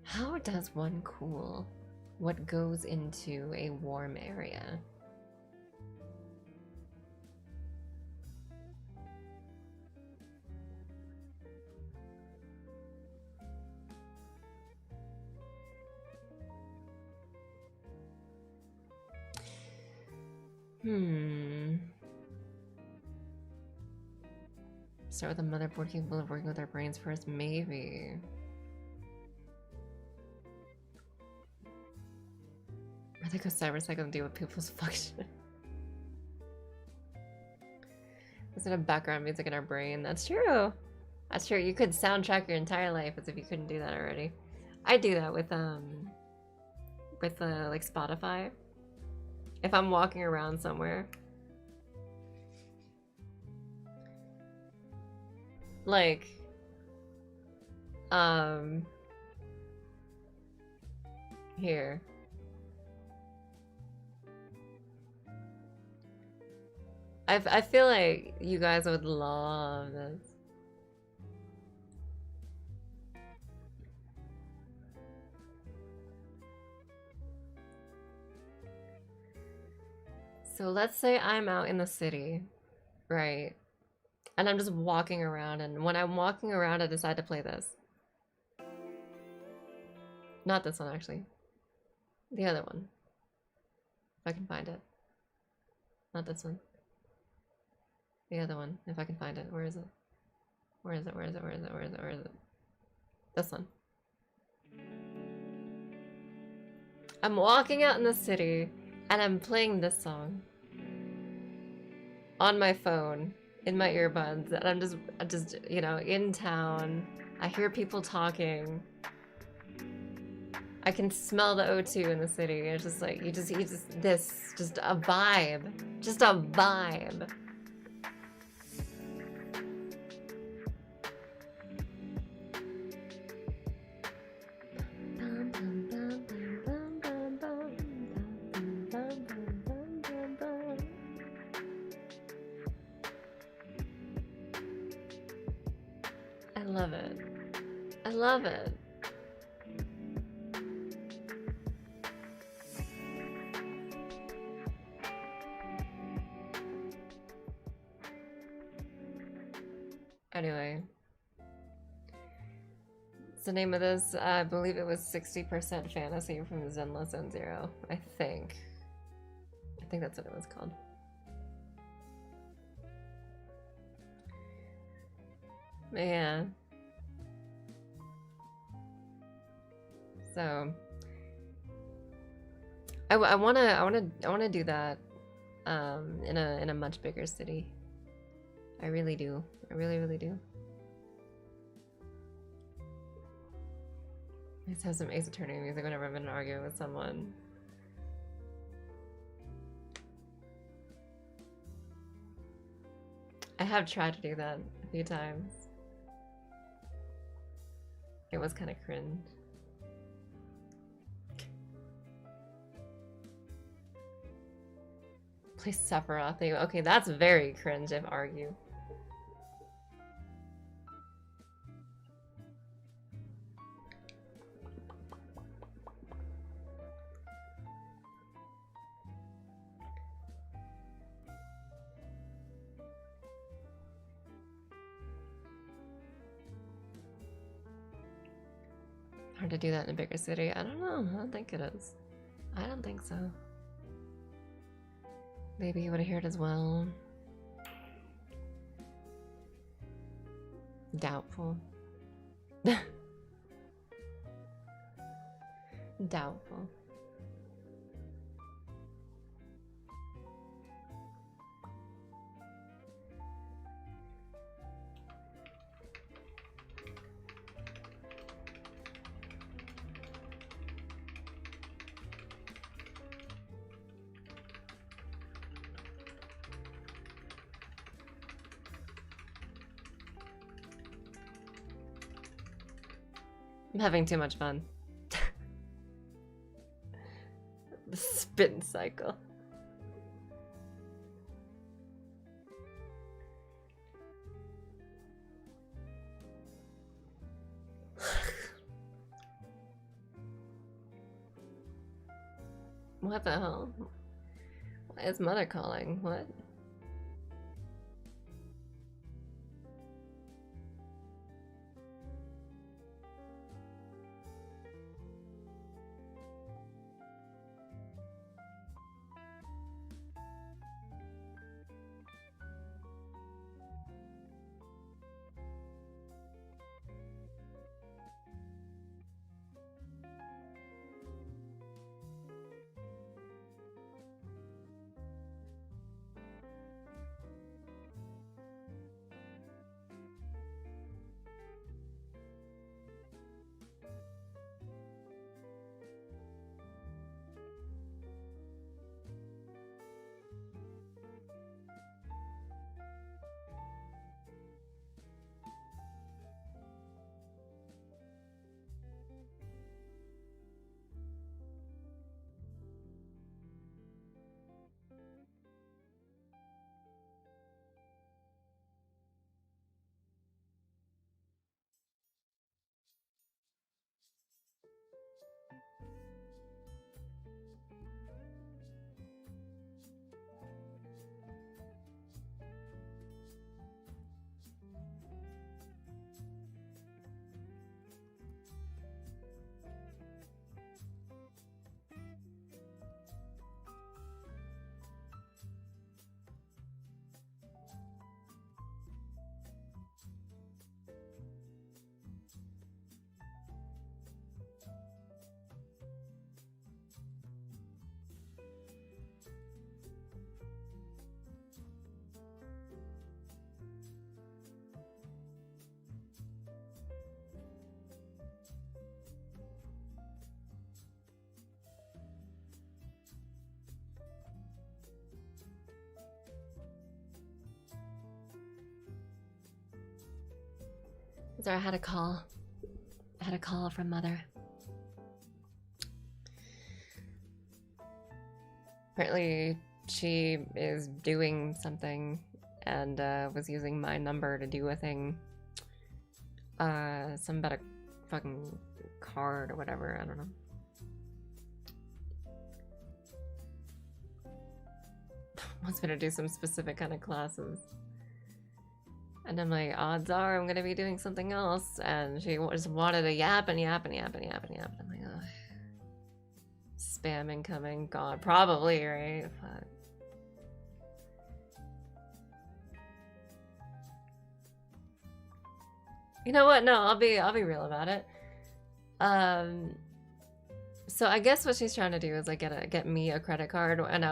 how does one cool what goes into a warm area? Start with a motherboard capable of working with our brains first, maybe. I think a cyberpsycho can deal with people's function. Listen to background music in our brain. That's true. That's true. You could soundtrack your entire life as if you couldn't do that already. I do that with like Spotify. If I'm walking around somewhere. Like, here. I feel like you guys would love this. So let's say I'm out in the city, right? And I'm just walking around, and when I'm walking around, I decide to play this. Not this one, actually. The other one. If I can find it. Not this one. The other one, if I can find it. Where is it? Where is it? Where is it? Where is it? Where is it? Where is it? This one. I'm walking out in the city, and I'm playing this song. On my phone. In my earbuds, and I'm just, you know, in town. I hear people talking. I can smell the O2 in the city. It's just like, just a vibe. Just a vibe. I love it. I love it. Anyway. What's the name of this? I believe it was 60% fantasy from Zenless Zone Zero. I think that's what it was called. Yeah. So I wanna do that in a much bigger city. I really do. I really do. I used to have some Ace Attorney music whenever I'm in an argument with someone. I have tried to do that a few times. It was kind of cringe. Play Sephiroth. Okay, that's very cringe if argue. Hard to do that in a bigger city. I don't know. I don't think it is. I don't think so. Maybe you would hear it as well. Doubtful. Doubtful. I'm having too much fun. The spin cycle. What the hell? Why is mother calling? What? Sorry, I had a call. I had a call from mother. Apparently, she is doing something and was using my number to do a thing. Some about a fucking card or whatever, I don't know. Wants me to do some specific kind of classes. And I'm like, odds are I'm gonna be doing something else. And she just wanted to yap and yap and yap and yap and yap. I'm like, ugh. Spam incoming. God, probably, right? Fuck. You know what? No, I'll be real about it. So I guess what she's trying to do is like get me a credit card, and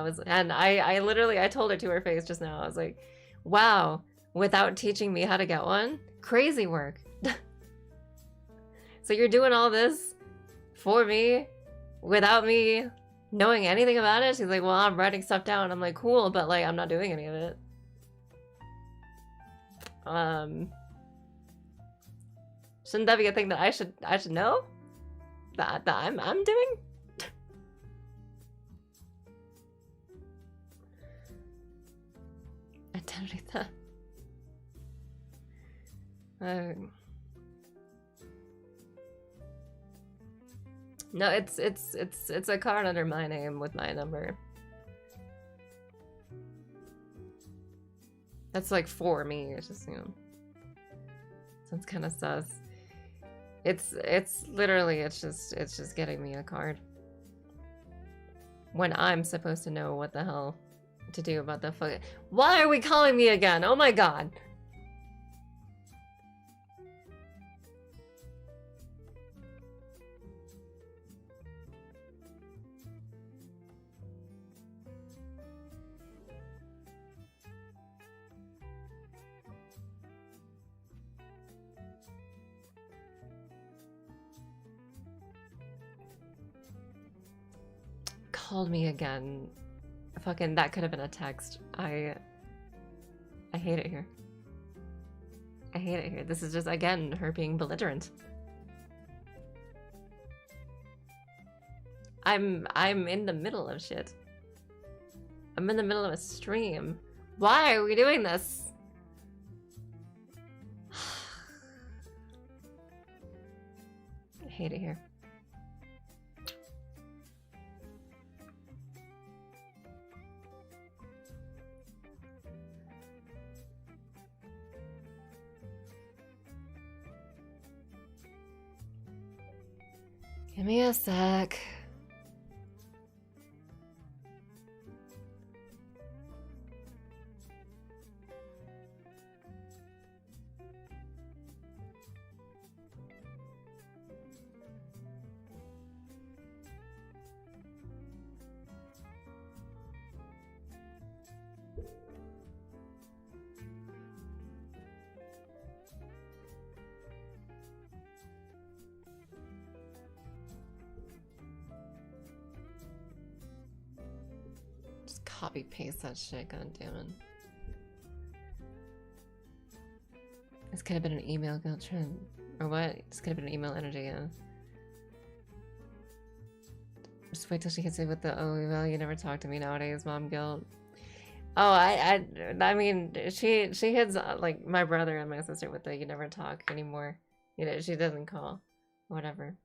I literally I told her to her face just now. I was like, "Wow, without teaching me how to get one, crazy work." So you're doing all this for me without me knowing anything about it? She's like, "Well, I'm writing stuff down." I'm like, "Cool, but like I'm not doing any of it." Shouldn't that be a thing that I should know? That I'm doing? Identity theft. No, it's a card under my name with my number. That's like for me. It's just, you know, sounds kind of sus. It's literally it's just getting me a card when I'm supposed to know what the hell to do about the fuck. Why are we calling me again? Oh my god. Called me again. Fucking that could have been a text. I hate it here. I hate it here. This is just again her being belligerent. I'm in the middle of shit. I'm in the middle of a stream. Why are we doing this? I hate it here. Give me a sec. Copy paste that shit, god damn it. This could have been an email guilt trend. Or what? This could have been an email energy, yeah. Just wait till she hits it with the, "Oh, well, you never talk to me nowadays, mom guilt." Oh, I mean, she hits like my brother and my sister with the "you never talk anymore." You know, she doesn't call. Whatever.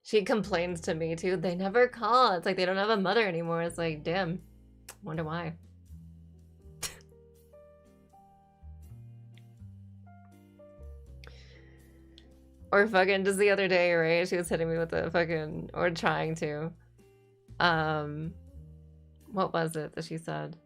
She complains to me too. They never call. It's like they don't have a mother anymore. It's like, damn. Wonder why. Or fucking just the other day, right? She was hitting me with the fucking, or trying to. What was it that she said?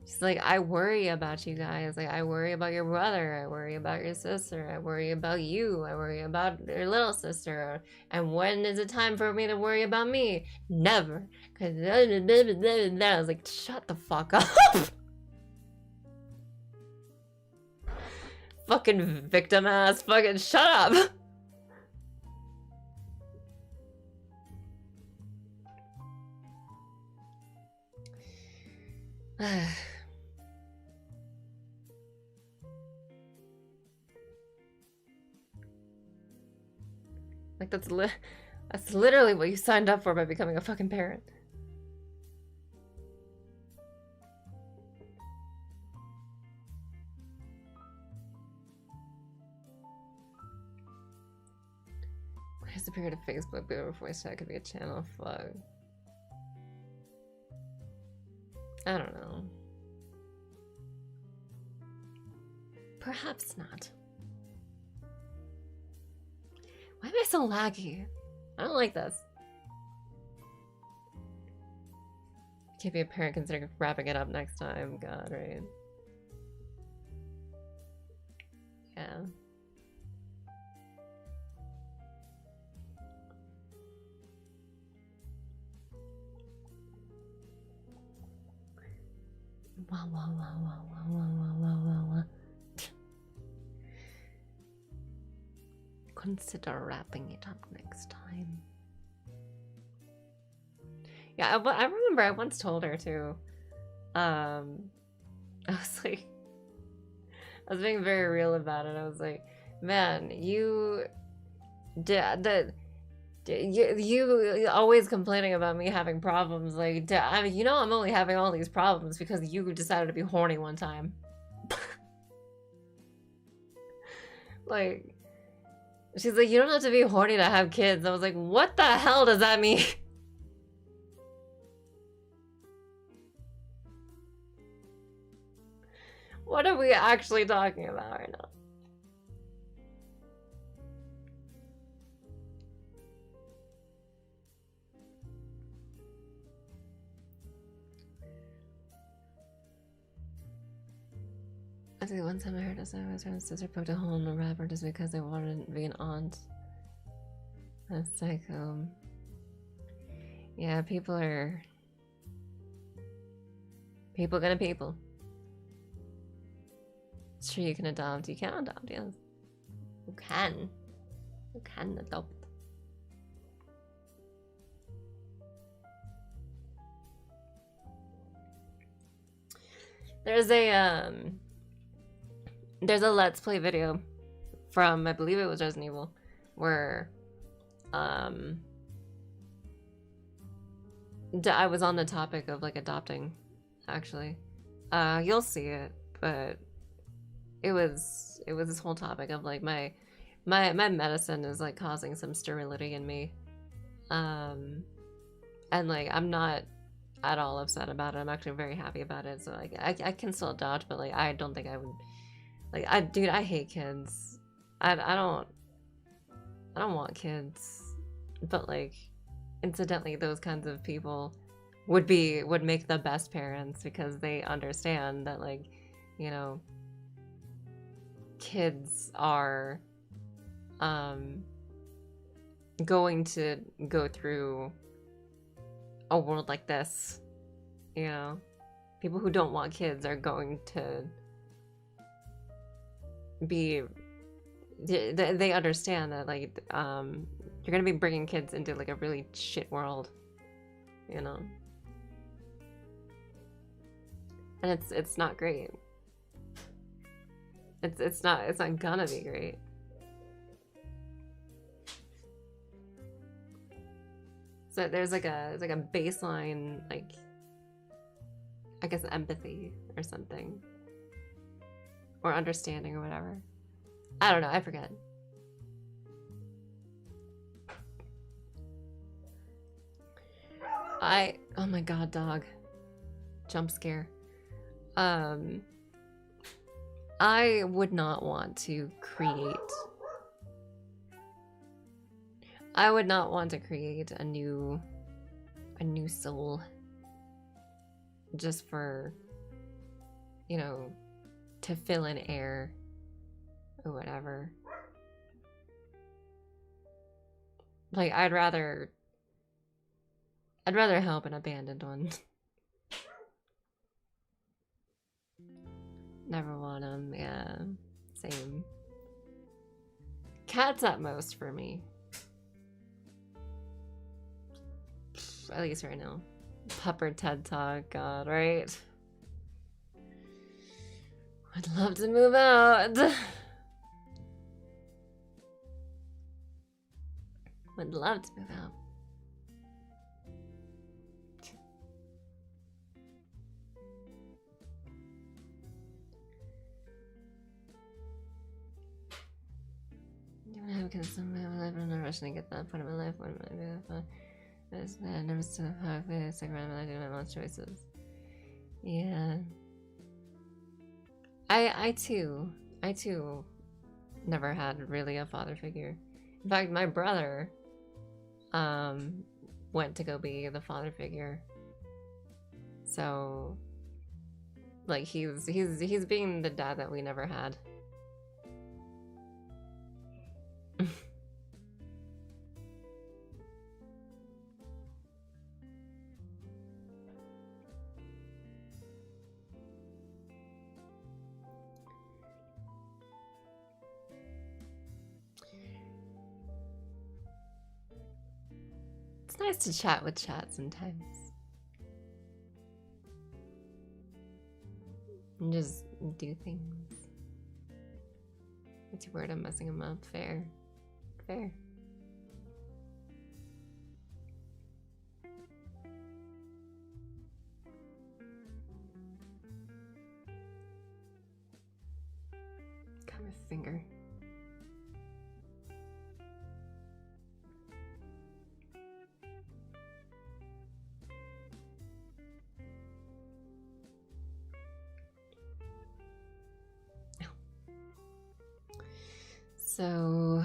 She's like, "I worry about you guys. Like, I worry about your brother. I worry about your sister. I worry about you. I worry about your little sister. And when is it time for me to worry about me? Never." Cause I was like, shut the fuck up. Fucking victim ass. Fucking shut up. Like that's literally what you signed up for by becoming a fucking parent. I disappeared to Facebook, but voice chat could be a channel. Fuck. I don't know. Perhaps not. Why am I so laggy? I don't like this. Can't be a parent considering wrapping it up next time. God, right? Consider wrapping it up next time. Yeah, I remember I once told her to. I was like, I was being very real about it. I was like, man, you always complaining about me having problems. Like, I mean, you know, I'm only having all these problems because you decided to be horny one time. Like, she's like, you don't have to be horny to have kids. I was like, what the hell does that mean? What are we actually talking about right now? I think one time I heard a song where my sister poked a hole in the wrapper just because they wanted to be an aunt. That's like, yeah, people gonna people. It's true you can adopt. You can adopt, yes. You can. You can adopt. There's a Let's Play video from, I believe it was Resident Evil, where I was on the topic of like adopting, actually. You'll see it, but it was this whole topic of like my medicine is like causing some sterility in me. And like I'm not at all upset about it. I'm actually very happy about it. So like I can still adopt, but like I don't think I would. Like, dude, I hate kids. I don't want kids. But like, incidentally, those kinds of people would make the best parents because they understand that, like, you know, kids are going to go through a world like this. You know, people who don't want kids are going to they understand that like you're gonna be bringing kids into like a really shit world, you know, and it's not great. It's not gonna be great. So there's like a baseline, like, I guess, empathy or something. Or understanding or whatever. I don't know, I forget. Oh my god, dog. Jump scare. I would not want to create... I would not want to create a new soul. Just for, you know, to fill in air or whatever. Like, I'd rather help an abandoned one. Never want them, yeah. Same. Cats at most for me. At least right now. Pupper TED Talk, god, right? I'd love to move out. Would love to move out. Don't have kids in my life. I'm not rushing to get that point in my life. When am I doing that? I never stood up hard for the second round of my life. My mom's choices. Yeah. I too never had really a father figure. In fact, my brother went to go be the father figure. So like he's being the dad that we never had. nice to chat with chat sometimes. And just do things. It's weird I'm messing them up. Fair. Fair. Got my finger. So,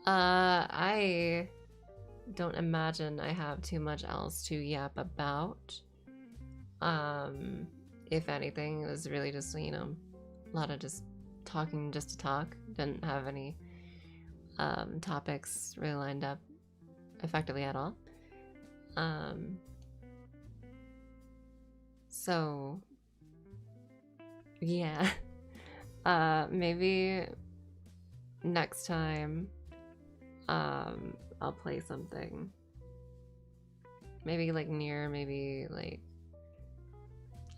I don't imagine I have too much else to yap about. If anything, it was really just, you know, a lot of just talking just to talk. Didn't have any topics really lined up effectively at all. So, yeah. Maybe next time, I'll play something. Maybe like near, maybe like,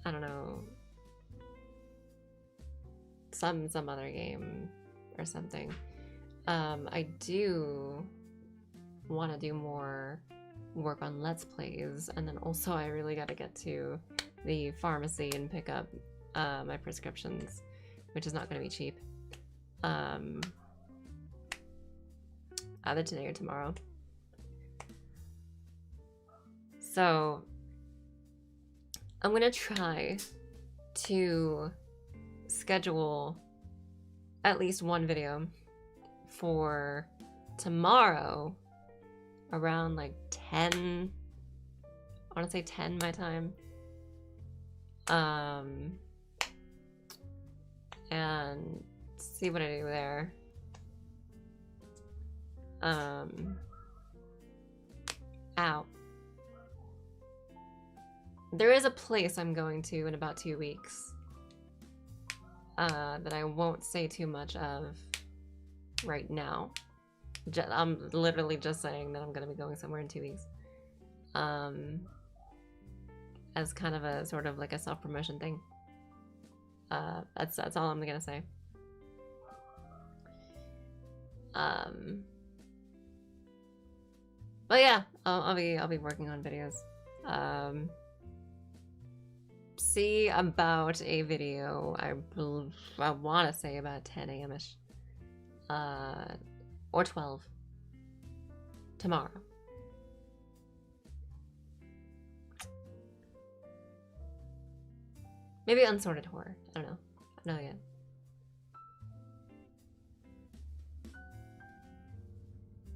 I don't know, some other game or something. I do want to do more work on Let's Plays, and then also I really got to get to the pharmacy and pick up my prescriptions, which is not going to be cheap. Either today or tomorrow. So I'm gonna try to schedule at least one video for tomorrow around like 10. I want to say 10 my time. And see what I do there. Ow. There is a place I'm going to in about 2 weeks that I won't say too much of right now. I'm literally just saying that I'm going to be going somewhere in 2 weeks. As kind of a sort of like a self-promotion thing. That's all I'm gonna say. But yeah, I'll be working on videos. See about a video. I want to say about 10 a.m.ish, or 12 tomorrow. Maybe unsorted horror. I don't know. I don't know yet.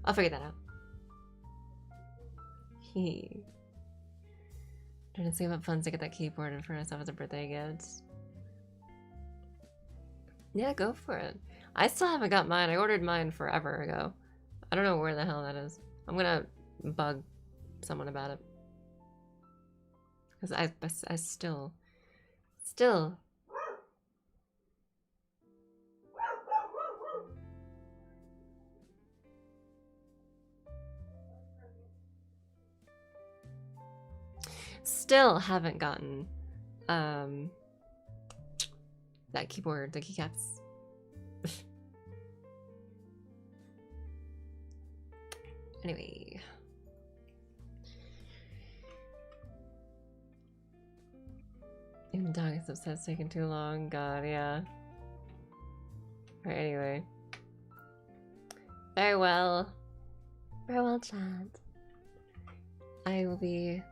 I'll figure that out. Trying to see what fun to get that keyboard in for myself as a birthday gift. Yeah, go for it. I still haven't got mine. I ordered mine forever ago. I don't know where the hell that is. I'm gonna bug someone about it. Because I still... Still haven't gotten that keyboard, the keycaps. Anyway. Even dog is upset it's taking too long. God, yeah. Alright, anyway. Very well. Very well, chat. I will be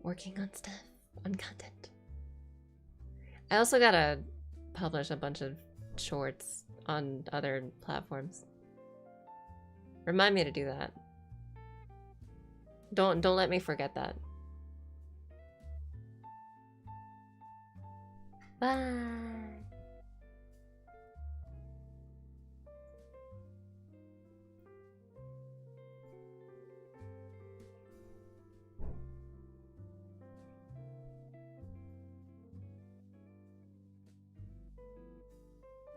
working on stuff, on content. I also gotta publish a bunch of shorts on other platforms. Remind me to do that. Don't let me forget that. Bye.